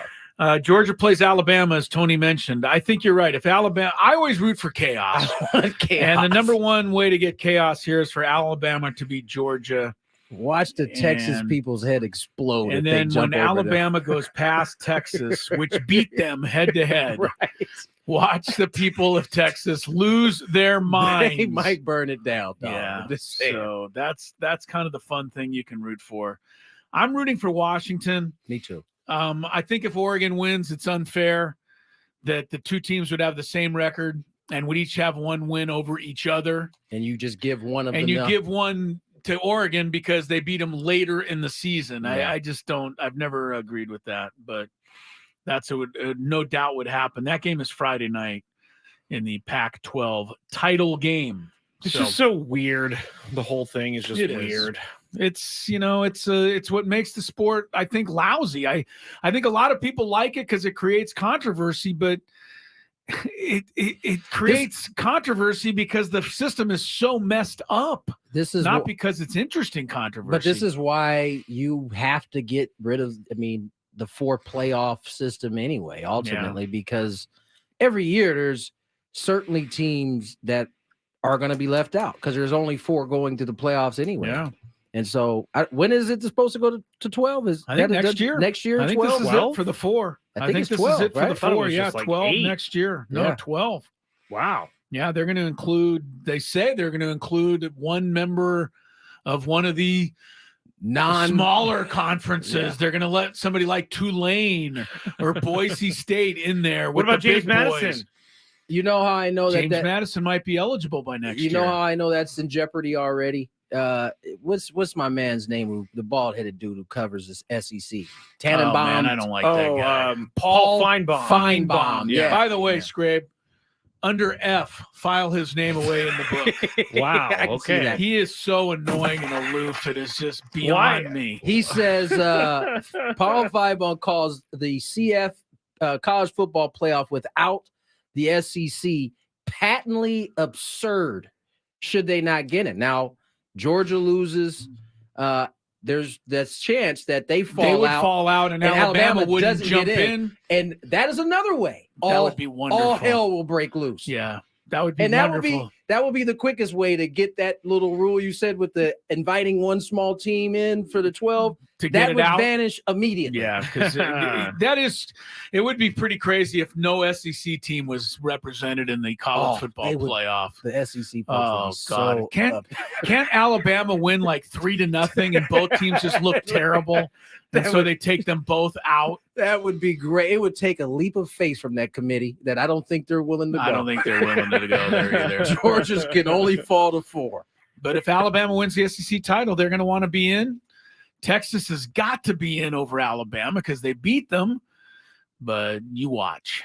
Georgia plays Alabama, as Tony mentioned. I think you're right. If Alabama, I always root for chaos. I want chaos. And the number 1 way to get chaos here is for Alabama to beat Georgia. Watch the Texas people's head explode. And then when Alabama goes past Texas, which beat them head to head, watch the people of Texas lose their minds. They might burn it down. Dog. Yeah. So that's kind of the fun thing you can root for. I'm rooting for Washington. Me too. I think if Oregon wins, it's unfair that the two teams would have the same record and would each have 1 win over each other. And you just give one of them. And you give one to Oregon because they beat them later in the season. Yeah. I just don't. I've never agreed with that, but that's no doubt would happen. That game is Friday night in the Pac-12 title game. It's just so weird. The whole thing is just weird. It's it's what makes the sport, I think, lousy. I think a lot of people like it because it creates controversy, but it creates controversy because the system is so messed up. This is not because it's interesting controversy. But this is why you have to get rid of, the 4 playoff system anyway, ultimately, because every year there's certainly teams that are going to be left out because there's only 4 going to the playoffs anyway. Yeah. And so when is it supposed to go to 12? I think next year. Next year, I think 12? this is it for the 4. I think it's this 12, is it for right? the 4. Yeah, like 12 8. next year. No, Yeah. 12. Wow. Yeah, they're going to include, they say they're going to include 1 member of one of the smaller conferences. Yeah. They're going to let somebody like Tulane or Boise State in there. What about James Madison? Boys. You know how I know James that Madison might be eligible by next you year. know how I know that's in jeopardy already? What's my man's name? The bald-headed dude who covers this SEC. Tannenbaum. Man, I don't like that guy. Paul Feinbaum. Feinbaum. Yeah. By the way, Scrape, under F, file his name away in the book. Wow. I can see Okay. that. He is so annoying and aloof. It is just beyond me. He says Paul Feinbaum calls the CF college football playoff without the SEC patently absurd should they not get it. Now, Georgia loses. There's this chance that they fall out and Alabama wouldn't doesn't jump get in. And that is another way. That would be wonderful. All hell will break loose. Yeah, that would be And wonderful. that would be the quickest way to get that little rule you said with the inviting 1 small team in for the 12. To get That it would out. vanish immediately. Yeah, because it would be pretty crazy if no SEC team was represented in the college football playoff. The SEC. Oh is God! so Can't Alabama win like 3-0 and both teams just look terrible, and so they take them both out? That would be great. It would take a leap of faith from that committee that I don't think they're willing to go. I don't think they're willing to go there either. Georgia's can only fall to 4. But if Alabama wins the SEC title, they're going to want to be in. Texas has got to be in over Alabama because they beat them. but you watch.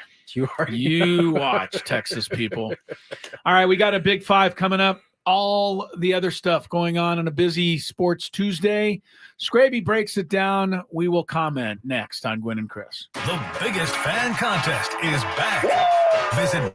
You watch, Texas people. All right, we got a Big Five coming up. All the other stuff going on a busy Sports Tuesday. Scraby breaks it down. We will comment next on Gwynn and Chris. The biggest fan contest is back. Visit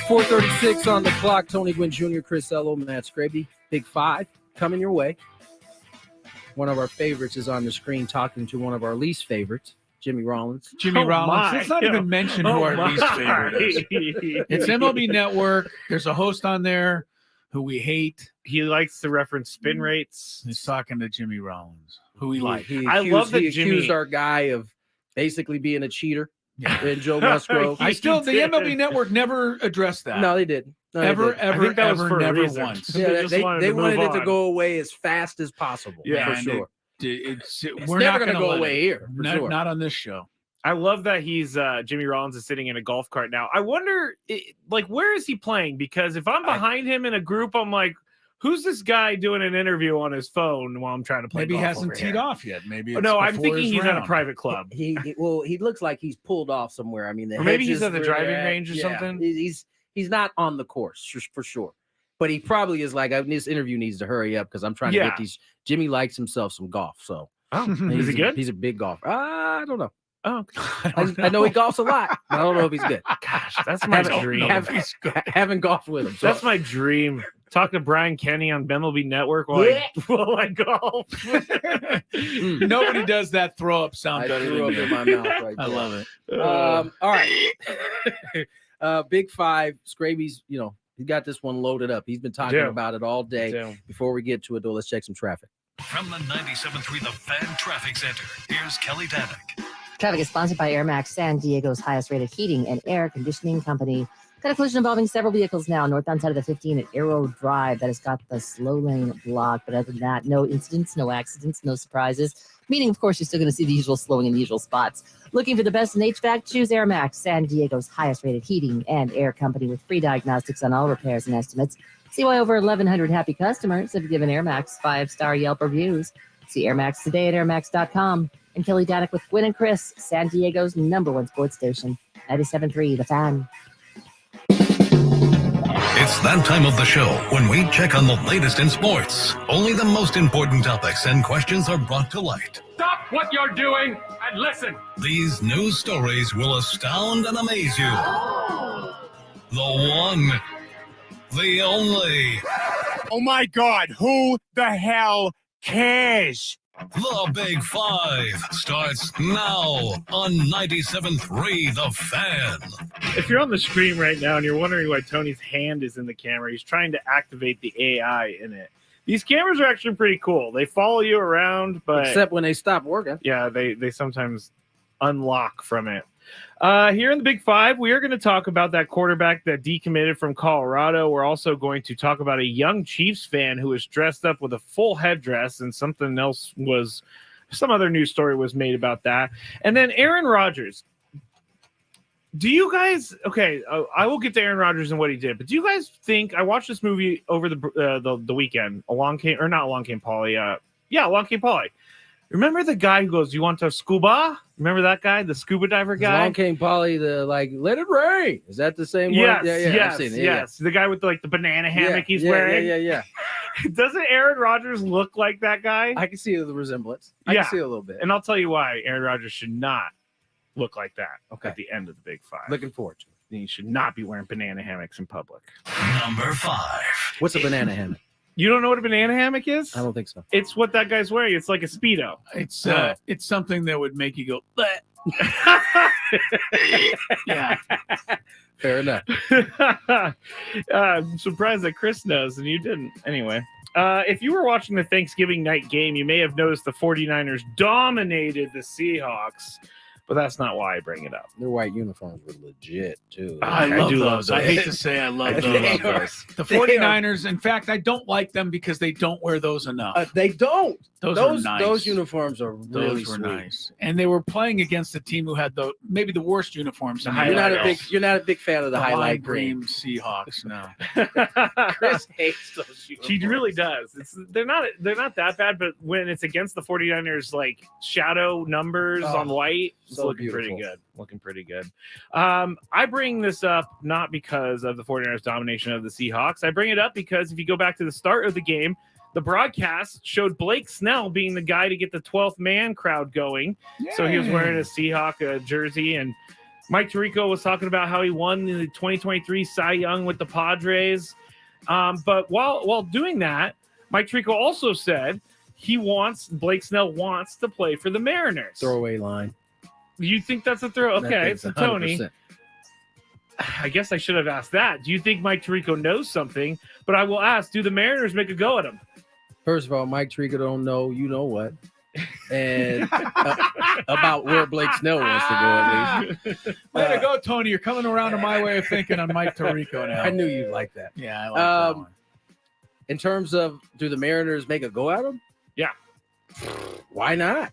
4:36 on the clock. Tony Gwynn Jr., Chris Ello, Matt Scraby. Big Five coming your way. One of our favorites is on the screen talking to one of our least favorites, Jimmy Rollins. Jimmy Rollins. Let's not even mention who our least favorite is. It's MLB Network. There's a host on there who we hate. He likes to reference spin rates. He's talking to Jimmy Rollins, who we like. I love that he Jimmy accused our guy of basically being a cheater. And Joe Musgrove. The MLB Network never addressed that. No, they didn't. No, ever, they didn't. ever, never once. Yeah, they wanted it to go away as fast as possible. Yeah, for sure. It's we're never not going to go away here. For sure. Not on this show. I love that he's Jimmy Rollins is sitting in a golf cart now. I wonder, where is he playing? Because if I'm behind him in a group, I'm like, who's this guy doing an interview on his phone while I'm trying to play Maybe golf he hasn't over teed here? off yet. Maybe it's no, I'm before thinking his he's at a round. private club. He looks like he's pulled off somewhere. I mean, Or maybe he's at the driving range or something. He's not on the course for sure. But he probably is like, this interview needs to hurry up because I'm trying to get these. Jimmy likes himself some golf. So is he good? He's a big golfer. I don't know. Oh, I know he golfs a lot. I don't know if he's good. Gosh, that's my dream. Haven't golfed with him. So. That's my dream. Talk to Brian Kenny on MLB Network while I golf. Nobody does that throw up sound better than up you. in my mouth right there. I love it. All right. Big Five. Scraby's, he got this one loaded up. He's been talking about it all day. Before we get to it, though, let's check some traffic. From the 97.3 The Fan Traffic Center, here's Kelly Danick. Traffic is sponsored by Air Max, San Diego's highest rated heating and air conditioning company. Got a collision involving several vehicles now, northbound side of the 15 at Arrow Drive. That has got the slow lane blocked. But other than that, no incidents, no accidents, no surprises. Meaning, of course, you're still going to see the usual slowing in the usual spots. Looking for the best in HVAC? Choose Air Max, San Diego's highest rated heating and air company with free diagnostics on all repairs and estimates. See why over 1,100 happy customers have given Air Max 5-star Yelp reviews. See Air Max today at airmax.com. And Kelly Danick with Gwynn and Chris, San Diego's #1 sports station, 97.3 The Fan. It's that time of the show when we check on the latest in sports. Only the most important topics and questions are brought to light. Stop what you're doing and listen. These news stories will astound and amaze you. The one, the only. Oh my God, who the hell cares? The Big Five starts now on 97.3 The Fan. If you're on the screen right now and you're wondering why Tony's hand is in the camera, he's trying to activate the AI in it. These cameras are actually pretty cool. They follow you around, but except when they stop working. Yeah, they sometimes unlock from it. Here in the Big Five, we are going to talk about that quarterback that decommitted from Colorado. We're also going to talk about a young Chiefs fan who was dressed up with a full headdress, and some other news story was made about that. And then Aaron Rodgers. Do you guys? Okay, I will get to Aaron Rodgers and what he did, but do you guys think? I watched this movie over the weekend. Along Came Polly. Along Came Polly. Remember the guy who goes, "You want to scuba?" Remember that guy, the scuba diver guy? Along Came Polly, let it rain. Is that the same yes, word? Yes, I've seen it. yes. The guy with the banana hammock he's wearing. Yeah. Doesn't Aaron Rodgers look like that guy? I can see the resemblance. I can see it a little bit. And I'll tell you why Aaron Rodgers should not look like that at the end of the Big Five. Looking forward to it. He should not be wearing banana hammocks in public. Number 5. What's a banana hammock? You don't know what a banana hammock is? I don't think so. It's what that guy's wearing. It's like a Speedo. It's something that would make you go, bleh. Yeah. Fair enough. I'm surprised that Chris knows and you didn't. Anyway, if you were watching the Thanksgiving night game, you may have noticed the 49ers dominated the Seahawks. But that's not why I bring it up. Their white uniforms were legit, too. I love those. I hate to say I love those. The 49ers, in fact, I don't like them because they don't wear those enough. They don't. Those are nice. Those uniforms are really Those were sweet. nice. And they were playing against a team who had maybe the worst uniforms. In You're not a big fan of the highlight green Seahawks, no. Chris hates those uniforms. He really does. They're not that bad, but when it's against the 49ers, shadow numbers on white, it's looking pretty good. I bring this up not because of the 49ers domination of the Seahawks. I bring it up because if you go back to the start of the game, the broadcast showed Blake Snell being the guy to get the 12th man crowd going. Yay. So he was wearing a Seahawk jersey, and Mike Tirico was talking about how he won the 2023 Cy Young with the Padres. But while doing that, Mike Tirico also said Blake Snell wants to play for the Mariners. Throwaway line. You think that's a throw? Okay, That's so Tony, 100%. I guess I should have asked that. Do you think Mike Tirico knows something? But I will ask, do the Mariners make a go at him? First of all, Mike Tirico don't know, you know what, and about where Blake Snell wants to go at least. Way to go, Tony. You're coming around to my way of thinking on Mike Tirico now. I knew you'd like that. Yeah, I like that one. In terms of, do the Mariners make a go at him? Yeah. Why not?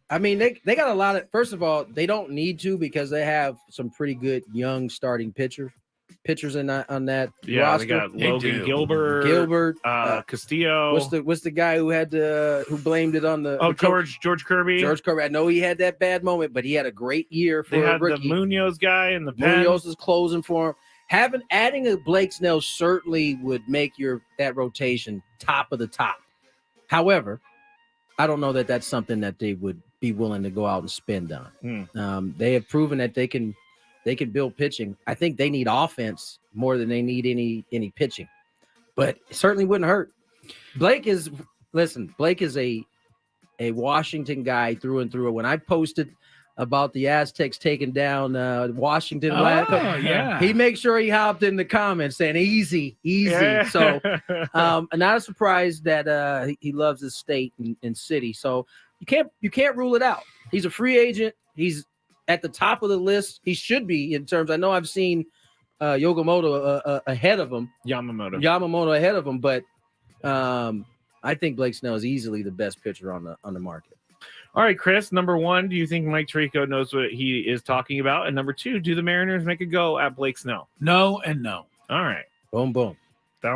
I mean, they got a lot of, first of all, they don't need to because they have some pretty good young starting pitchers in that, on that roster. They got Logan Gilbert, Castillo. What's the guy who blamed it on the George Kirby. George Kirby. I know he had that bad moment, but he had a great year for they had a rookie. the Munoz guy in the pen. Munoz is closing for him. Adding a Blake Snell certainly would make that rotation top of the top. However, I don't know that that's something that they would be willing to go out and spend on. They have proven that they can build pitching. I think they need offense more than they need any pitching, but it certainly wouldn't hurt. Blake is a Washington guy through and through. When I posted about the Aztecs taking down Washington he makes sure he hopped in the comments saying easy. Yeah. So not a surprise that he loves his state and city. So you can't rule it out. He's a free agent. He's at the top of the list. He should be in terms. I know I've seen Yamamoto ahead of him. Yamamoto ahead of him, but I think Blake Snell is easily the best pitcher on the market. All right, Chris, number one, do you think Mike Tirico knows what he is talking about? And number two, do the Mariners make a go at Blake Snell? No and no. All right. Boom, boom.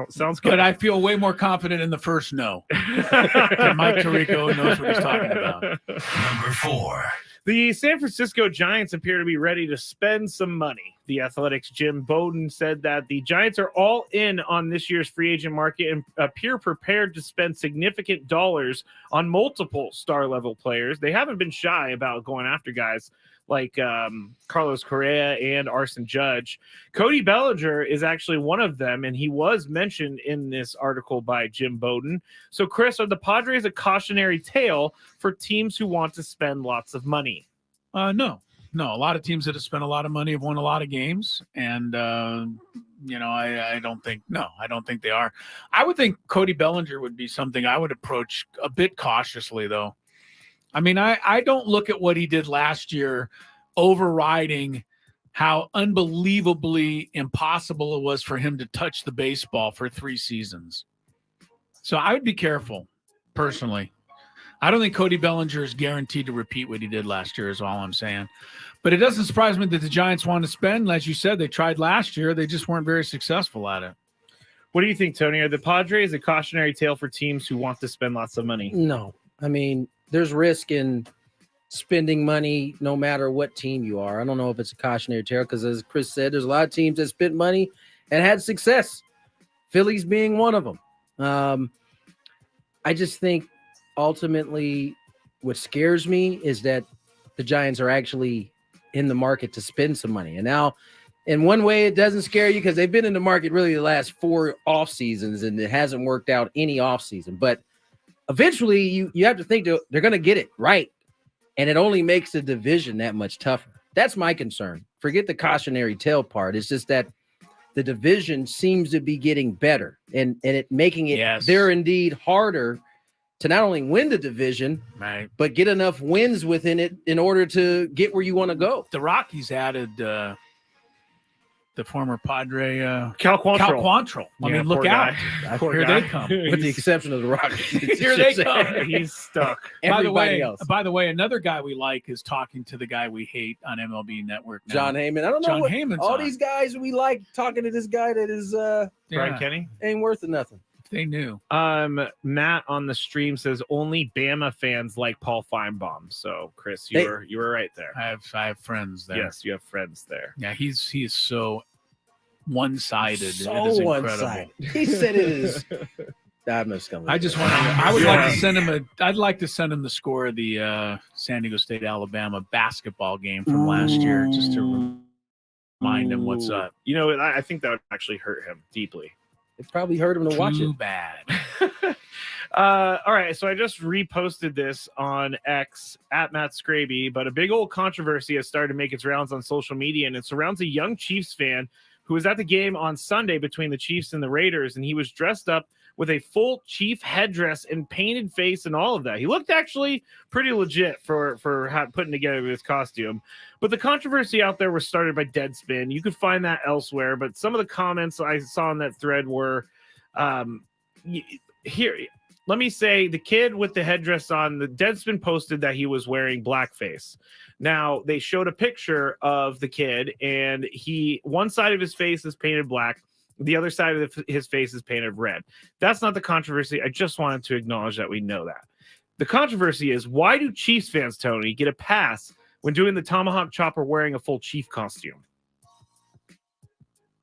Sounds good. But I feel way more confident in the first no. That Mike Tirico knows what he's talking about. Number 4. The San Francisco Giants appear to be ready to spend some money. The Athletics' Jim Bowden said that the Giants are all in on this year's free agent market and appear prepared to spend significant dollars on multiple star-level players. They haven't been shy about going after guys like Carlos Correa and Arson Judge. Cody Bellinger is actually one of them, and he was mentioned in this article by Jim Bowden. So, Chris, are the Padres a cautionary tale for teams who want to spend lots of money? No. A lot of teams that have spent a lot of money have won a lot of games, and I don't think they are. I would think Cody Bellinger would be something I would approach a bit cautiously, though. I mean, I don't look at what he did last year overriding how unbelievably impossible it was for him to touch the baseball for 3 seasons. So I would be careful, personally. I don't think Cody Bellinger is guaranteed to repeat what he did last year is all I'm saying. But it doesn't surprise me that the Giants want to spend. As you said, they tried last year. They just weren't very successful at it. What do you think, Tony? Are the Padres a cautionary tale for teams who want to spend lots of money? No. I mean, there's risk in spending money no matter what team you are. I don't know if it's a cautionary tale because, as Chris said, there's a lot of teams that spent money and had success. Phillies being one of them. I just think ultimately what scares me is that the Giants are actually in the market to spend some money. And now, in one way, it doesn't scare you because they've been in the market really the last 4 off seasons and it hasn't worked out any off season. But eventually, you have to think they're going to get it right. And it only makes the division that much tougher. That's my concern. Forget the cautionary tale part. It's just that the division seems to be getting better and it making it there indeed harder to not only win the division, right, but get enough wins within it in order to get where you want to go. The Rockies added the former Padre Cal Quantrill. I mean, look out. Here they come. With the exception of the Rockies. Here they come. He's stuck. By the way, another guy we like is talking to the guy we hate on MLB Network now. John Heyman. I don't know what Heyman's all on. These guys we like talking to this guy that is Brian Kenny. Ain't worth nothing. They knew. Matt on the stream says only Bama fans like Paul Feinbaum. So, Chris, you were right there. I have friends there. Yes, you have friends there. Yeah, he is so one-sided. So it is one-sided. He said it is I'm just gonna. I just want to. I would like to send him I'd like to send him the score of the San Diego State Alabama basketball game from last year, just to remind him what's up. You know, I think that would actually hurt him deeply. It probably hurt him to watch it. Too bad. All right, so I just reposted this on X at Matt Scraby, but a big old controversy has started to make its rounds on social media, and it surrounds a young Chiefs fan who was at the game on Sunday between the Chiefs and the Raiders, and he was dressed up with a full Chief headdress and painted face and all of that. He looked actually pretty legit for putting together this costume. But the controversy out there was started by Deadspin. You could find that elsewhere, but some of the comments I saw in that thread were here. Let me say the kid with the headdress on, the Deadspin posted that he was wearing blackface. Now they showed a picture of the kid, and one side of his face is painted black. The other side of his face is painted red. That's not the controversy. I just wanted to acknowledge that we know that. The controversy is, why do Chiefs fans, Tony, get a pass when doing the tomahawk chopper wearing a full Chief costume?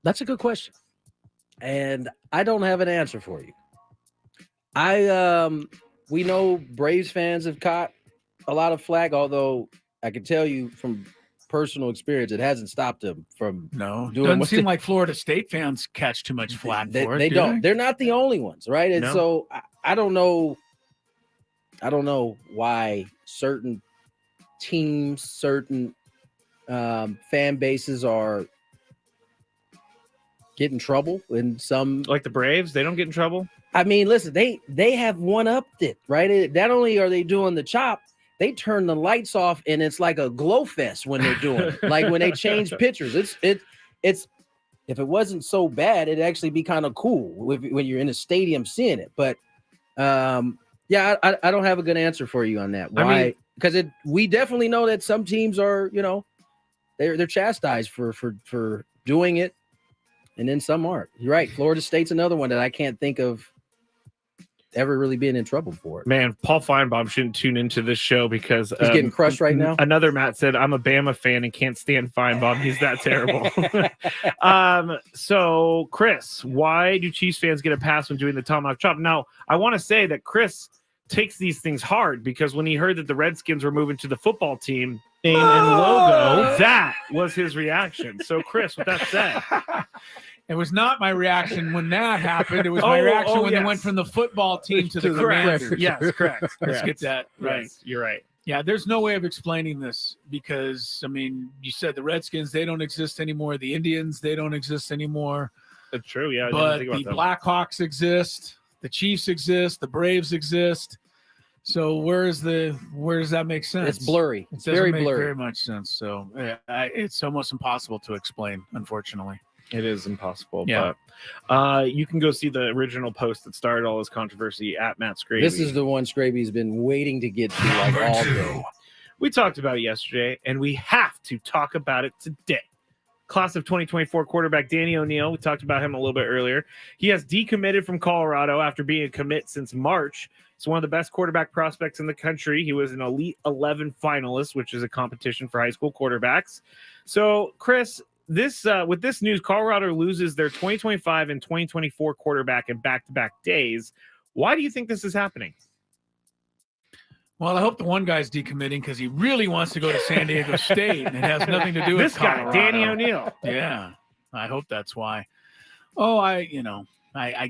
That's a good question, and I don't have an answer for you. We know Braves fans have caught a lot of flack, although I can tell you from personal experience, it hasn't stopped them from doing. Doesn't seem like Florida State fans catch too much flack for it. They don't. They're not the only ones, right? And so I don't know. I don't know why certain teams, certain fan bases are get in trouble, and some, like the Braves, they don't get in trouble. I mean, listen, they have one-upped it, right? Not only are they doing the chop, they turn the lights off, and it's like a glow fest when they're doing it. Like when they change pictures, it's if it wasn't so bad, it'd actually be kind of cool when you're in a stadium seeing it. But yeah, I don't have a good answer for you on that. Why? Because we definitely know that some teams are, they're chastised for doing it, and then some aren't. You're right. Florida State's another one that I can't think of ever really being in trouble for it. Man, Paul Feinbaum shouldn't tune into this show because he's getting crushed right now. Another Matt said, I'm a Bama fan and can't stand Feinbaum. He's that terrible. So Chris, why do Chiefs fans get a pass when doing the tomahawk chop? Now, I want to say that Chris takes these things hard, because when he heard that the Redskins were moving to the football team name and logo, that was his reaction. So Chris, with that said, it was not my reaction when that happened. It was my reaction when they went from the football team to the Commanders. Yes, correct. Let's get that right. Yes, you're right. Yeah, there's no way of explaining this because, I mean, you said the Redskins, they don't exist anymore. The Indians, they don't exist anymore. That's true, yeah. But the Blackhawks exist. The Chiefs exist. The Braves exist. So where does that make sense? It's blurry. It very make blurry. Very much sense. So it's almost impossible to explain, unfortunately. It is impossible. Yeah. But you can go see the original post that started all this controversy at Matt Scraby. This is the one Scraby's been waiting to get to like all day. We talked about it yesterday, and we have to talk about it today. Class of 2024 quarterback Danny O'Neal. We talked about him a little bit earlier. He has decommitted from Colorado after being a commit since March. He's one of the best quarterback prospects in the country. He was an Elite 11 finalist, which is a competition for high school quarterbacks. So, Chris, with this news, Colorado loses their 2025 and 2024 quarterback in back-to-back days. Why do you think this is happening? Well, I hope the one guy's decommitting because he really wants to go to San Diego State, and it has nothing to do with this guy, Colorado. Danny O'Neal. Yeah, I hope that's why. Oh, I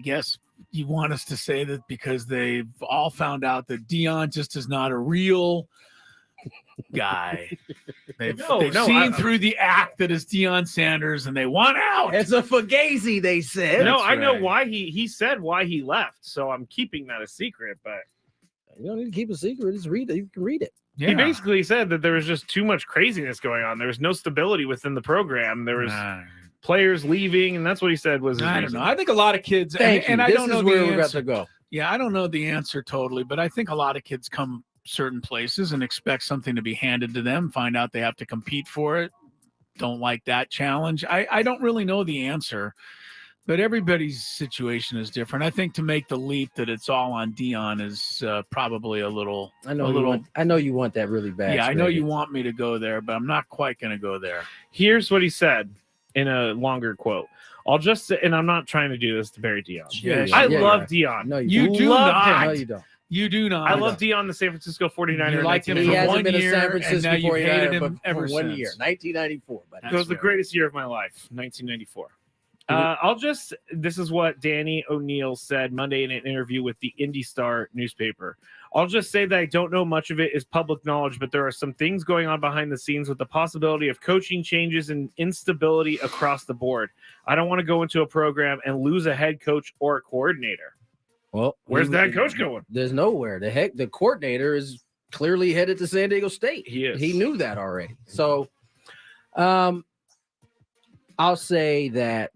guess you want us to say that because they've all found out that Dion just is not a real guy. They've seen through the act that is Deion Sanders, and they want out. It's a fugazi, they said. No, I know why he said why he left, so I'm keeping that a secret, but you don't need to keep a secret. Just read it. You can read it. Yeah. He basically said that there was just too much craziness going on. There was no stability within the program. There was players leaving, and that's what he said was. I don't know. I think a lot of kids, and I don't know where we're about to go. Yeah, I don't know the answer totally, but I think a lot of kids come certain places and expect something to be handed to them, find out they have to compete for it, don't like that challenge. I don't really know the answer, but everybody's situation is different. I think to make the leap that it's all on Dion is probably a little. I know you want that really bad. Yeah, I know you want me to go there, but I'm not quite going to go there. Here's what he said. in a longer quote. I'll just say, and I'm not trying to do this to Barry Dion. Yes, I you love are. Dion. No, You do love not. him. No, you don't. You do not. I love Dion, the San Francisco 49er. You liked him He for hasn't 1 been a year, San and Francisco now you've 49er hated for him ever 1 since. year, 1994. But It was the greatest year of my life, 1994. This is what Danny O'Neill said Monday in an interview with the Indy Star newspaper. I'll just say that I don't know much of it is public knowledge, but there are some things going on behind the scenes with the possibility of coaching changes and instability across the board. I don't want to go into a program and lose a head coach or a coordinator. Well, where's the head coach going? There's nowhere. The coordinator is clearly headed to San Diego State. He is. He knew that already. So, I'll say that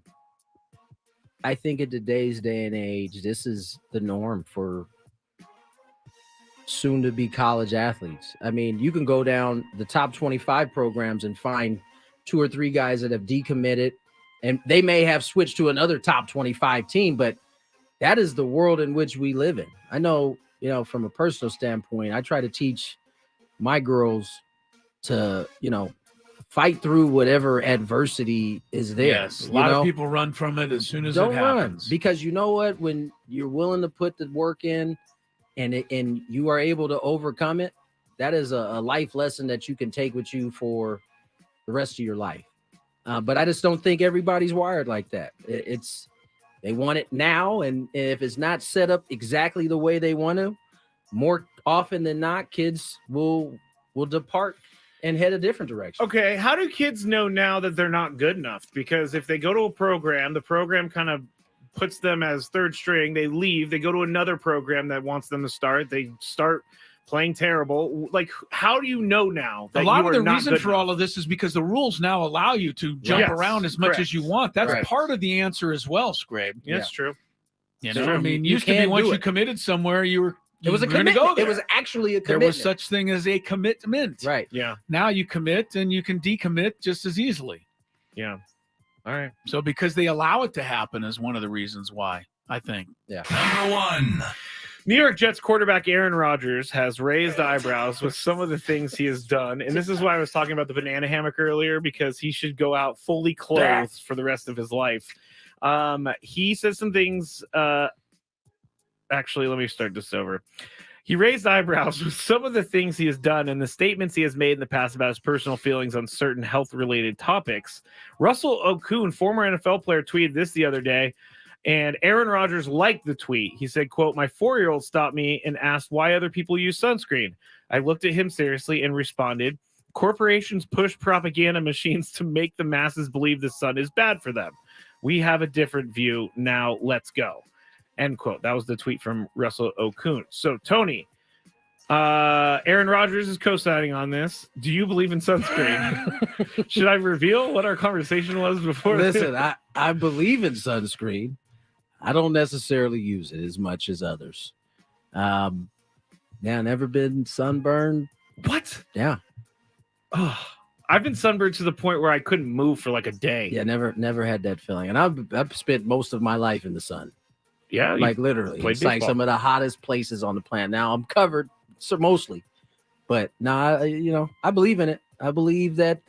I think in today's day and age, this is the norm for soon-to-be college athletes. I mean, you can go down the top 25 programs and find 2 or 3 guys that have decommitted, and they may have switched to another top 25 team, but that is the world in which we live in. I know, from a personal standpoint, I try to teach my girls to, fight through whatever adversity is there. Yes, a lot of people run from it as soon as Don't it happens. run, because you know what? When you're willing to put the work in and you are able to overcome it, that is a life lesson that you can take with you for the rest of your life. But I just don't think everybody's wired like that. They want it now, and if it's not set up exactly the way they want to, more often than not, kids will depart and head a different direction. Okay, how do kids know now that they're not good enough? Because if they go to a program, the program kind of puts them as third string. They leave, they go to another program that wants them to start. They start playing terrible. Like, how do you know now that a lot you of are the not reason good for enough? all of this is because the rules now allow you to jump around as much as you want. That's part of the answer as well, Scrape. Yeah, that's true. You know, I mean, used to be once you committed somewhere, you were It was a going to commitment. go there. It was actually a There commitment. was such thing as a commitment. Right. Yeah. Now you commit and you can decommit just as easily. Yeah. All right. So because they allow it to happen is one of the reasons why, I think. Yeah. Number 1. New York Jets quarterback Aaron Rodgers has raised eyebrows with some of the things he has done. And this is why I was talking about the banana hammock earlier, because he should go out fully clothed for the rest of his life. He said some things. Actually, let me start this over. He raised eyebrows with some of the things he has done and the statements he has made in the past about his personal feelings on certain health-related topics. Russell Okung, former NFL player, tweeted this the other day, and Aaron Rodgers liked the tweet. He said, quote, "My 4-year-old stopped me and asked why other people use sunscreen. I looked at him seriously and responded, corporations push propaganda machines to make the masses believe the sun is bad for them. We have a different view. Now let's go." End quote. That was the tweet from Russell Okung. So, Tony, Aaron Rodgers is co-signing on this. Do you believe in sunscreen? Should I reveal what our conversation was before? Listen, I believe in sunscreen. I don't necessarily use it as much as others. Never been sunburned. What? Yeah. Oh, I've been sunburned to the point where I couldn't move for like a day. Yeah, never had that feeling. And I've spent most of my life in the sun. Yeah, like literally. It's like some of the hottest places on the planet. Now I'm covered, so mostly, but I believe in it. I believe that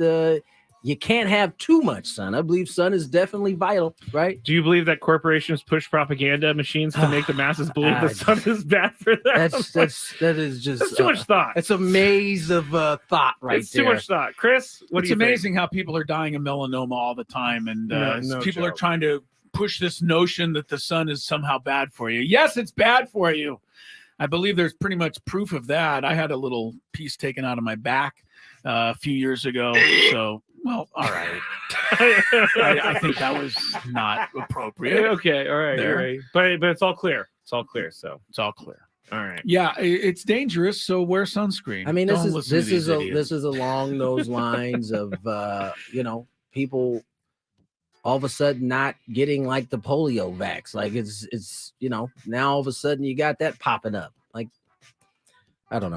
you can't have too much sun. I believe sun is definitely vital, right? Do you believe that corporations push propaganda machines to make the masses believe the sun is bad for them? That is just that's too much thought. It's a maze of thought right it's there. Too much thought. Chris, what do you think? It's amazing how people are dying of melanoma all the time, and people are joke. trying to push this notion that the sun is somehow bad for you. Yes, it's bad for you. I believe there's pretty much proof of that. I had a little piece taken out of my back a few years ago. So, well, all right. I think that was not appropriate. Okay, all right. There. All right. But it's all clear. It's all clear. So it's all clear. All right. Yeah, it's dangerous. So wear sunscreen. I mean, this Don't listen to these idiots. this is along those lines of people all of a sudden not getting like the polio vax. Like it's now all of a sudden you got that popping up. Like, I don't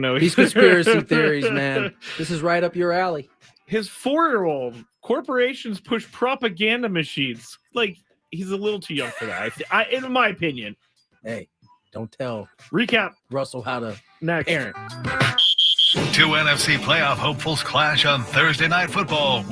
know. These conspiracy theories, man. This is right up your alley. His 4-year-old, corporations push propaganda machines. Like, he's a little too young for that. In my opinion. Hey, don't tell Recap Russell how to next parent. 2 NFC playoff hopefuls clash on Thursday Night Football.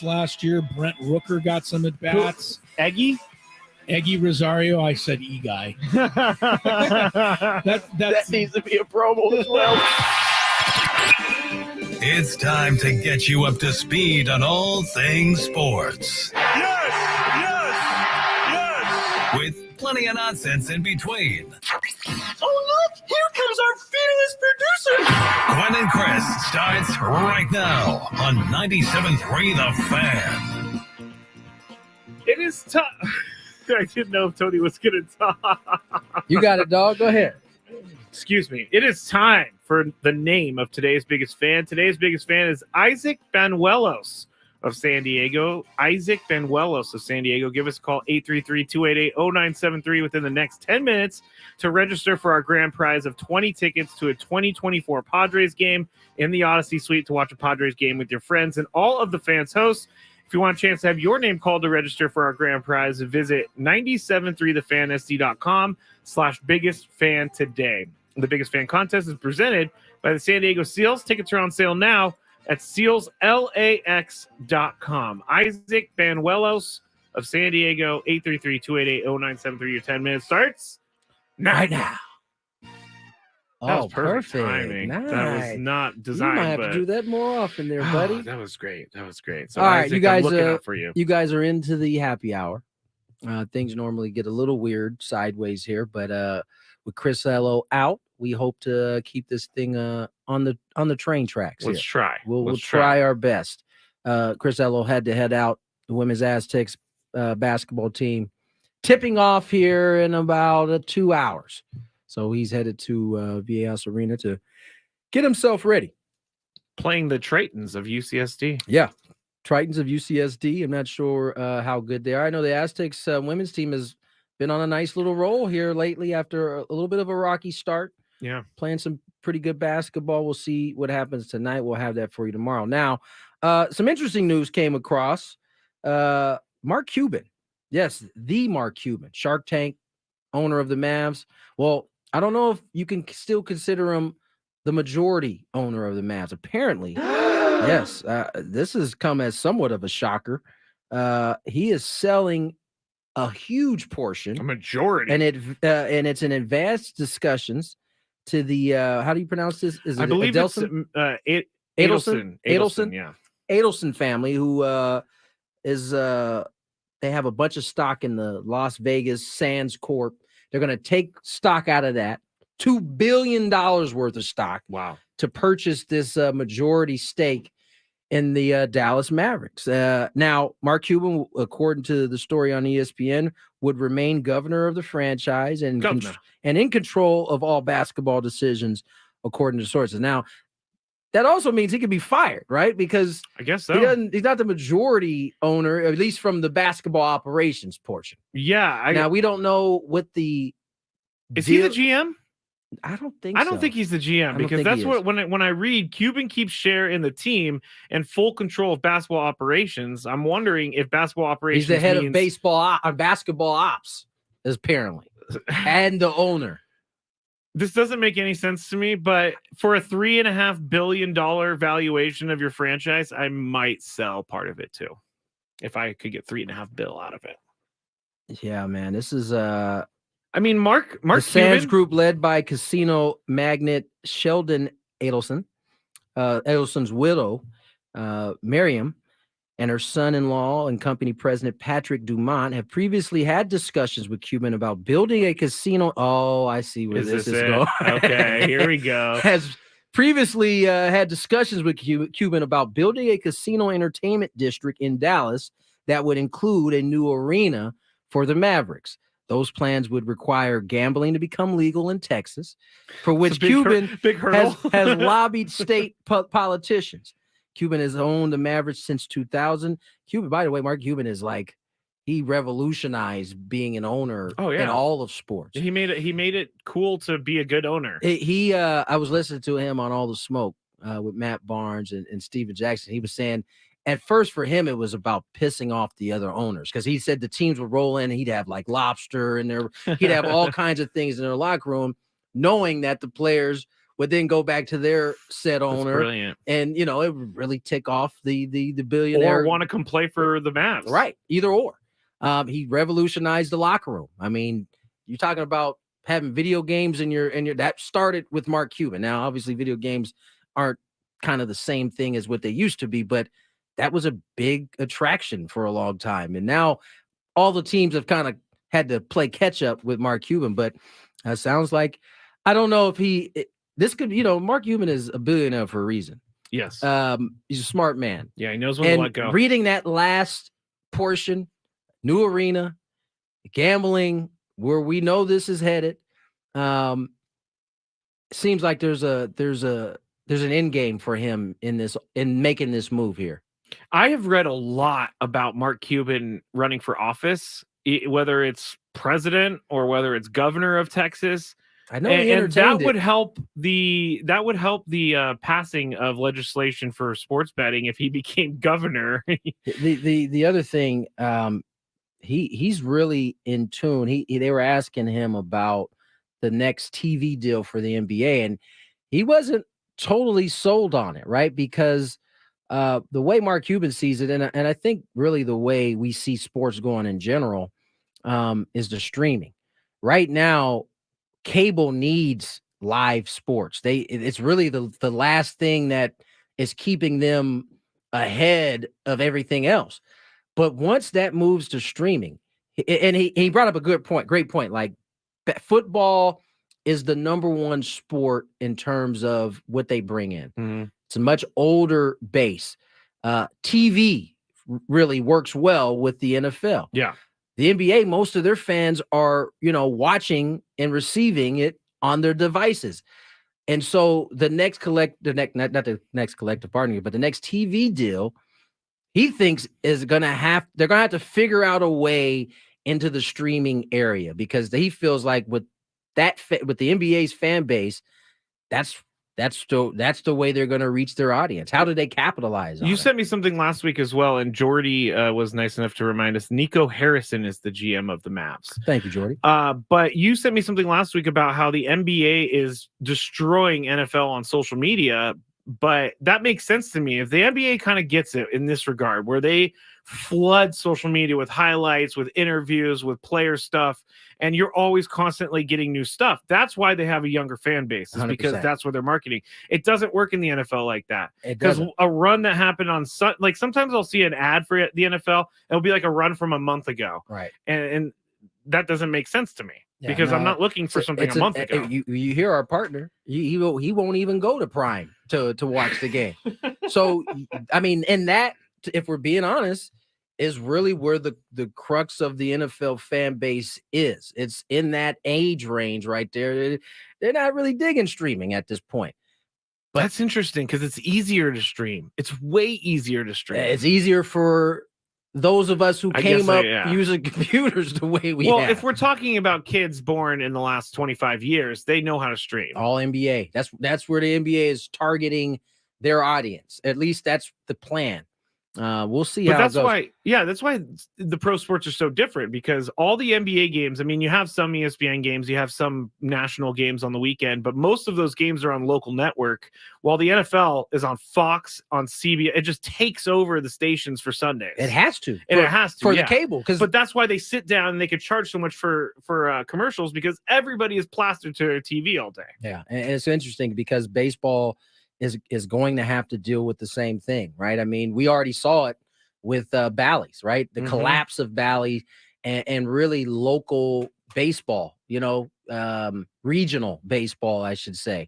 last year. Brent Rooker got some at bats. Eggy Rosario. I said E-Guy. That needs to be a promo as well. It's time to get you up to speed on all things sports. Yes! With plenty of nonsense in between. Oh, look! Here comes our fearless producer! Gwynn and Chris starts right now on 97.3 The Fan. It is time. I didn't know if Tony was going to talk. You got it, dog. Go ahead. Excuse me. It is time for the name of today's biggest fan. Today's biggest fan is Isaac Banuelos of San Diego. Isaac Banuelos of San Diego. Give us a call, 833-288-0973 within the next 10 minutes to register for our grand prize of 20 tickets to a 2024 Padres game in the Odyssey Suite to watch a Padres game with your friends and all of the fans' hosts. If you want a chance to have your name called to register for our grand prize, visit 973thefansd.com/biggest fan today. The Biggest Fan Contest is presented by the San Diego Seals. Tickets are on sale now at sealslax.com. Isaac Banuelos of San Diego, 833-288-0973. Your 10 minutes starts right now. That was perfect timing. Nice. That was not designed. You might have to do that more often there, buddy. That was great. So all right, Isaac, you guys, I'm looking out for you. You guys are into the happy hour. Things normally get a little weird sideways here, but with Chris Ello out, we hope to keep this thing on the train tracks. Let's try. We'll try our best. Chris Ello had to head out. The women's Aztecs basketball team tipping off here in about 2 hours. So he's headed to Viejas Arena to get himself ready. Playing the Tritons of UCSD. Yeah, Tritons of UCSD. I'm not sure how good they are. I know the Aztecs women's team has been on a nice little roll here lately after a little bit of a rocky start. Yeah. Playing some pretty good basketball. We'll see what happens tonight. We'll have that for you tomorrow. Now, some interesting news came across. Mark Cuban. Yes, the Mark Cuban, Shark Tank, owner of the Mavs. Well, I don't know if you can still consider him the majority owner of the Mavs. Apparently, yes, this has come as somewhat of a shocker. He is selling a huge portion, a majority, and it's in advanced discussions to the how do you pronounce this? Is it I believe Adelson? it's Adelson, yeah. Adelson family, who is they have a bunch of stock in the Las Vegas Sands Corp. They're going to take stock out of that, $2 billion worth of stock. Wow. To purchase this majority stake in the Dallas Mavericks. Now, Mark Cuban, according to the story on ESPN, would remain governor of the franchise and in control of all basketball decisions, according to sources. Now, that also means he could be fired, right? Because I guess so. He's not the majority owner, at least from the basketball operations portion. Yeah. Now, we don't know what the Is he the GM? I don't think I don't think he's the GM, because that's what when I read Cuban keeps share in the team and full control of basketball operations. I'm wondering if basketball operations. He's the head of basketball ops, apparently, and the owner. This doesn't make any sense to me, but for a $3.5 billion valuation of your franchise, I might sell part of it too, if I could get $3.5 billion out of it. Yeah, man, this is I mean, Mark the Sands Cuban, Group, led by casino magnate Sheldon Adelson, Adelson's widow, Miriam, and her son-in-law and company president Patrick Dumont have previously had discussions with Cuban about building a casino. Oh, I see where this is going. Okay, here we go. Has previously had discussions with Cuban about building a casino entertainment district in Dallas that would include a new arena for the Mavericks. Those plans would require gambling to become legal in Texas, for which Cuban has lobbied state politicians. Cuban has owned the Mavericks since 2000. Cuban, by the way, Mark Cuban is like, he revolutionized being an owner in all of sports. He made it cool to be a good owner. I was listening to him on All the Smoke with Matt Barnes and Steven Jackson. He was saying, at first for him, it was about pissing off the other owners, because he said the teams would roll in and he'd have like lobster and he'd have all kinds of things in their locker room, knowing that the players would then go back to their said owner. Brilliant. And, it would really tick off the billionaire. Or want to come play for the Mavs. Right. Either or. He revolutionized the locker room. I mean, you're talking about having video games in your that started with Mark Cuban. Now, obviously, video games aren't kind of the same thing as what they used to be, but that was a big attraction for a long time. And now all the teams have kind of had to play catch up with Mark Cuban, but sounds like, I don't know if this could, Mark Cuban is a billionaire for a reason. Yes. He's a smart man. Yeah, he knows when to let go. Reading that last portion, new arena, gambling, where we know this is headed, seems like there's an end game for him in making this move here. I have read a lot about Mark Cuban running for office, whether it's president or whether it's governor of Texas. I know, and that would help the passing of legislation for sports betting if he became governor. the other thing, he's really in tune. They were asking him about the next TV deal for the NBA, and he wasn't totally sold on it, right? Because the way Mark Cuban sees it, and I think really the way we see sports going in general, is the streaming. Right now, cable needs live sports. It's really the last thing that is keeping them ahead of everything else. But once that moves to streaming, and he brought up a great point. Like, football is the number one sport in terms of what they bring in. Mm-hmm. It's a much older base. TV really works well with the NFL. Yeah. The NBA, most of their fans are, watching and receiving it on their devices. And so the next collective bargaining, but the next TV deal, he thinks they're going to have to figure out a way into the streaming area, because he feels like with the NBA's fan base, that's the way they're going to reach their audience. How do they capitalize on it? You sent me something last week as well, and Jordy was nice enough to remind us. Nico Harrison is the GM of the Mavs. Thank you, Jordy. But you sent me something last week about how the NBA is destroying NFL on social media. But that makes sense to me. If the NBA kind of gets it in this regard, where they flood social media with highlights, with interviews, with player stuff, and you're always constantly getting new stuff. That's why they have a younger fan base, is because 100%. that's what they're marketing. It doesn't work in the NFL like that. Because a run that happened on like sometimes I'll see an ad for the NFL. It'll be like a run from a month ago. Right. And that doesn't make sense to me. Because I'm not looking for something a month ago. You hear our partner, he won't even go to Prime to watch the game. So, I mean, and that, if we're being honest, is really where the crux of the NFL fan base is. It's in that age range right there. They're not really digging streaming at this point. But that's interesting, because it's easier to stream. It's way easier to stream. It's easier for those of us who came up using computers the way we have. If we're talking about kids born in the last 25 years, they know how to stream. All NBA. That's where the NBA is targeting their audience. At least that's the plan. We'll see how that's it goes. That's why the pro sports are so different, because all the NBA games, I mean, you have some ESPN games, you have some national games on the weekend, but most of those games are on local network, while the NFL is on Fox, on CBS. It just takes over the stations for Sundays. It has to. It has to for the cable. But that's why they sit down and they could charge so much for commercials, because everybody is plastered to their TV all day. Yeah, and it's interesting because baseball is going to have to deal with the same thing, right? I mean, we already saw it with Bally's, right? The collapse of Bally's and really local baseball, regional baseball, I should say.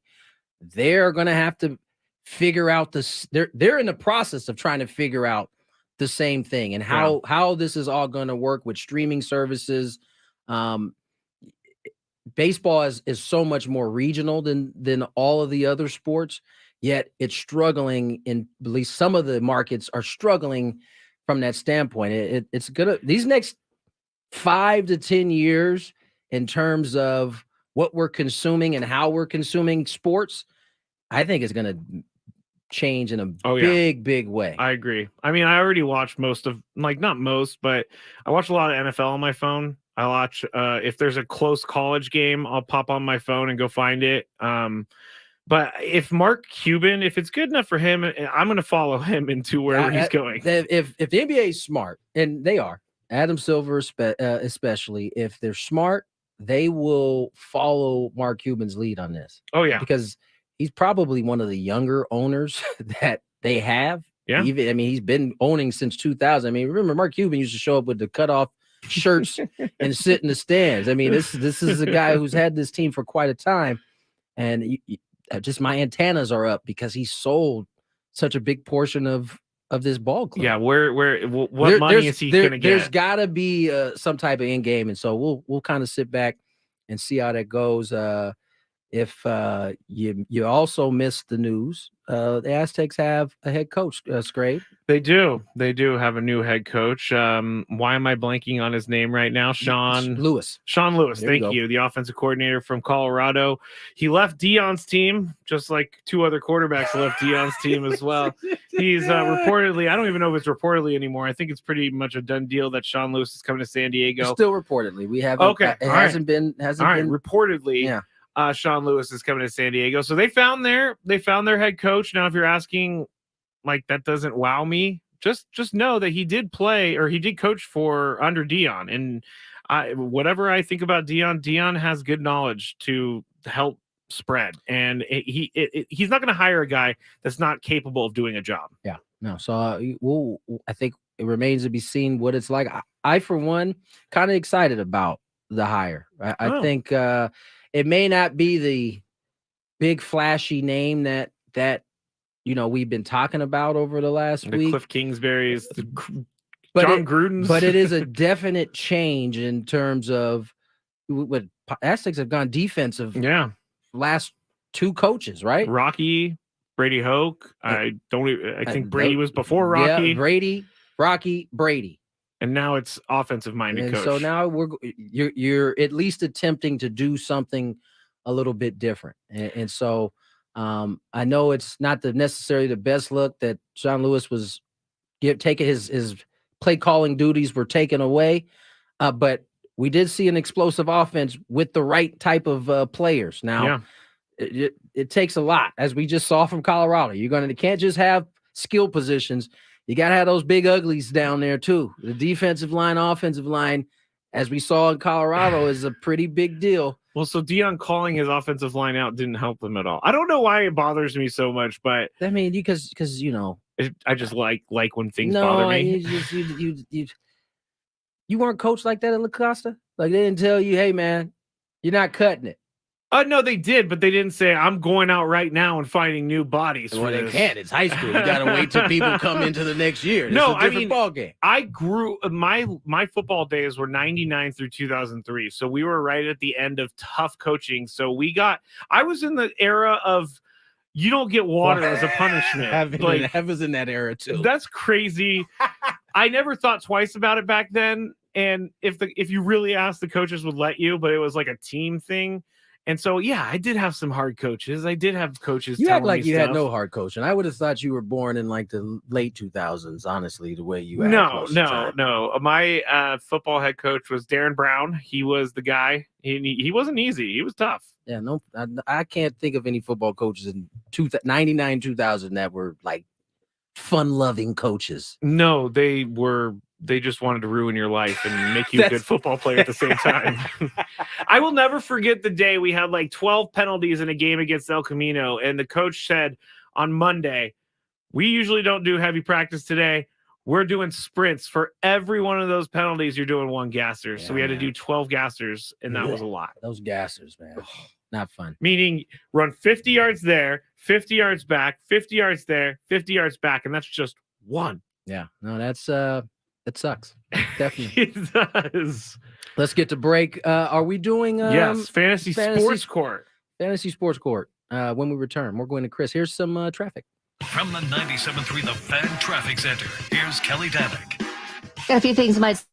They're going to have to figure out this. They're in the process of trying to figure out the same thing and how this is all going to work with streaming services. Baseball is so much more regional than all of the other sports. Yet it's struggling in at least some of the markets are struggling from that standpoint. It's gonna these next 5 to 10 years in terms of what we're consuming and how we're consuming sports. I think it's gonna change in a big way. I agree. I mean, I already watched most of, like, not most, but I watch a lot of NFL on my phone. I watch if there's a close college game, I'll pop on my phone and go find it. But if Mark Cuban, if it's good enough for him, I'm going to follow him into wherever he's going. If the NBA is smart, and they are, Adam Silver especially, if they're smart, they will follow Mark Cuban's lead on this. Oh, yeah. Because he's probably one of the younger owners that they have. Yeah. He's been owning since 2000. I mean, remember Mark Cuban used to show up with the cutoff shirts and sit in the stands. I mean, this is a guy who's had this team for quite a time. And just my antennas are up because he sold such a big portion of this ball club. Yeah, what money is he going to get? There's got to be some type of end game, and so we'll kind of sit back and see how that goes. If you also missed the news, the Aztecs have a head coach, Scrape. They do have a new head coach. Why am I blanking on his name right now? Sean Lewis. Thank you. The offensive coordinator from Colorado. He left Dion's team, just like two other quarterbacks left Dion's team as well. He's reportedly, I don't even know if it's reportedly anymore. I think it's pretty much a done deal that Sean Lewis is coming to San Diego. Still reportedly. We haven't. Okay. It hasn't been. Reportedly. Yeah. Sean Lewis is coming to San Diego. So they found their head coach. Now, if you're asking, like, that doesn't wow me, just know that he did play, or he did coach for under Dion. And whatever I think about Dion has good knowledge to help spread. And he's not going to hire a guy that's not capable of doing a job. Yeah. No. So I think it remains to be seen what it's like. I for one, kind of excited about the hire. I think it may not be the big flashy name that we've been talking about over the last week. Cliff Kingsbury's, John Gruden's. But it is a definite change in terms of what Aztecs have gone defensive. Yeah. Last two coaches, right? Rocky, Brady Hoke. I think Brady was before Rocky. Yeah, Brady, Rocky, Brady. And now it's offensive-minded coach. So now you're at least attempting to do something a little bit different. And so I know it's not necessarily the best look that Sean Lewis was taking his play calling duties were taken away, but we did see an explosive offense with the right type of players. Now, it takes a lot, as we just saw from Colorado. You can't just have skill positions. You got to have those big uglies down there too. The defensive line, offensive line, as we saw in Colorado, is a pretty big deal. Well, so Dion calling his offensive line out didn't help them at all. I don't know why it bothers me so much, but I mean, because I just like when things bother me. You weren't coached like that at La Costa? Like, they didn't tell you, hey man, you're not cutting it. No, they did, but they didn't say, I'm going out right now and finding new bodies. Well, they can't. It's high school. You got to wait till people come into the next year. It's a different ball game. I grew my football days were 99 through 2003. So we were right at the end of tough coaching. So I was in the era of you don't get water as a punishment. I was in that era too. That's crazy. I never thought twice about it back then. And if you really asked, the coaches would let you, but it was like a team thing. And so, yeah, I did have some hard coaches. I did have coaches. You act like you had no hard coaching. I would have thought you were born in like the late 2000s, honestly, the way you act. No. My football head coach was Darren Brown. He was the guy. He wasn't easy. He was tough. Yeah, no, I can't think of any football coaches in 99, 2000 that were like fun-loving coaches. No, they just wanted to ruin your life and make you a good football player at the same time. I will never forget the day we had like 12 penalties in a game against El Camino. And the coach said on Monday, we usually don't do heavy practice today. We're doing sprints. For every one of those penalties, you're doing one gasser. So we had to do 12 gassers, and that was a lot. Those gassers, man. Not fun. Meaning run 50 yards there, 50 yards back, 50 yards there, 50 yards back. And that's just one. Yeah. No, it sucks. Definitely. It does. Let's get to break. Are we doing yes, Fantasy Sports Court. Fantasy Sports Court. When we return, we're going to Chris. Here's some traffic. From the 97.3 The Fan Traffic Center, here's Kelly Danick. A few things might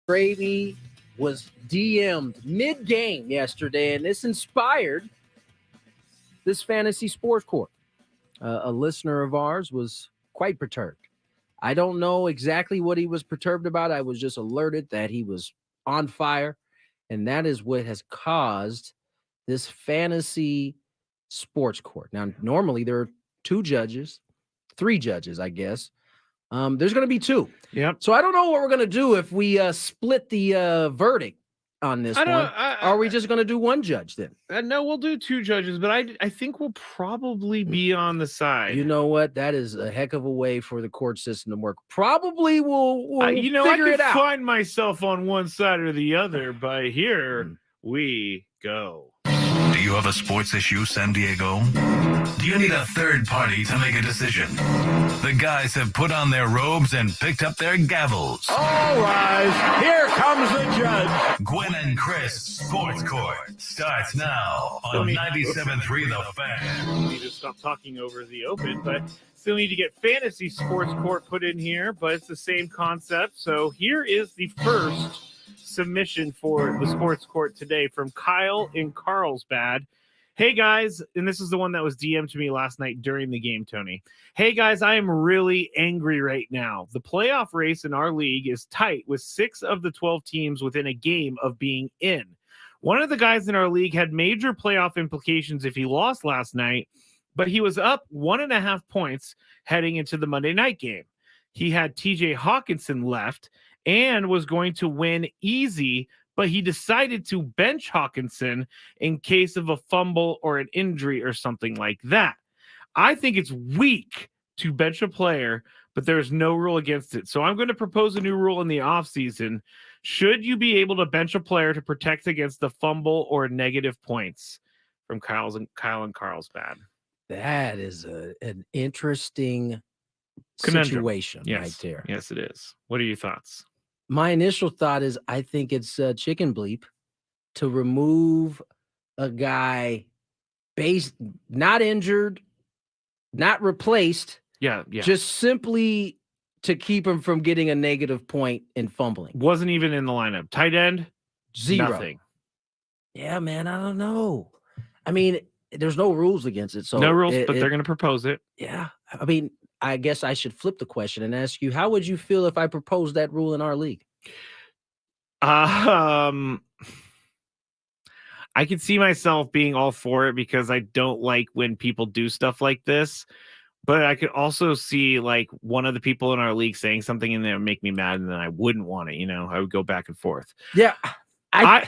Gravy was DM'd mid-game yesterday, and this inspired this fantasy sports court. A listener of ours was quite perturbed. I don't know exactly what he was perturbed about. I was just alerted that he was on fire, and that is what has caused this fantasy sports court. Now, normally there are 3 judges, I guess. There's going to be 2. Yep. So I don't know what we're going to do if we split the verdict on this one. Are we just going to do 1 judge then? No, we'll do 2 judges, but I think we'll probably be on the side. You know what? That is a heck of a way for the court system to work. Probably we'll figure it out. I find myself on one side or the other, but here we go. Do you have a sports issue, San Diego? Do you need a third party to make a decision? The guys have put on their robes and picked up their gavels. All rise. Here comes the judge. Gwynn and Chris Sports Court starts now on 97.3 The Fan. We need to stop talking over the open, but still need to get fantasy sports court put in here, but it's the same concept. So here is the first submission for the sports court today from Kyle in Carlsbad. Hey guys, and this is the one that was DM'd to me last night during the game, Tony. Hey guys, I am really angry right now. The playoff race in our league is tight with 6 of the 12 teams within a game of being in. One of the guys in our league had major playoff implications if he lost last night, but he was up 1.5 points heading into the Monday night game. He had TJ Hawkinson left and was going to win easy, but he decided to bench Hawkinson in case of a fumble or an injury or something like that. I think it's weak to bench a player, but there's no rule against it. So I'm going to propose a new rule in the offseason. Should you be able to bench a player to protect against the fumble or negative points? From Kyle and Carlsbad. That is an interesting Conundrum. situation Yes. right there. Yes, it is. What are your thoughts? My initial thought is I think it's chicken bleep to remove a guy not injured, not replaced. Yeah. Just simply to keep him from getting a negative point and fumbling. Wasn't even in the lineup. Tight end, 0. nothing. Yeah, man, I don't know. I mean, there's no rules against it. So no rules, but they're going to propose it. Yeah. I mean, I guess I should flip the question and ask you, how would you feel if I proposed that rule in our league? I could see myself being all for it because I don't like when people do stuff like this. But I could also see like one of the people in our league saying something and that would make me mad, and then I wouldn't want it. I would go back and forth. Yeah. I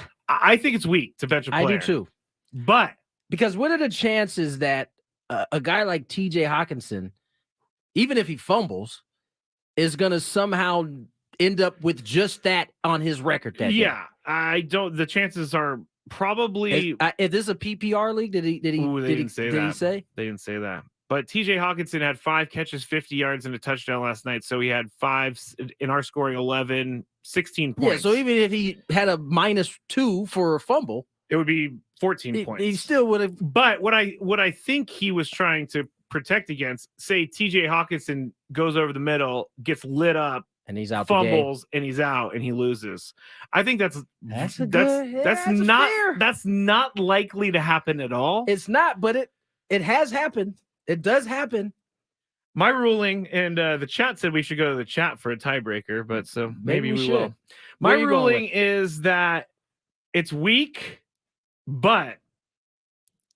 think it's weak to bench a player. I do too. But because what are the chances that a guy like TJ Hawkinson, even if he fumbles, is going to somehow end up with just that on his record that day? I don't. The chances are probably. Is this a PPR league? Did he say? They didn't say that. But TJ Hawkinson had 5 catches, 50 yards, and a touchdown last night. So he had 5 in our scoring 11, 16 points. Yeah. So even if he had a -2 for a fumble, it would be 14 points. He still would have. But what I think he was trying to protect against, say TJ Hawkinson goes over the middle, gets lit up, and he's out, fumbles, and he's out, and he loses. I think that's not likely to happen at all. It's not, but it has happened. It does happen. My ruling, and the chat said we should go to the chat for a tiebreaker, but so maybe we will. My ruling is that it's weak, but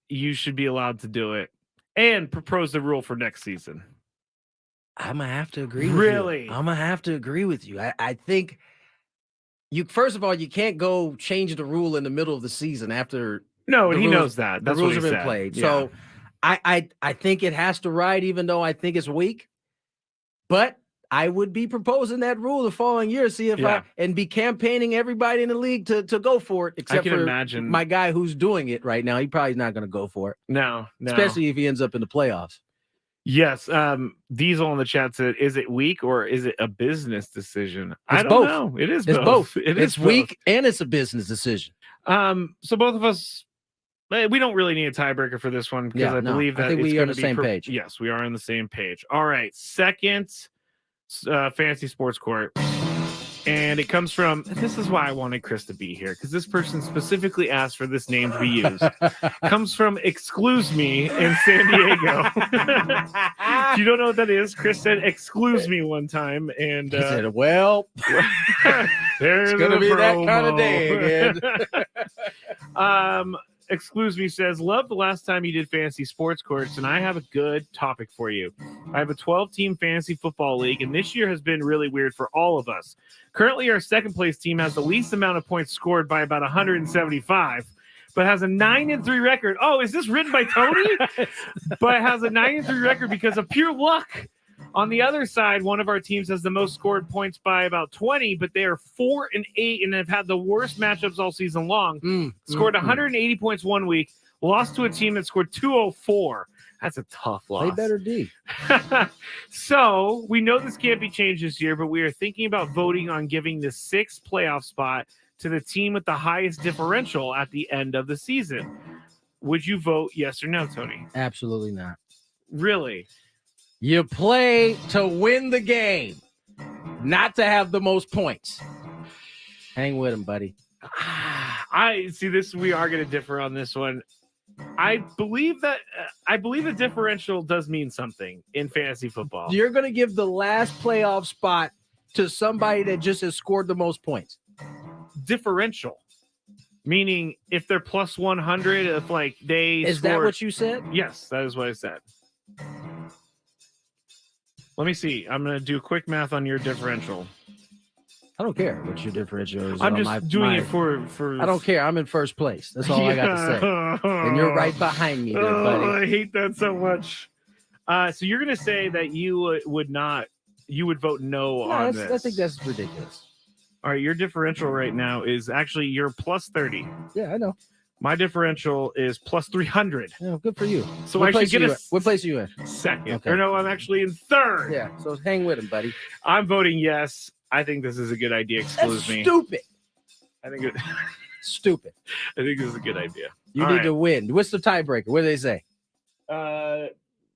you should be allowed to do it and propose the rule for next season. I'm gonna have to agree with really? you. I'm gonna have to agree with you. I think first of all, you can't go change the rule in the middle of the season after. No, and he knows that. That's the rules what have he been said. played. Yeah. So I think it has to ride, even though I think it's weak. But I would be proposing that rule the following year, see if and be campaigning everybody in the league to go for it, except for imagine my guy who's doing it right now. He probably not going to go for it. No. Especially if he ends up in the playoffs. Yes. Diesel in the chat said, is it weak or is it a business decision? I don't both. know. It is It's both. It's weak and it's a business decision. So both of us, we don't really need a tiebreaker for this one because I believe that we are on the same page. Yes, we are on the same page. All right. Second fantasy sports court. And it comes from, this is why I wanted Chris to be here, because this person specifically asked for this name to be used. Comes from Excuse Me in San Diego. If you don't know what that is, Chris said Excuse Me one time. And He said, well, there's it's going to a be that promo. kind of day again. Excuse Me says, love the last time you did fantasy sports courts, and I have a good topic for you. I have a 12-team fantasy football league, and this year has been really weird for all of us. Currently, our second-place team has the least amount of points scored by about 175, but has a 9-3 record. Oh, is this written by Tony? But has a 9-3 record because of pure luck. On the other side, one of our teams has the most scored points by about 20, but they are 4-8 and have had the worst matchups all season long. Scored 180 points one week, lost to a team that scored 204. That's a tough loss. They better D. So we know this can't be changed this year, but we are thinking about voting on giving the 6th playoff spot to the team with the highest differential at the end of the season. Would you vote yes or no, Tony? Absolutely not. Really? You play to win the game, not to have the most points. Hang with him, buddy. I see this. We are going to differ on this one. I believe the differential does mean something in fantasy football. You're going to give the last playoff spot to somebody that just has scored the most points. Differential, meaning if they're plus 100, if like they is scored... that what you said? Yes, that is what I said. Let me see. I'm going to do quick math on your differential. I don't care what your differential is. I'm just doing it for. I don't care. I'm in first place. That's all I got to say. And you're right behind me there, buddy. I hate that so much. So you're going to say that you would not. You would vote no on this. I think that's ridiculous. All right, your differential right now is actually you're plus 30. Yeah, I know. My differential is plus 300. Yeah, good for you. So I should get what place are you in? Second. Okay. Or no, I'm actually in third. Yeah, so hang with him, buddy. I'm voting yes. I think this is a good idea. Excuse me. Stupid. I think it, stupid. I think this is a good idea. You All need right. to win. What's the tiebreaker? What do they say? No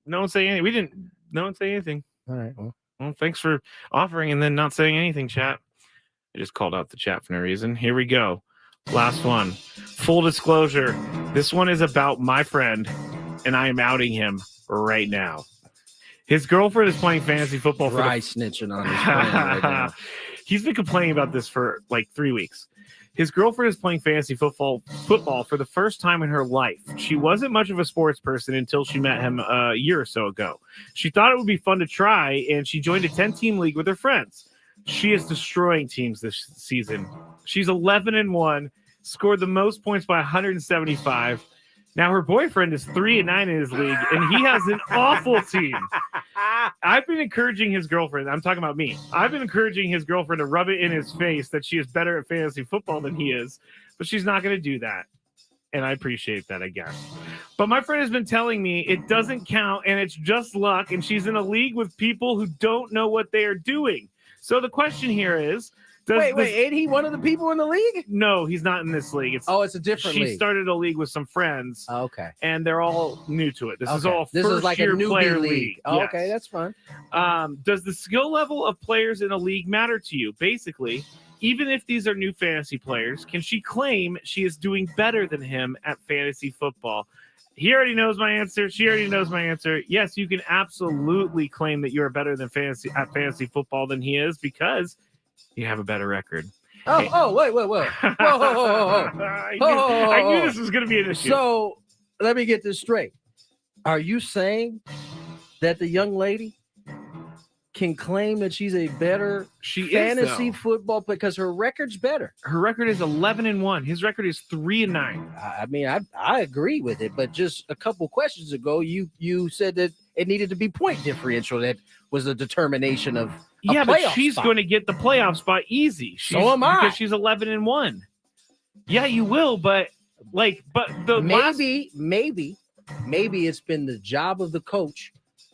one say anything. No one say anything. All right. Well, thanks for offering and then not saying anything, chat. I just called out the chat for no reason. Here we go. Last one. Full disclosure. This one is about my friend, and I am outing him right now. His girlfriend is playing fantasy football. Snitching on his friend right now. He's been complaining about this for like 3 weeks. His girlfriend is playing fantasy football for the first time in her life. She wasn't much of a sports person until she met him a year or so ago. She thought it would be fun to try, and she joined a 10-team league with her friends. She is destroying teams this season. She's 11-1, scored the most points by 175. Now her boyfriend is 3-9 in his league, and he has an awful team. I've been encouraging his girlfriend. I'm talking about me. I've been encouraging his girlfriend to rub it in his face that she is better at fantasy football than he is, but she's not going to do that. And I appreciate that, I guess. But my friend has been telling me it doesn't count, and it's just luck, and she's in a league with people who don't know what they are doing. So the question here is, wait, ain't he one of the people in the league? No, he's not in this league. It's a different league. She started a league with some friends. Oh, okay. And they're all new to it. This is all this is like a newbie player league. Oh, Yes. okay, that's fun. Does the skill level of players in a league matter to you? Basically, even if these are new fantasy players, can she claim she is doing better than him at fantasy football? He already knows my answer. She already knows my answer. Yes, you can absolutely claim that you're better than fantasy football than he is because you have a better record. Wait. Whoa. I knew this was going to be an issue. So let me get this straight. Are you saying that the young lady can claim that she's a better fantasy football player because her record's better? Her record is 11-1. His record is 3-9. I mean, I agree with it, but just a couple questions ago, you said that it needed to be point differential. That was a determination of a but playoff she's spot. going to get the playoff spot easy. So am I. Because she's 11-1. Yeah, you will, but maybe it's been the job of the coach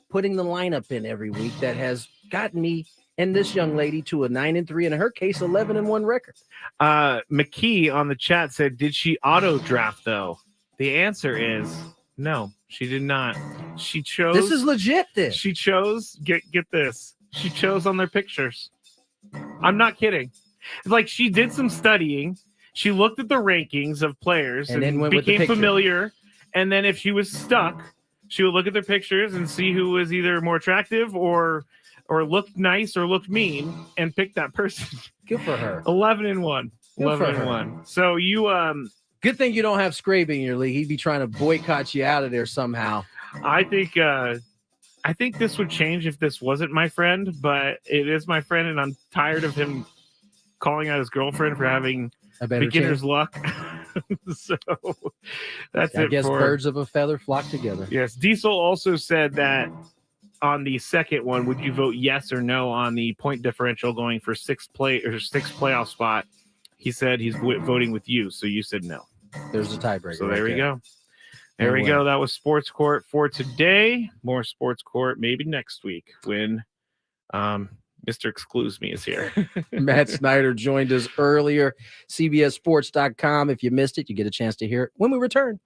putting the lineup in every week that has gotten me and this young lady to a 9-3, in her case, 11-1 record. McKee on the chat said, did she auto draft though? The answer is no, she did not. She chose. This is legit. This she chose. Get this. She chose on their pictures. I'm not kidding. Like she did some studying. She looked at the rankings of players And then went with the became picture. familiar. And then if she was stuck, she would look at their pictures and see who was either more attractive or looked nice or looked mean and pick that person. Good for her. 11-1. Good for 11-1. So you good thing you don't have Scraby in your league. He'd be trying to boycott you out of there somehow. I think this would change if this wasn't my friend, but it is my friend, and I'm tired of him calling out his girlfriend for having A better beginner's chance. luck. So that's it. I guess for birds of a feather flock together. Yes. Diesel also said that on the second one, would you vote yes or no on the point differential going for sixth playoff spot? He said he's voting with you, so you said no. There's a tiebreaker. So right there we go. There There we we go. win. That was Sports Court for today. More Sports Court maybe next week when Mr. Excludes Me is here. Matt Snyder joined us earlier. CBSSports.com. If you missed it, you get a chance to hear it when we return.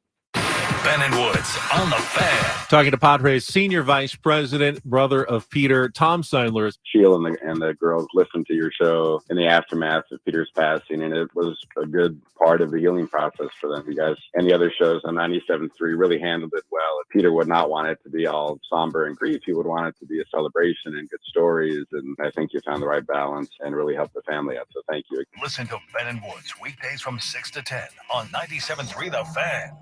Ben and Woods on the Fan. Talking to Padres senior vice president, brother of Peter, Tom Seidler. Sheila and the girls listened to your show in the aftermath of Peter's passing, and it was a good part of the healing process for them. You guys and the other shows on 97.3 really handled it well. Peter would not want it to be all somber and grief. He would want it to be a celebration and good stories, and I think you found the right balance and really helped the family out, so thank you. Listen to Ben and Woods weekdays from 6 to 10 on 97.3 The Fan.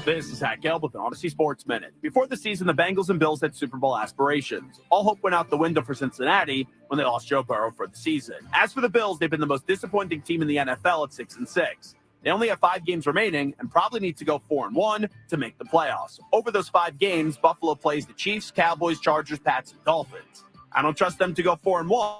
This is Hack Gelb with an Odyssey Sports Minute. Before the season, the Bengals and Bills had Super Bowl aspirations. All hope went out the window for Cincinnati when they lost Joe Burrow for the season. As for the Bills, they've been the most disappointing team in the NFL at 6-6. They only have 5 games remaining and probably need to go 4-1 to make the playoffs. Over those 5 games, Buffalo plays the Chiefs, Cowboys, Chargers, Pats, and Dolphins. I don't trust them to go 4-1.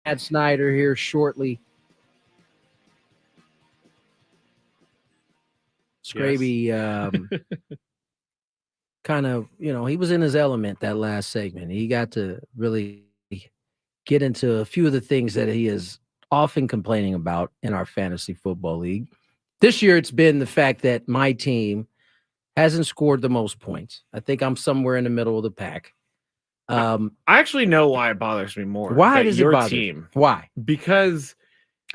Matt Snyder here shortly. Scraby kind of, he was in his element that last segment. He got to really get into a few of the things that he is often complaining about in our fantasy football league. This year, it's been the fact that my team hasn't scored the most points. I think I'm somewhere in the middle of the pack. I actually know why it bothers me more. Why does your it bother team? you? Why? Because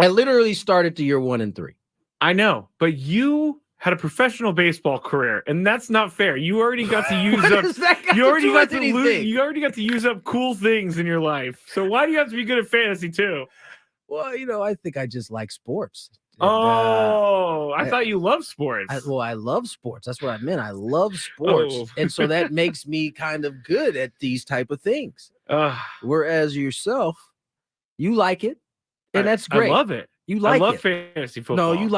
I literally started the year 1-3. I know, but you had a professional baseball career, and that's not fair. You already got to use up. You already got to lose. You already got to use up cool things in your life. So why do you have to be good at fantasy too? Well, I think I just like sports. I thought you loved sports. I love sports. That's what I meant. I love sports. And so that makes me kind of good at these type of things. Whereas yourself, you like it, and that's great. I love it. You like I love it. fantasy football. No, you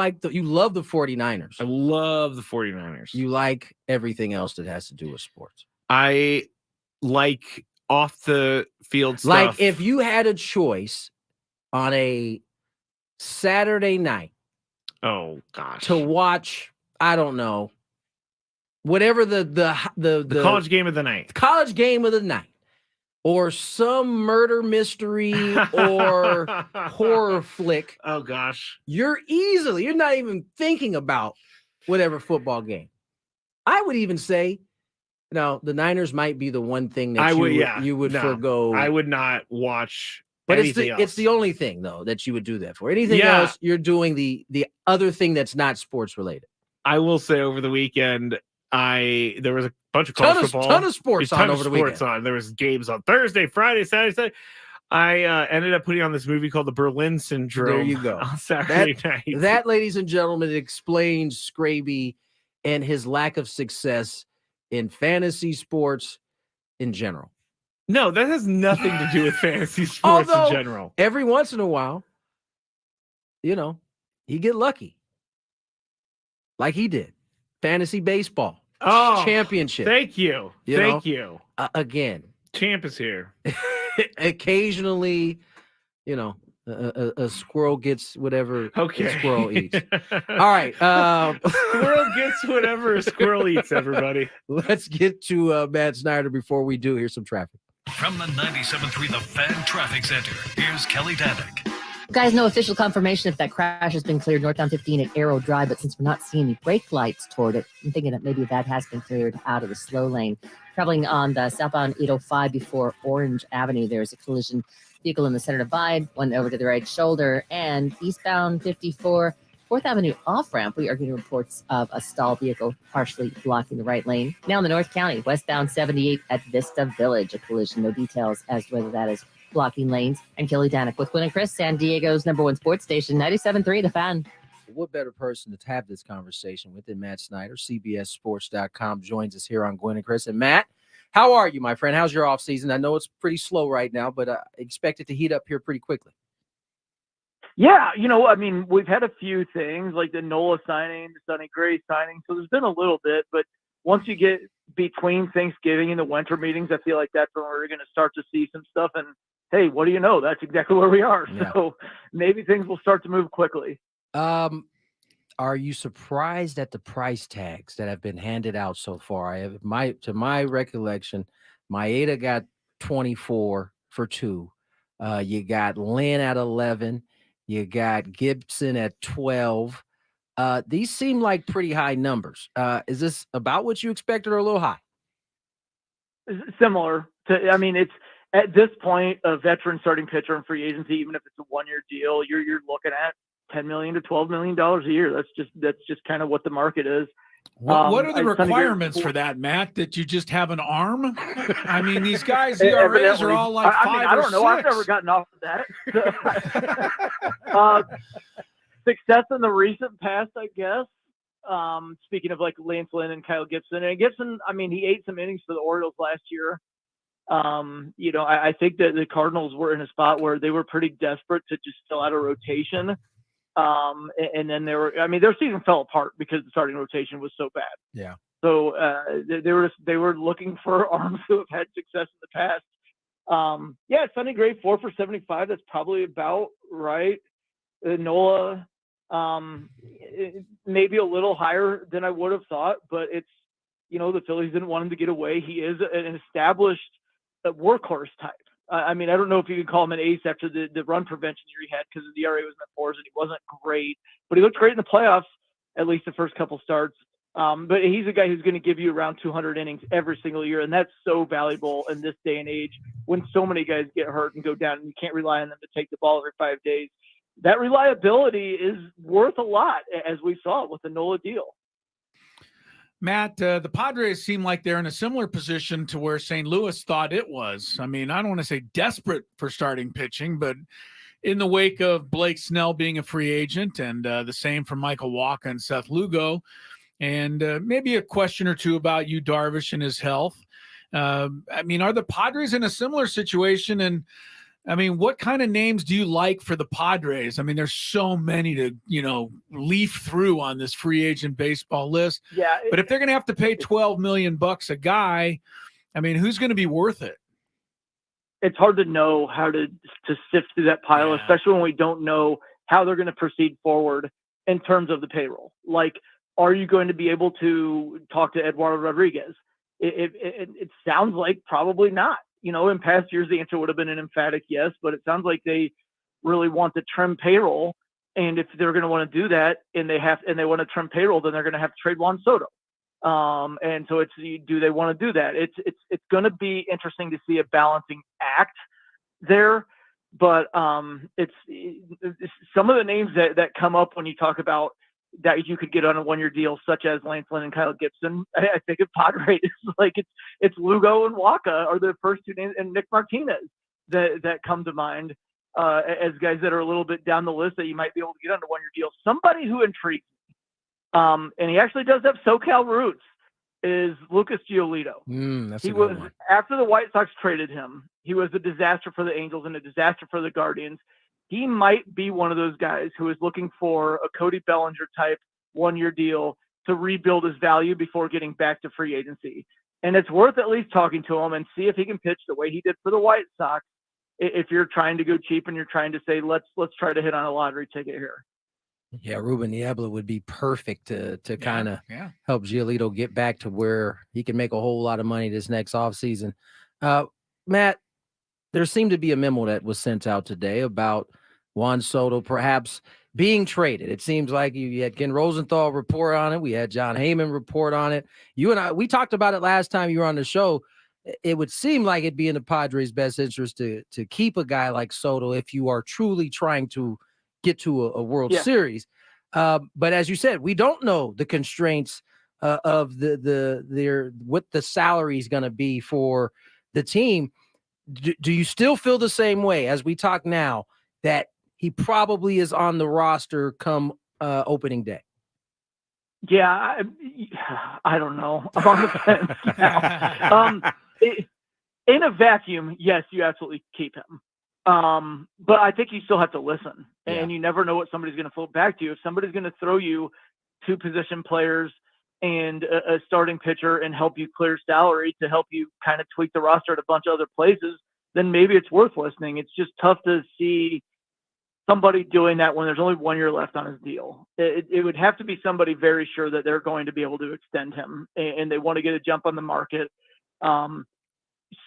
love the 49ers. I love the 49ers. You like everything else that has to do with sports. I like off the field stuff. Like if you had a choice on a Saturday night. Oh gosh. To watch, I don't know, whatever the college game of the night. College game of the night. Or some murder mystery or horror flick. Oh gosh. You're not even thinking about whatever football game. I would even say, the Niners might be the one thing that you would forego. I would not watch. But it's the only thing though that you would do that for. Anything else, you're doing the other thing that's not sports related. I will say over the weekend, there was a bunch of college football, ton of sports on over the weekend. There was games on Thursday, Friday, Saturday, Sunday. I ended up putting on this movie called The Berlin Syndrome. There you go. On Saturday night. That, ladies and gentlemen, explains Scraby and his lack of success in fantasy sports in general. No, that has nothing to do with fantasy sports in general. Every once in a while, he get lucky. Like he did. Fantasy baseball. Championship. Thank you. Thank you. Again. Champ is here. Occasionally, a squirrel gets whatever a squirrel eats. All right. Squirrel gets whatever a squirrel eats, everybody. Let's get to Matt Snyder before we do. Here's some traffic. From the 97.3 The Fan Traffic Center, here's Kelly Danick. Guys, no official confirmation if that crash has been cleared northbound 15 at Arrow Drive, but since we're not seeing any brake lights toward it, I'm thinking that maybe that has been cleared out of the slow lane. Traveling on the southbound 805 before Orange Avenue, there's a collision vehicle in the center divide, one over to the right shoulder, and eastbound 54 4th Avenue off-ramp, we are getting reports of a stalled vehicle partially blocking the right lane. Now in the North County, westbound 78 at Vista Village, a collision. No details as to whether that is blocking lanes. And Kelly Danick with Gwynn and Chris, San Diego's #1 sports station, 97.3 The Fan. What better person to have this conversation with than Matt Snyder? CBSSports.com joins us here on Gwynn and Chris. And Matt, how are you, my friend? How's your off season? I know it's pretty slow right now, but I expect it to heat up here pretty quickly. Yeah, we've had a few things like the Nola signing, the Sonny Gray signing. So there's been a little bit, but once you get between Thanksgiving and the winter meetings, I feel like that's when we're going to start to see some stuff. And hey, what do you know? That's exactly where we are. Yeah. So maybe things will start to move quickly. Are you surprised at the price tags that have been handed out so far? To my recollection, Maeda got 24 for 2. You got Lynn at 11. You got Gibson at 12. These seem like pretty high numbers. Is this about what you expected or a little high? Similar to, it's at this point, a veteran starting pitcher in free agency, even if it's a 1-year deal, you're looking at $10 million to $12 million a year. That's just kind of what the market is. What are the requirements for that, Matt? That you just have an arm? I mean, these guys, ERAs are all like 5 or 6. I don't know. I've never gotten off of that. Success in the recent past, I guess. Speaking of like Lance Lynn and Kyle Gibson. And Gibson, he ate some innings for the Orioles last year. I think that the Cardinals were in a spot where they were pretty desperate to just fill out a rotation. And then their season fell apart because the starting rotation was so bad. Yeah. So they were looking for arms who have had success in the past. Sonny Gray 4 for 75. That's probably about right. Nola, maybe a little higher than I would have thought, but it's, the Phillies didn't want him to get away. He is an established workhorse type. I don't know if you could call him an ace after the run prevention year he had, because the ERA was in the fours and he wasn't great, but he looked great in the playoffs, at least the first couple starts. But he's a guy who's going to give you around 200 innings every single year, and that's so valuable in this day and age when so many guys get hurt and go down, and you can't rely on them to take the ball every 5 days. That reliability is worth a lot, as we saw with the Nola deal. Matt, the Padres seem like they're in a similar position to where St. Louis thought it was. I don't want to say desperate for starting pitching, but in the wake of Blake Snell being a free agent, and the same for Michael Wacha and Seth Lugo, and maybe a question or two about Yu Darvish and his health. Are the Padres in a similar situation? And what kind of names do you like for the Padres? There's so many to, leaf through on this free agent baseball list. Yeah. But if they're going to have to pay $12 million a guy, who's going to be worth it? It's hard to know how to sift through that pile, especially when we don't know how they're going to proceed forward in terms of the payroll. Like, are you going to be able to talk to Eduardo Rodriguez? It sounds like probably not. In past years, the answer would have been an emphatic yes, but it sounds like they really want to trim payroll. And if they're going to want to do that and they want to trim payroll, then they're going to have to trade Juan Soto. And so do they want to do that? It's going to be interesting to see a balancing act there. But it's some of the names that come up when you talk about that you could get on a one-year deal, such as Lance Lynn and Kyle Gibson. I think of Padres, like it's Lugo and Wacha are the first two names, and Nick Martinez that come to mind as guys that are a little bit down the list that you might be able to get on a one-year deal. Somebody who intrigues me, and he actually does have SoCal roots, is Lucas Giolito. He was one. After the White Sox traded him, he was a disaster for the Angels and a disaster for the Guardians. He might be one of those guys who is looking for a Cody Bellinger type one-year deal to rebuild his value before getting back to free agency. And it's worth at least talking to him and see if he can pitch the way he did for the White Sox. If you're trying to go cheap and you're trying to say, let's try to hit on a lottery ticket here. Yeah, Ruben Niebla would be perfect to kind of help Giolito get back to where he can make a whole lot of money this next offseason. Matt, there seemed to be a memo that was sent out today about Juan Soto perhaps being traded. It seems like you had Ken Rosenthal report on it. We had John Heyman report on it. You and I, we talked about it last time you were on the show. It would seem like it'd be in the Padres' best interest to keep a guy like Soto if you are truly trying to get to a World Series. But as you said, we don't know the constraints of what the salary is going to be for the team. Do you still feel the same way as we talk now that he probably is on the roster come opening day? Yeah, I don't know. I'm on the fence now. In a vacuum, yes, you absolutely keep him. But I think you still have to listen, and you never know what somebody's going to float back to you. If somebody's going to throw you two position players and a starting pitcher and help you clear salary to help you kind of tweak the roster at a bunch of other places, then maybe it's worth listening. It's just tough to see somebody doing that when there's only 1 year left on his deal. It would have to be somebody very sure that they're going to be able to extend him and they want to get a jump on the market.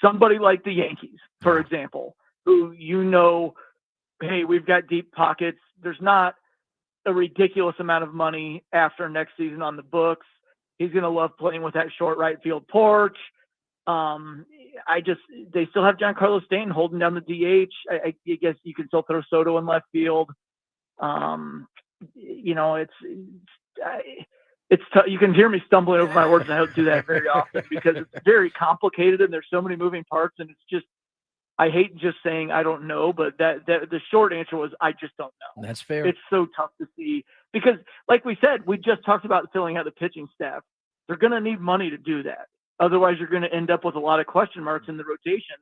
Somebody like the Yankees, for example, who, hey, we've got deep pockets. There's not a ridiculous amount of money after next season on the books. He's going to love playing with that short right field porch. They still have Giancarlo Stanton holding down the DH. I guess you can still throw Soto in left field. It's tough. You can hear me stumbling over my words, and I don't do that very often because it's very complicated and there's so many moving parts, and it's just, I hate just saying I don't know, but that the short answer was I just don't know. That's fair. It's so tough to see because, like we said, we just talked about filling out the pitching staff. They're going to need money to do that. Otherwise, you're going to end up with a lot of question marks in the rotation.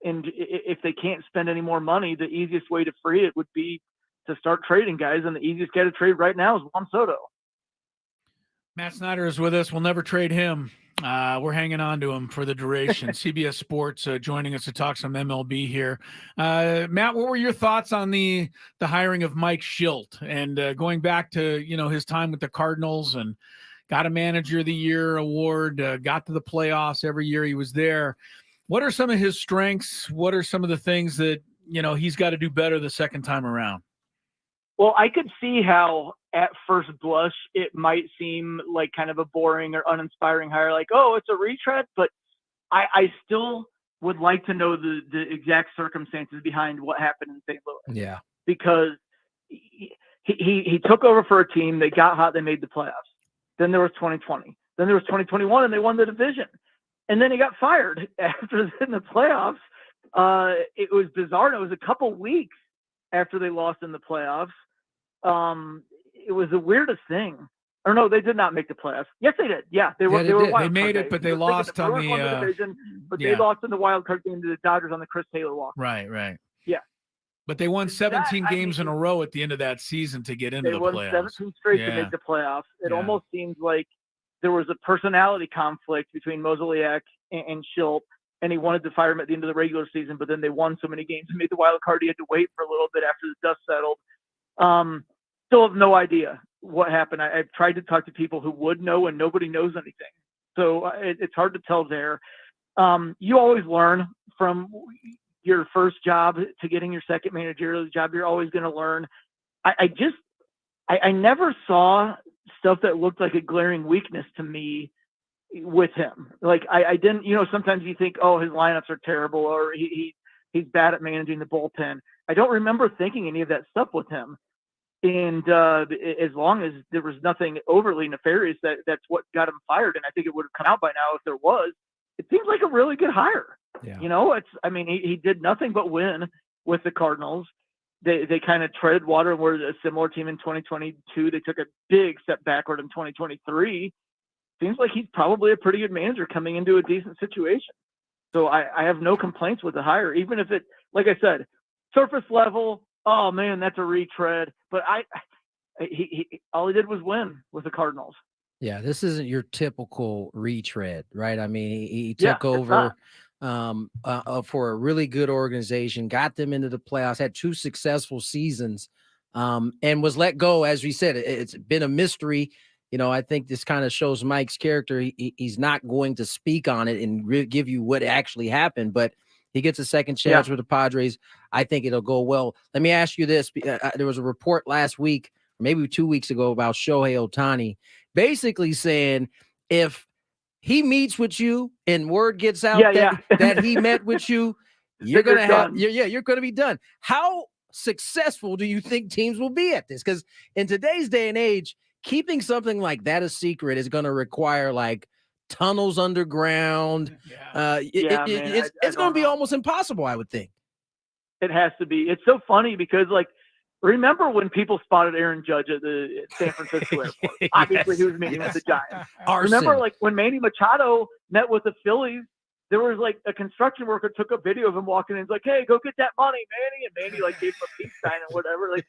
And if they can't spend any more money, the easiest way to free it would be to start trading guys. And the easiest guy to trade right now is Juan Soto. Matt Snyder is with us. We'll never trade him. We're hanging on to him for the duration. CBS Sports joining us to talk some MLB here. Matt, what were your thoughts on the hiring of Mike Schilt and going back to his time with the Cardinals and got a Manager of the Year award, got to the playoffs every year he was there. What are some of his strengths? What are some of the things that he's got to do better the second time around? Well, I could see how at first blush it might seem like kind of a boring or uninspiring hire, like, oh, it's a retread, but I still would like to know the exact circumstances behind what happened in St. Louis. Yeah. Because he took over for a team, they got hot, they made the playoffs. Then there was 2020. Then there was 2021, and they won the division. And then he got fired after in the playoffs. It was bizarre. It was a couple weeks after they lost in the playoffs. It was the weirdest thing. Or no, they did not make the playoffs. Yes, they did. Yeah, they were. They made it, but they lost on the division. But they lost in the wild card game to the Dodgers on the Chris Taylor walk. Right. Yeah. But they won 17 games in a row at the end of that season to get into the playoffs. They won 17 straight to make the playoffs. It almost seems like there was a personality conflict between Mozeliak and Schilt, and he wanted to fire him at the end of the regular season, but then they won so many games and made the wild card. He had to wait for a little bit after the dust settled. Still have no idea what happened. I've tried to talk to people who would know, and nobody knows anything. So it's hard to tell there. You always learn from your first job to getting your second managerial job. You're always going to learn. I never saw stuff that looked like a glaring weakness to me with him. Like I didn't, sometimes you think, oh, his lineups are terrible, or he's bad at managing the bullpen. I don't remember thinking any of that stuff with him. And as long as there was nothing overly nefarious, that's what got him fired. And I think it would have come out by now if there was. It seems like a really good hire. Yeah. He did nothing but win with the Cardinals. They kind of treaded water and were a similar team in 2022. They took a big step backward in 2023. Seems like he's probably a pretty good manager coming into a decent situation. So I have no complaints with the hire, even if it, like I said, surface level, oh man, that's a retread. But all he did was win with the Cardinals. Yeah, this isn't your typical retread, right? I mean, he took over for a really good organization, got them into the playoffs, had 2 successful seasons, and was let go. As we said, it's been a mystery. I think this kind of shows Mike's character. He's not going to speak on it and give you what actually happened, but he gets a second chance with the Padres. I think it'll go well. Let me ask you this. There was a report last week, maybe 2 weeks ago, about Shohei Ohtani, basically saying if he meets with you and word gets out that he met with you, you're going to be done. How successful do you think teams will be at this? Because in today's day and age, keeping something like that a secret is going to require like tunnels underground. It's going to be almost impossible, I would think. It has to be. It's so funny because, like, remember when people spotted Aaron Judge at the San Francisco airport? Obviously, he was meeting with the Giants. Remember, like, when Manny Machado met with the Phillies, there was, like, a construction worker took a video of him walking in and was like, hey, go get that money, Manny. And Manny, like, gave him a peace sign and whatever. Like,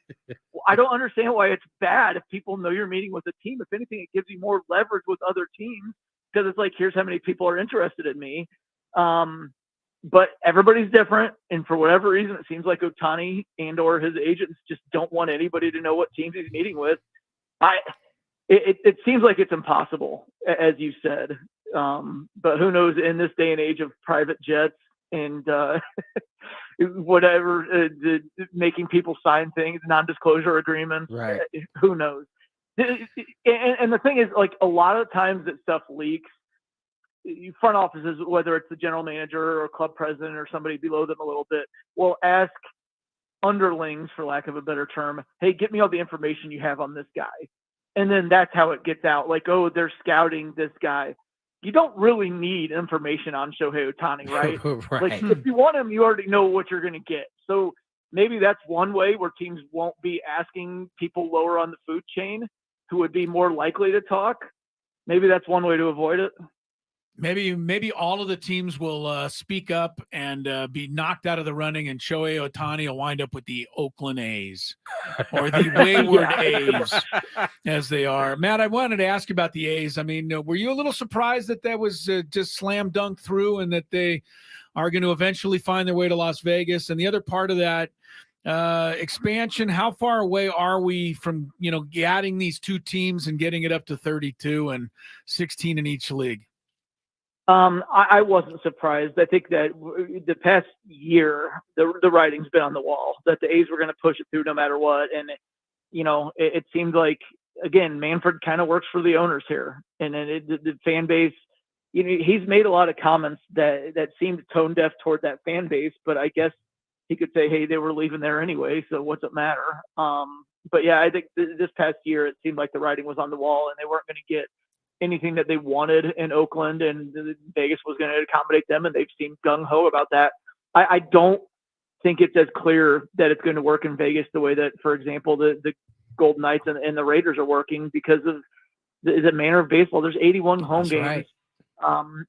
I don't understand why it's bad if people know you're meeting with a team. If anything, it gives you more leverage with other teams because it's like, here's how many people are interested in me. But everybody's different, and for whatever reason, it seems like Ohtani and or his agents just don't want anybody to know what teams he's meeting with. It seems like it's impossible, as you said. But who knows? In this day and age of private jets and whatever, making people sign things, non-disclosure agreements. Right? Who knows? And the thing is, like, a lot of times that stuff leaks. Front offices, whether it's the general manager or club president or somebody below them a little bit, will ask underlings, for lack of a better term, hey, get me all the information you have on this guy. And then that's how it gets out. Like, oh, they're scouting this guy. You don't really need information on Shohei Ohtani, right? Right. Like, if you want him, you already know what you're going to get. So maybe that's one way where teams won't be asking people lower on the food chain who would be more likely to talk. Maybe that's one way to avoid it. Maybe all of the teams will speak up and be knocked out of the running, and Shohei Ohtani will wind up with the Oakland A's or the wayward A's as they are. Matt, I wanted to ask you about the A's. I mean, were you a little surprised that was just slam dunk through and that they are going to eventually find their way to Las Vegas? And the other part of that, expansion, how far away are we from, adding these two teams and getting it up to 32 and 16 in each league? I wasn't surprised. I think that the past year, the writing's been on the wall that the A's were going to push it through no matter what. And, it seemed like, again, Manfred kind of works for the owners here. And then the fan base, he's made a lot of comments that seemed tone deaf toward that fan base, but I guess he could say, hey, they were leaving there anyway, so what's it matter? But yeah, I think this past year, it seemed like the writing was on the wall and they weren't going to get anything that they wanted in Oakland, and Vegas was going to accommodate them, and they've seemed gung-ho about that. I don't think it's as clear that it's going to work in Vegas the way that, for example, the Golden Knights and the Raiders are working because of the manner of baseball. There's 81 home games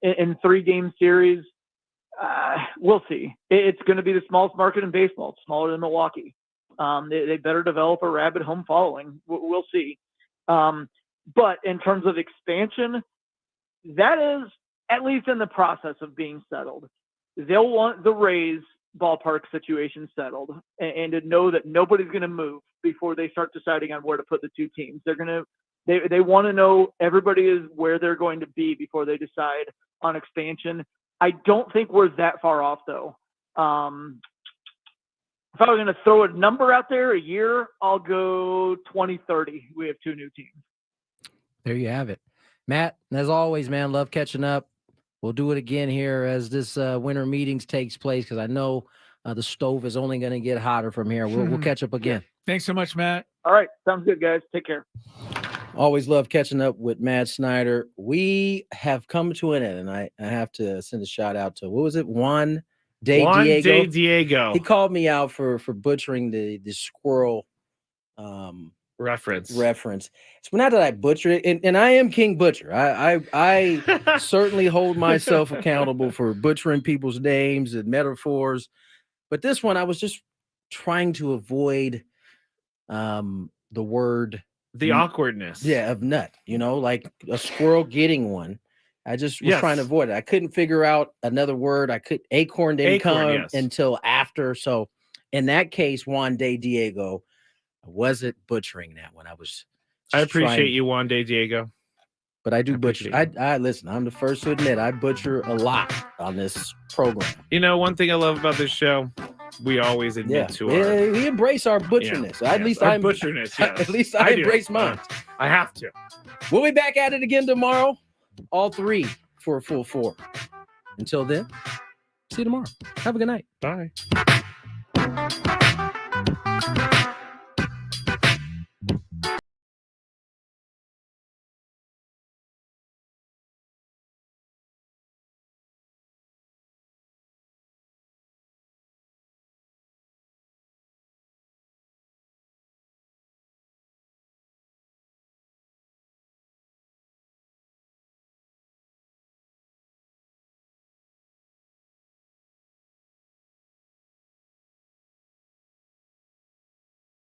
in 3-game series. We'll see. It's going to be the smallest market in baseball. It's smaller than Milwaukee. They better develop a rabid home following. We'll see. But in terms of expansion, that is at least in the process of being settled. They'll want the Rays ballpark situation settled and to know that nobody's going to move before they start deciding on where to put the two teams. They want to know everybody is where they're going to be before they decide on expansion. I don't think we're that far off, though. If I was going to throw a number out there, a year, I'll go 2030. We have 2 new teams. There you have it. Matt, as always, man, love catching up. We'll do it again here as this winter meetings takes place because I know the stove is only going to get hotter from here. We'll catch up again. Thanks so much, Matt. All right. Sounds good, guys. Take care. Always love catching up with Matt Snyder. We have come to an end, and I have to send a shout out to, what was it? Juan De Diego. He called me out for butchering the squirrel reference. So not that I butcher it, and I am King Butcher. I certainly hold myself accountable for butchering people's names and metaphors. But this one, I was just trying to avoid the word. The awkwardness. Yeah, of nut. Like a squirrel getting one. I just was trying to avoid it. I couldn't figure out another word. Acorn didn't come until after. So in that case, Juan De Diego, I wasn't butchering that one. I appreciate you, Juan De Diego. But I do butcher. I listen, I'm the first to admit I butcher a lot on this program. One thing I love about this show, we always admit to our... we embrace our butcherness. At least I embrace mine. I have to. We'll be back at it again tomorrow. All 3 for a full 4. Until then, see you tomorrow. Have a good night. Bye.